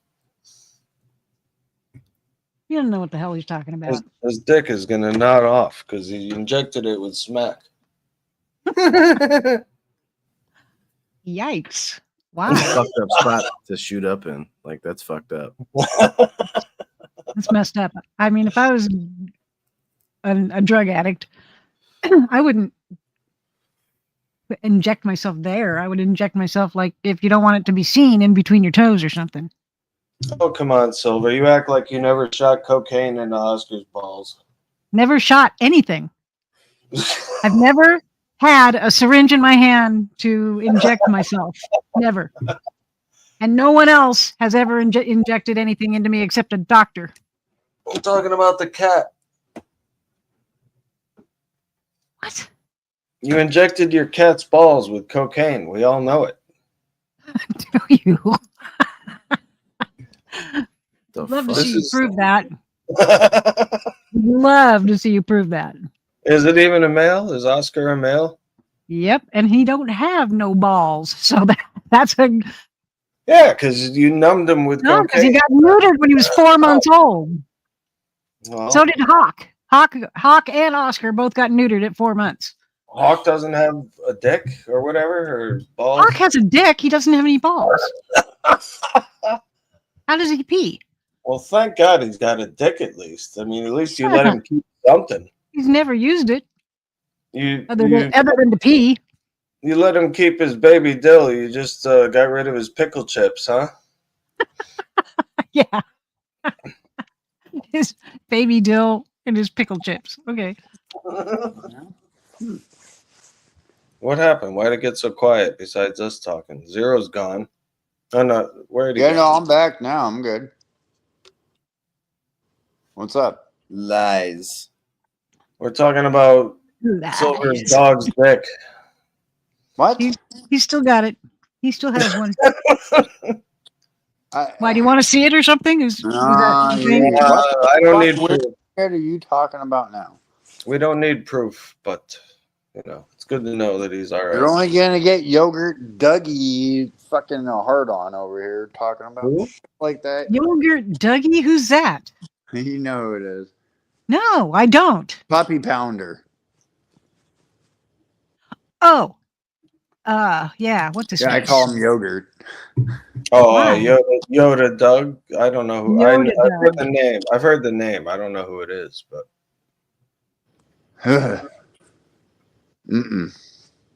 You don't know what the hell he's talking about. His dick is gonna nod off because he injected it with smack. Yikes! That's a Wow, fucked up spot to shoot up in. Like, that's fucked up. that's messed up. I mean, if I was a drug addict, I wouldn't inject myself there. I would inject myself like if you don't want it to be seen in between your toes or something. Oh, come on, Silver. You act like you never shot cocaine into Oscar's balls. Never shot anything. I've never had a syringe in my hand to inject myself. Never. And no one else has ever injected anything into me except a doctor. I'm talking about the cat. What? You injected your cat's balls with cocaine. We all know it. Do you? The Love to fuck? see you prove that. Love to see you prove that. Is it even a male? Is Oscar a male? Yep, and he don't have no balls, so that's a Yeah, because you numbed him with no, because he cocaine. got neutered when he was 4 months old. Well, So did Hawk. Hawk and Oscar both got neutered at 4 months. Hawk doesn't have a dick or whatever, or balls. Hawk has a dick. He doesn't have any balls. How does he pee? Well, thank God he's got a dick at least. I mean, at least you let him keep something. He's never used it You other than to pee. you let him keep his baby dill. You just got rid of his pickle chips, huh? Yeah. His baby dill and his pickle chips. Okay. What happened? Why'd it get so quiet besides us talking? Zero's gone. Oh, no. Where'd he Yeah, go? no, I'm back now. I'm good. What's up? Lies. We're talking about Silver's dog's dick. What? He's still got it. He still has one. I Why, do you want to see it or something? Is that the thing? What the I don't fuck need with proof. are you talking about now? We don't need proof, but it's good to know that he's all right. You're only gonna get yogurt Dougie fucking hard on over here talking about shit like that. Yogurt Dougie? Who's that? You know who it is. No, I don't. Puppy Pounder. Oh. Yeah, what's his Yeah, I face? call him yogurt. Oh, Why? Yoda Doug. I don't know who. Yoda I've heard Doug. the name. I've heard the name. I don't know who it is, but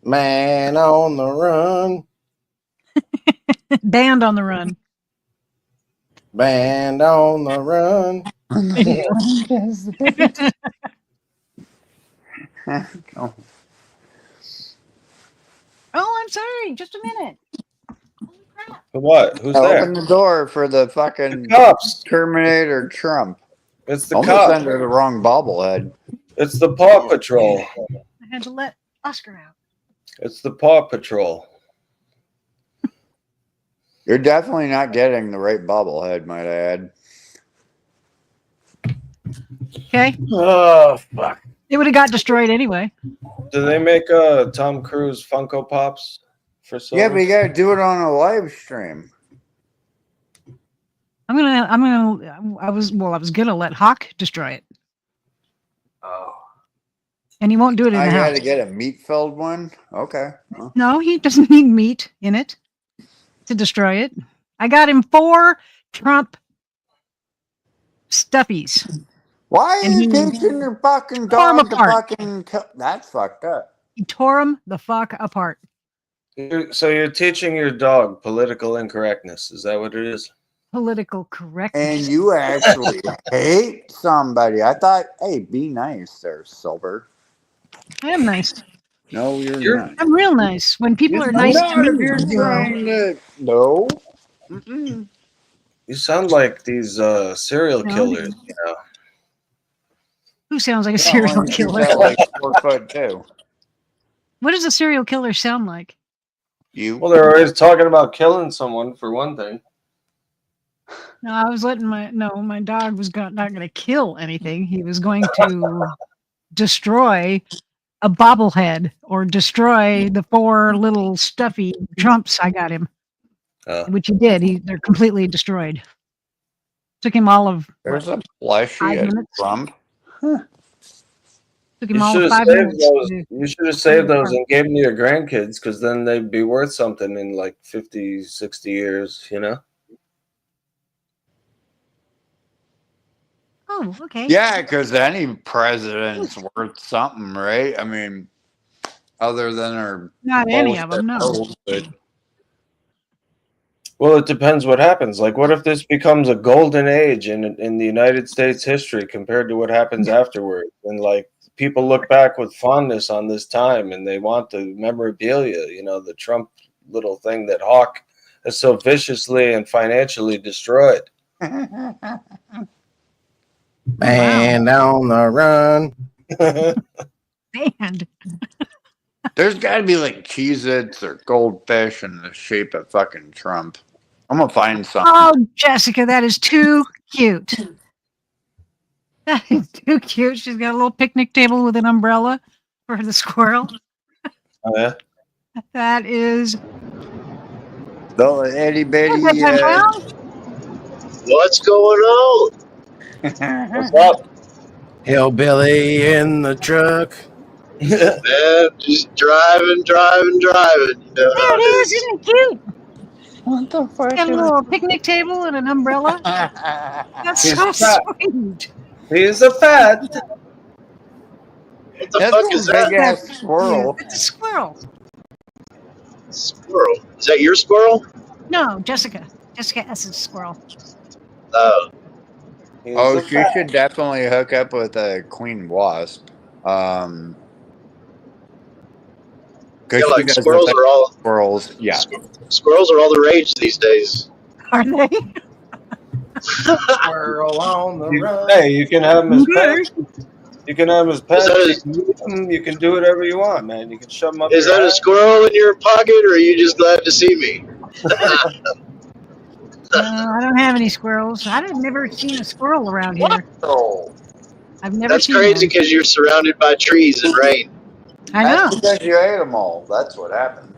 Man on the run. Band on the run. Band on the run. Oh. Oh, I'm sorry. Just a minute. what? Who's Open there? the door for the fucking Cops. Terminator Trump. It's the Almost cops. under the wrong bobblehead. It's the Paw Patrol. I had to let Oscar out. It's the Paw Patrol. You're definitely not getting the right bobblehead, might I add. Okay. Oh fuck! It would have got destroyed anyway. Do they make Tom Cruise Funko Pops for silver? Yeah, but you gotta do it on a live stream. I was gonna let Hawk destroy it. Oh. And he won't do it in I the gotta house. get a meat-filled one? Okay. Well, No, he doesn't need meat in it to destroy it. I got him 4 Trump stuffies. why are And you he teaching your fucking tore 'em dog to apart. fucking kill? That's fucked up. He tore them the fuck apart. So you're teaching your dog political incorrectness. Is that what it is? Political correctness. And you actually hate somebody. I thought, hey, be nice there, Silver. I am nice. No, you're not. I'm real nice. When people You're are nice not to me, if you're trying to. No. Mm-mm. You sound like these serial No. killers. Who sounds like a No, serial I'm killer? like 4'2". What does a serial killer sound like? You. Well, they're always talking about killing someone for one thing. No, I was letting my dog was not going to kill anything. He was going to destroy a bobblehead or destroy the 4 little stuffy Trumps I got him, which he did. They're completely destroyed. Took him all of There's a plushie 5 at minutes. Trump. Took him all of 5 minutes. You should have saved those and gave them to your grandkids, because then they'd be worth something in like 50, 60 years, Oh, okay. Yeah, because any president's worth something, right? I mean, other than our Not any of them, no. bullshit. Well, it depends what happens. Like, what if this becomes a golden age in the United States history compared to what happens afterward? And like, people look back with fondness on this time, and they want the memorabilia, the Trump little thing that Hawk has so viciously and financially destroyed. Band on the run. Band. There's got to be like Cheez-Its or goldfish in the shape of fucking Trump. I'm going to find something. Oh, Jessica, that is too cute. That is too cute. She's got a little picnic table with an umbrella for the squirrel. Oh, yeah? That is. The itty bitty. What's going on? What's up? Hillbilly in the truck. Man, just driving. There it is. Isn't it cute? What the fuck? Got a little picnic table and an umbrella. That's He's so fat. sweet. He's a fat. What the fuck is that? Big ass squirrel. It's a squirrel. Squirrel. Is that your squirrel? No, Jessica. Jessica S's squirrel. Oh. Oh, she should definitely hook up with a queen wasp. Yeah, like squirrels are all squirrels. Yeah, squirrels are all the rage these days. Are they? Squirrel on the run. Hey, you can have him as pet. You can have him as pet. Is You can do whatever you want, man. You can shove him up. Is your that a ass. squirrel in your pocket, or are you just glad to see me? No, I don't have any squirrels. I've never seen a squirrel around here. Oh. I've never That's seen crazy them. because you're surrounded by trees and rain. I know. That's because you ate them all. That's what happened.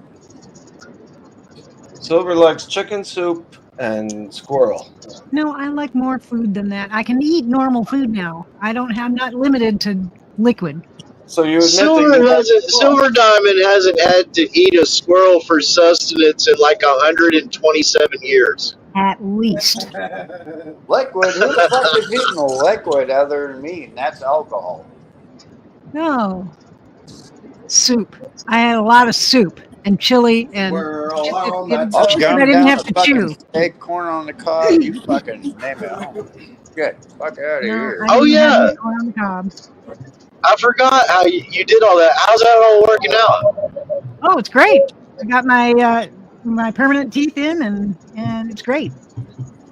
Silver likes chicken soup and squirrel. No, I like more food than that. I can eat normal food now. I'm not limited to liquid. So you admit that Silver Diamond hasn't had to eat a squirrel for sustenance in like 127 years. At least. Liquid? Who the fuck is eating a liquid other than me? And that's alcohol. No. Soup. I had a lot of soup and chili and I'll chicken gun I didn't down have a to fucking chew. steak, corn on the cob. You fucking name it. Oh, good. Fuck out of here. Oh, yeah. Corn on the cob. I forgot how you did all that. How's that all working out? Oh, it's great. I got my my permanent teeth in, and it's great.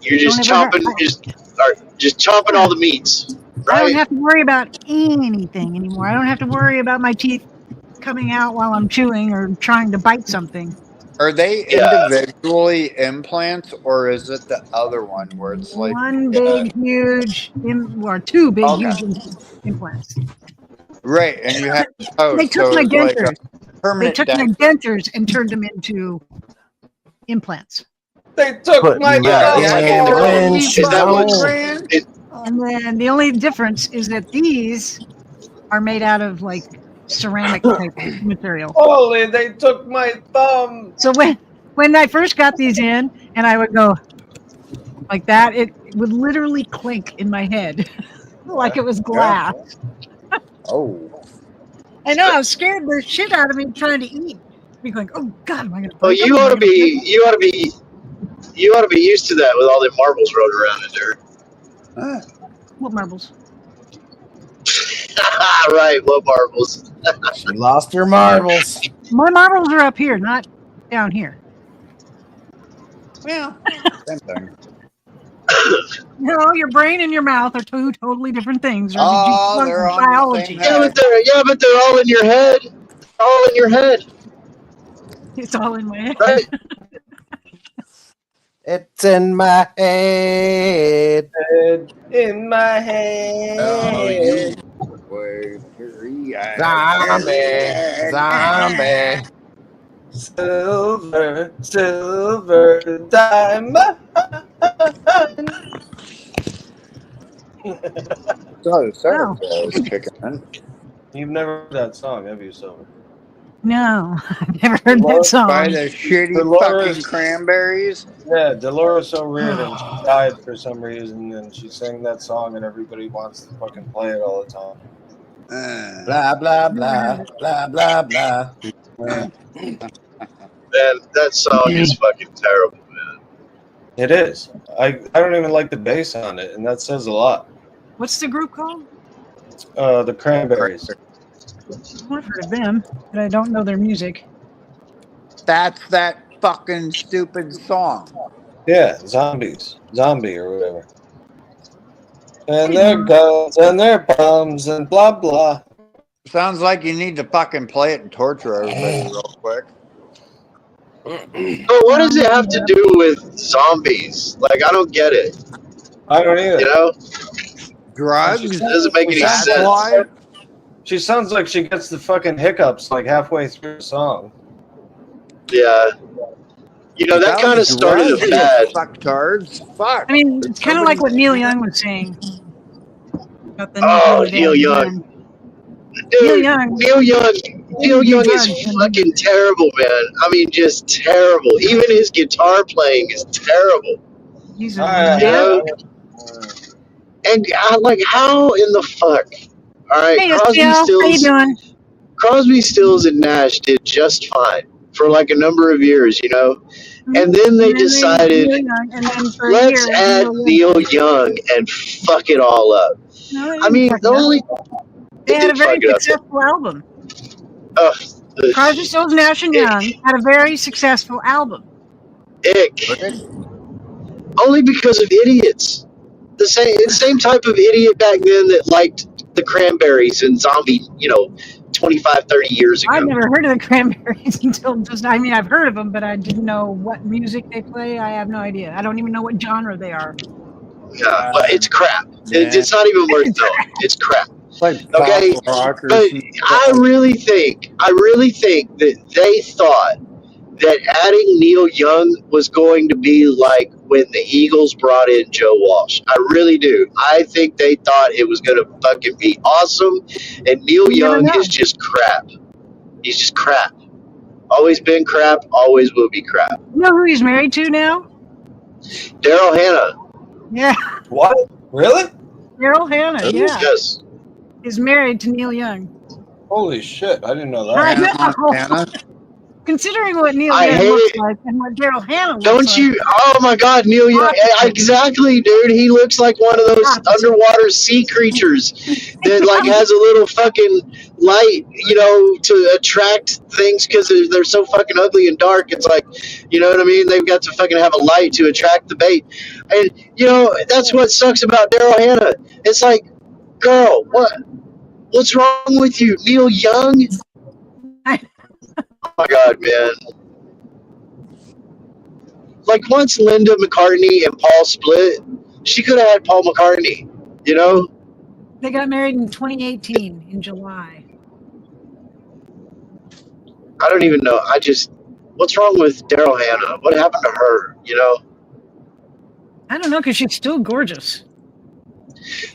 You're just chopping all the meats, I don't right? have to worry about anything anymore. I don't have to worry about my teeth coming out while I'm chewing or trying to bite something. Are they individually implants, or is it the other one where it's like One big, huge, or two big, huge implants. right? And you have They took my dentures. Like They permanent took my dentures and turned them into implants. They took my And then the only difference is that these are made out of like ceramic type material. Holy, they took my thumb. So when I first got these in and I would go like that, it would literally clink in my head like it was glass. Oh. I know, I was scared the shit out of me trying to eat. Be going, oh God, am I gonna Well, you ought to be used to that with all the marbles rolling around in there. What marbles? Right, what marbles? She lost her marbles. My marbles are up here, not down here. Well, same thing. No, your brain and your mouth are two totally different things. Or Oh, did you they're on biology? the same But they're all in your head. All in your head. It's all in my head. Right. It's in my head. In my head. Oh, you Zombie. Silver diamond. So kicking in. You've never heard that song, have you, Silver? No, I've never heard that song. By the shitty Dolores- fucking cranberries. Yeah, Dolores so weird and she died for some reason and she sang that song and everybody wants to fucking play it all the time. Blah, blah, blah, blah, blah, blah. Man, that song is fucking terrible, man. It is. I don't even like the bass on it, and that says a lot. What's the group called? The Cranberries. I've heard of them, but I don't know their music. That's that fucking stupid song. Yeah, Zombie or whatever. And their guns and their bombs and blah blah. Sounds like you need to fucking play it and torture everybody real quick. But what does it have to do with zombies? Like, I don't get it. I don't either. You know? Drugs? It doesn't make any That's sense. why? She sounds like she gets the fucking hiccups like halfway through the song. Yeah. You know, that kind of started a fad. Fucktards. Fuck. I mean, it's kind of like what Neil Young was saying. About the Neil Young. Neil Young. Neil Young is fucking terrible, man. I mean, just terrible. Even his guitar playing is terrible. He's You know? And how in the fuck? All right, Hey, how you doing? Crosby, Stills, and Nash did just fine for like a number of years, you know. And then they decided, let's add Neil Young and fuck it all up. I mean, They had a very successful album. Crosby, Stills, Nash and Young had a very successful album. Only because of idiots. The same type of idiot back then that liked the Cranberries and Zombie, 25, 30 years ago. I've never heard of the Cranberries until just, I mean, I've heard of them, but I didn't know what music they play. I have no idea. I don't even know what genre they are. Yeah, but it's crap. It's not even worth knowing. It's crap. Like Okay, rock or but some I really think that they thought that adding Neil Young was going to be like when the Eagles brought in Joe Walsh. I really do. I think they thought it was going to fucking be awesome, and Neil Young is just crap. He's just crap. Always been crap. Always will be crap. You know who he's married to now? Daryl Hannah. Yeah, What? Really? Daryl Hannah. Yeah, Yes. is married to Neil Young. Holy shit! I didn't know I that. know. Hannah. Considering what Neil I Young hate looks it. like and what Daryl Hannah looks Don't like. you? Oh my God, Neil Young! Exactly, dude. He looks like one of those underwater sea creatures that like has a little fucking light, to attract things because they're so fucking ugly and dark. It's like, you know what I mean? They've got to fucking have a light to attract the bait, and that's what sucks about Daryl Hannah. It's like, girl, what's wrong with you, Neil Young? Oh my God, man. Like, once Linda McCartney and Paul split, she could have had Paul McCartney, They got married in 2018 in July. I don't even know. What's wrong with Daryl Hannah? What happened to her, I don't know, because she's still gorgeous.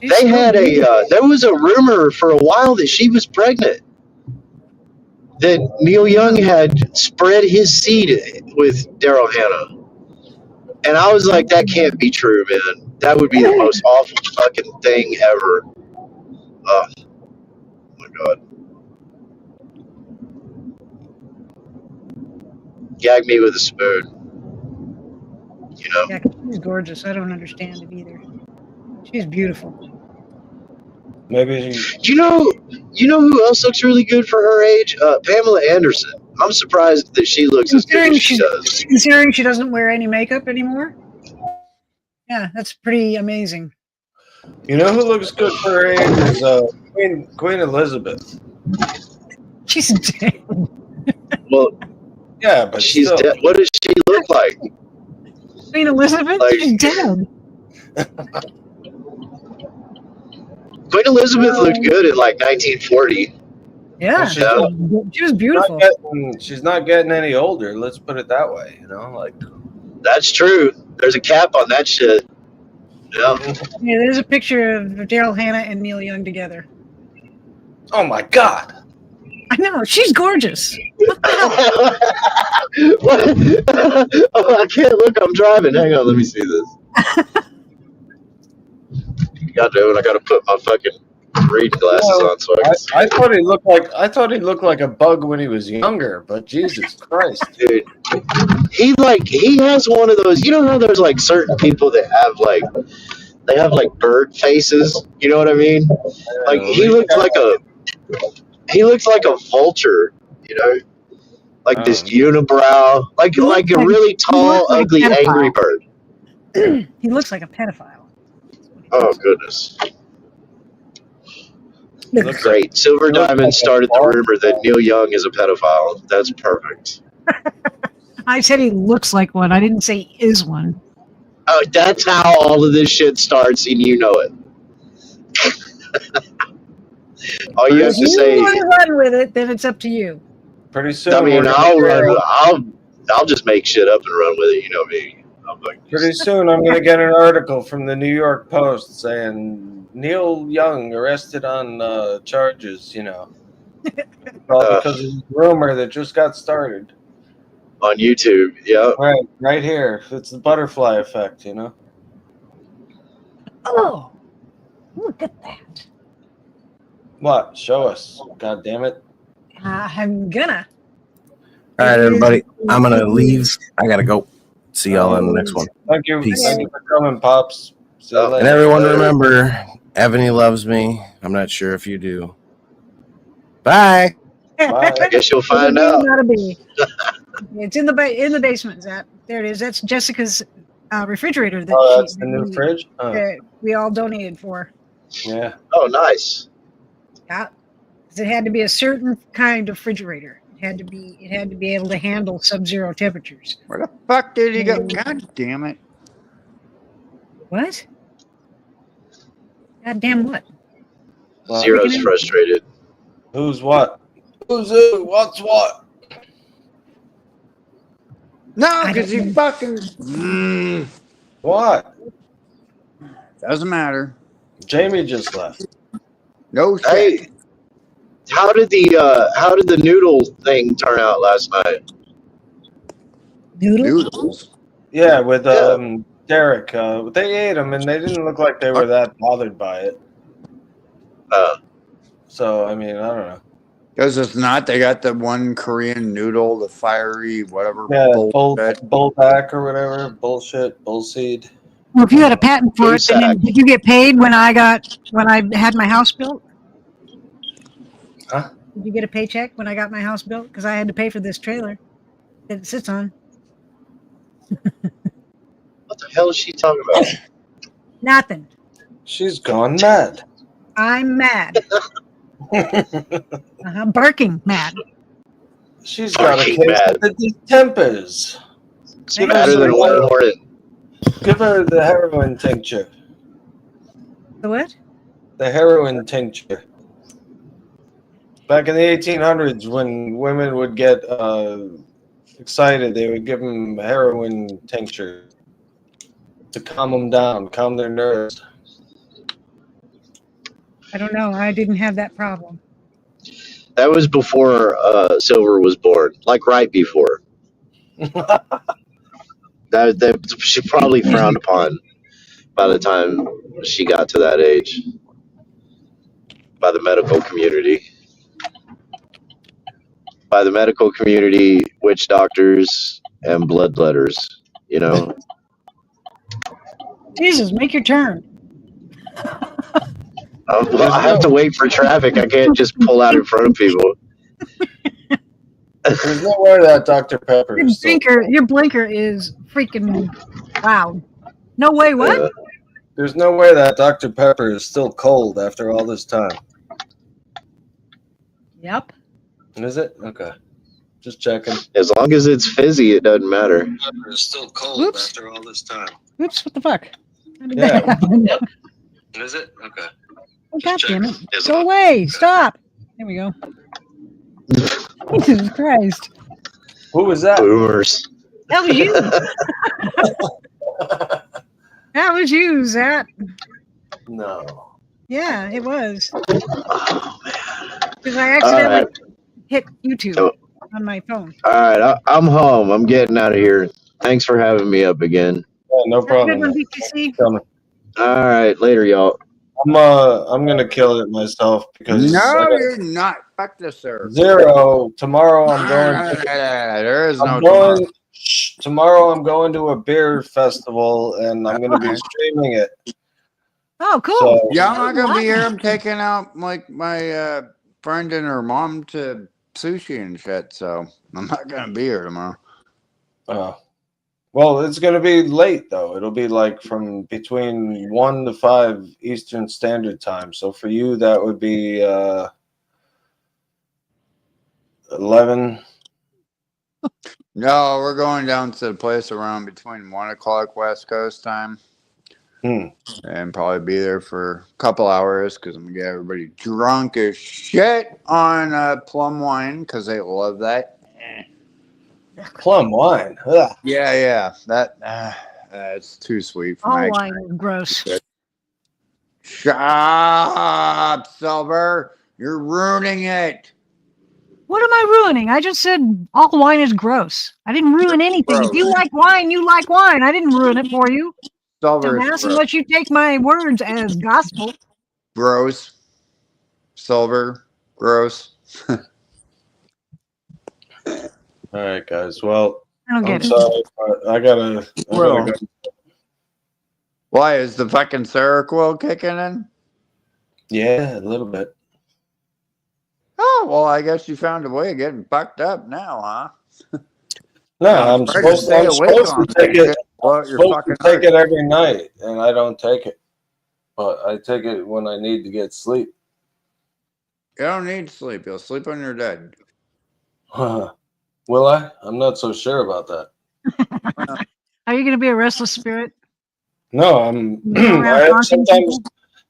There was a rumor for a while that she was pregnant. That Neil Young had spread his seed with Daryl Hannah. And I was like, that can't be true, man. That would be the most awful fucking thing ever. Oh, my God. Gag me with a spoon. Yeah, 'cause she's gorgeous. I don't understand it either. She's beautiful. Maybe You know who else looks really good for her age? Pamela Anderson. I'm surprised that she looks as good as she does. Considering she doesn't wear any makeup anymore. Yeah, that's pretty amazing. You know who looks good for her age is Queen Elizabeth. She's dead. Well, yeah, but she's still. dead. What does she look like? Queen Elizabeth? She's dead. Queen Elizabeth looked good in like 1940. Yeah, Well, she was beautiful. She's not getting any older. Let's put it that way. That's true. There's a cap on that shit. Yeah. Yeah, there's a picture of Daryl Hannah and Neil Young together. Oh my God! I know, she's gorgeous. What? Oh, I can't look. I'm driving. Hang on, let me see this. God damn it! I gotta put my fucking reading glasses on so I can see. I thought he looked like a bug when he was younger, but Jesus Christ, dude, he has one of those. You know how there's like certain people that have like bird faces. You know what I mean? Like he looks like a vulture. Like this unibrow, like a really tall, ugly, angry bird. He looks like a pedophile. Oh goodness. Great. Silver Diamond started the rumor that Neil Young is a pedophile. That's perfect. I said he looks like one. I didn't say he is one. Oh, that's how all of this shit starts, and you know it. All you have to say. If you want to run with it, then it's up to you. Pretty soon. I mean, I'll just make shit up and run with it. You know me. Pretty soon, I'm going to get an article from the New York Post saying Neil Young arrested on charges. All because of the rumor that just got started on YouTube. Yeah, right here. It's the butterfly effect. Oh, look at that! What? Show us. God damn it! I'm gonna. All right, everybody. I'm gonna leave. I gotta go. See y'all on the next one. Thank you. Peace. Thank you for coming, Pops. See you later. And everyone remember, Ebony loves me. I'm not sure if you do. Bye. Bye. I guess you'll find out. It's in the basement, Zach. There it is. That's Jessica's refrigerator. That's the new fridge? That we all donated for. Yeah. Oh, nice. Yeah. It had to be a certain kind of refrigerator. It had to be able to handle sub-zero temperatures. Where the fuck did he go? God damn it. What? Goddamn what? Well, Zero's frustrated. Who's what? Who's who? What's what? No, because you fucking. What? Doesn't matter. Jamie just left. No shit. Hey, how did the noodle thing turn out last night? Noodles. Yeah, with Derek. They ate them, and they didn't look like they were that bothered by it. So I mean, I don't know. Because it's not. They got the one Korean noodle, the fiery whatever. Yeah, bullshit. bullback or whatever. Bullshit. Bullseed. Well, if you had a patent for it, then did you get paid when I had my house built? Huh? Did you get a paycheck when I got my house built? Because I had to pay for this trailer that it sits on. What the hell is she talking about? Nothing. She's gone mad. I'm mad. Barking mad. She's got a case of the distempers. It's better than one hornet. Give her the heroin tincture. The what? The heroin tincture. Back in the 1800s, when women would get excited, they would give them heroin tincture to calm them down, calm their nerves. I don't know. I didn't have that problem. That was before Silver was born, like right before. that she probably frowned upon by the time she got to that age by the medical community. By the medical community, witch doctors, and bloodletters, you know? Jesus, make your turn. Well, I have to wait for traffic. I can't just pull out in front of people. There's no way that Dr. Pepper is Your blinker is freaking loud. No way, what? There's no way that Dr. Pepper is still cold after all this time. Yep. Is it? Okay. Just checking. As long as it's fizzy, it doesn't matter. Pepper is still cold after all this time. Oops, what the fuck? How did Yeah. that happen? Is it? Okay. Oh, God damn it. Go away. Stop. There we go. Jesus Christ. Who was that? Boomers. That was you. That was you, Zach. No. Yeah, it was. Because I accidentally hit YouTube on my phone. All right, I'm home. I'm getting out of here. Thanks for having me up again. Yeah, no problem. Good one, BTC. All right, later, y'all. I'm gonna kill it myself because No, you're not. Fuck this, sir. Zero. Tomorrow I'm going. There is I'm no going. Tomorrow I'm going to a beer festival and I'm gonna be streaming it. Oh, cool. So, Yeah, I'm not gonna be here. I'm taking out like my friend and her mom to sushi and shit, so I'm not gonna be here tomorrow. Well, it's gonna be late though. It'll be like from between 1 to 5 Eastern Standard Time. So for you, that would be 11. No, we're going down to the place around between 1 o'clock West Coast time. And probably be there for a couple hours because I'm gonna get everybody drunk as shit on plum wine because they love that. Plum wine. Ugh. Yeah, that it's too sweet for All my wine is gross. Shut up, Silver. You're ruining it. What am I ruining? I just said all wine is gross. I didn't ruin anything. If you like wine, you like wine. I didn't ruin it for you. Silver is Dumbass, gross. unless you take my words as gospel. Gross. Silver. Gross. All right, guys. Well, I don't get I'm sorry, but I gotta go. Why is the fucking Seroquel kicking in? Yeah, a little bit. Oh, well, I guess you found a way of getting fucked up now, huh? No, I'm supposed to take it. Well, you're Supposed fucking to take it every night, and I don't take it. But I take it when I need to get sleep. You don't need sleep. You'll sleep when you're dead. Will I? I'm not so sure about that. Are you going to be a restless spirit? No, I'm. You go around haunting people?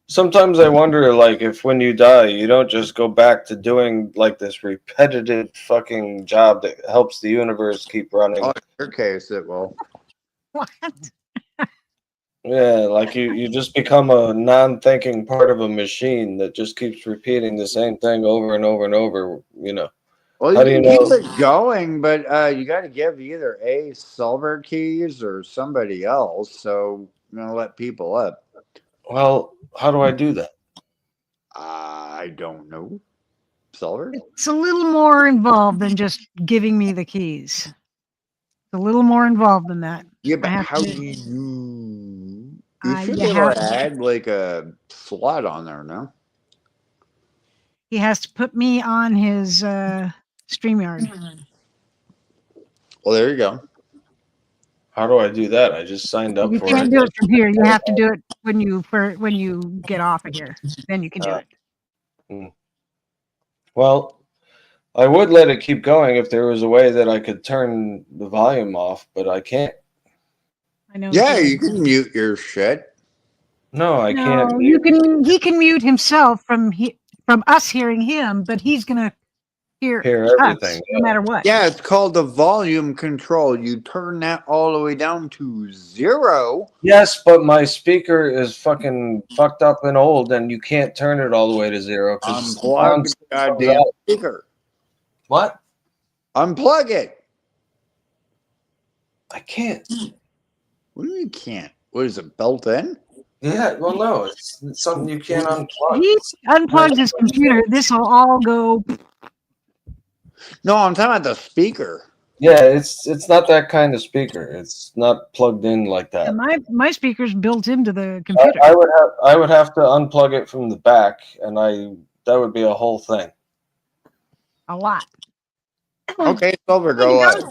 Sometimes I wonder, like, if when you die, you don't just go back to doing like this repetitive fucking job that helps the universe keep running. Oh, in your case, it will. What? Yeah, like you just become a non-thinking part of a machine that just keeps repeating the same thing over and over and over. You know. Well, How you do you can keep know? it going, but you got to give either A, silver keys or somebody else. So I'm going to let people up. Well, how do I do that? I don't know. Silver? It's a little more involved than just giving me the keys. It's a little more involved than that. Yeah, I but have how to- do you? you You should be able have to add like a slot on there, no? He has to put me on his StreamYard. Well, there you go. How do I do that? I just signed up You for can't it. do it from here. You have to do it when you get off of here. Then you can do it. Well, I would let it keep going if there was a way that I could turn the volume off, but I can't. I know. Yeah, you can mute your shit. No, I can't. No, you can. He can mute himself from us hearing him, but he's gonna hear us everything. no matter what. Yeah, it's called the volume control. You turn that all the way down to 0. Yes, but my speaker is fucking fucked up and old, and you can't turn it all the way to 0 because Unplug the goddamn speaker. What? Unplug it. I can't. What do you can't? What is it, built in? Yeah, well, no, it's something you can't unplug. He unplugged his computer. This will all go. No, I'm talking about the speaker. Yeah, it's not that kind of speaker. It's not plugged in like that. And my speaker's built into the computer. I would have to unplug it from the back, and that would be a whole thing. A lot. Okay, Silver, go live.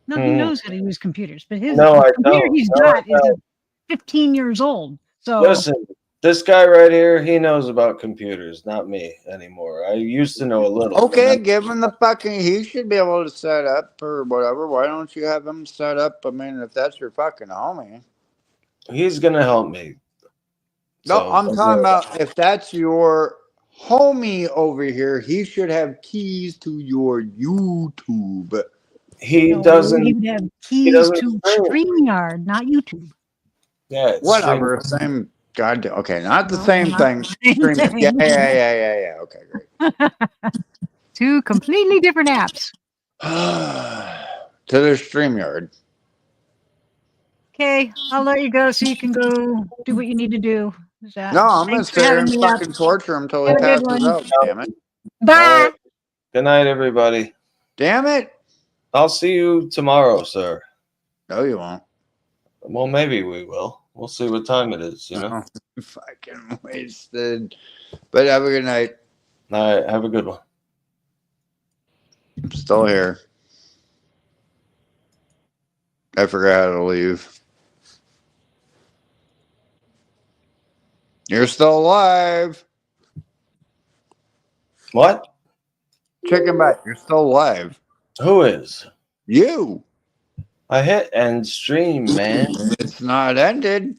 No, he knows how to use computers, but his No, I computer don't. he's No, got I is don't. 15 years old. So Listen, this guy right here, he knows about computers, not me anymore. I used to know a little. Okay, give him the fucking. He should be able to set up or whatever. Why don't you have him set up? I mean, if that's your fucking homie. He's gonna help me. No, So, I'm talking about if that's your homie over here, he should have keys to your YouTube. He no, doesn't. He would have he keys doesn't to stream. StreamYard, not YouTube. Yeah, it's Whatever. Same. God. Okay, not the No, same not thing. the same Streaming. thing. Yeah. Okay, great. Two completely different apps. To their StreamYard. Okay, I'll let you go so you can go do what you need to do. No, I'm gonna Thanks for sit here having and me up. fucking torture him till he Have a good passes one. out. Damn it! Bye. Good night, everybody. Damn it! I'll see you tomorrow, sir. No, you won't. Well, maybe we will. We'll see what time it is. You know. Fucking wasted. But have a good night. All right. Have a good one. I'm still here. I forgot how to leave. You're still alive. What? Chicken butt. You're still alive. Who is? You. I hit end stream, man. It's not ended.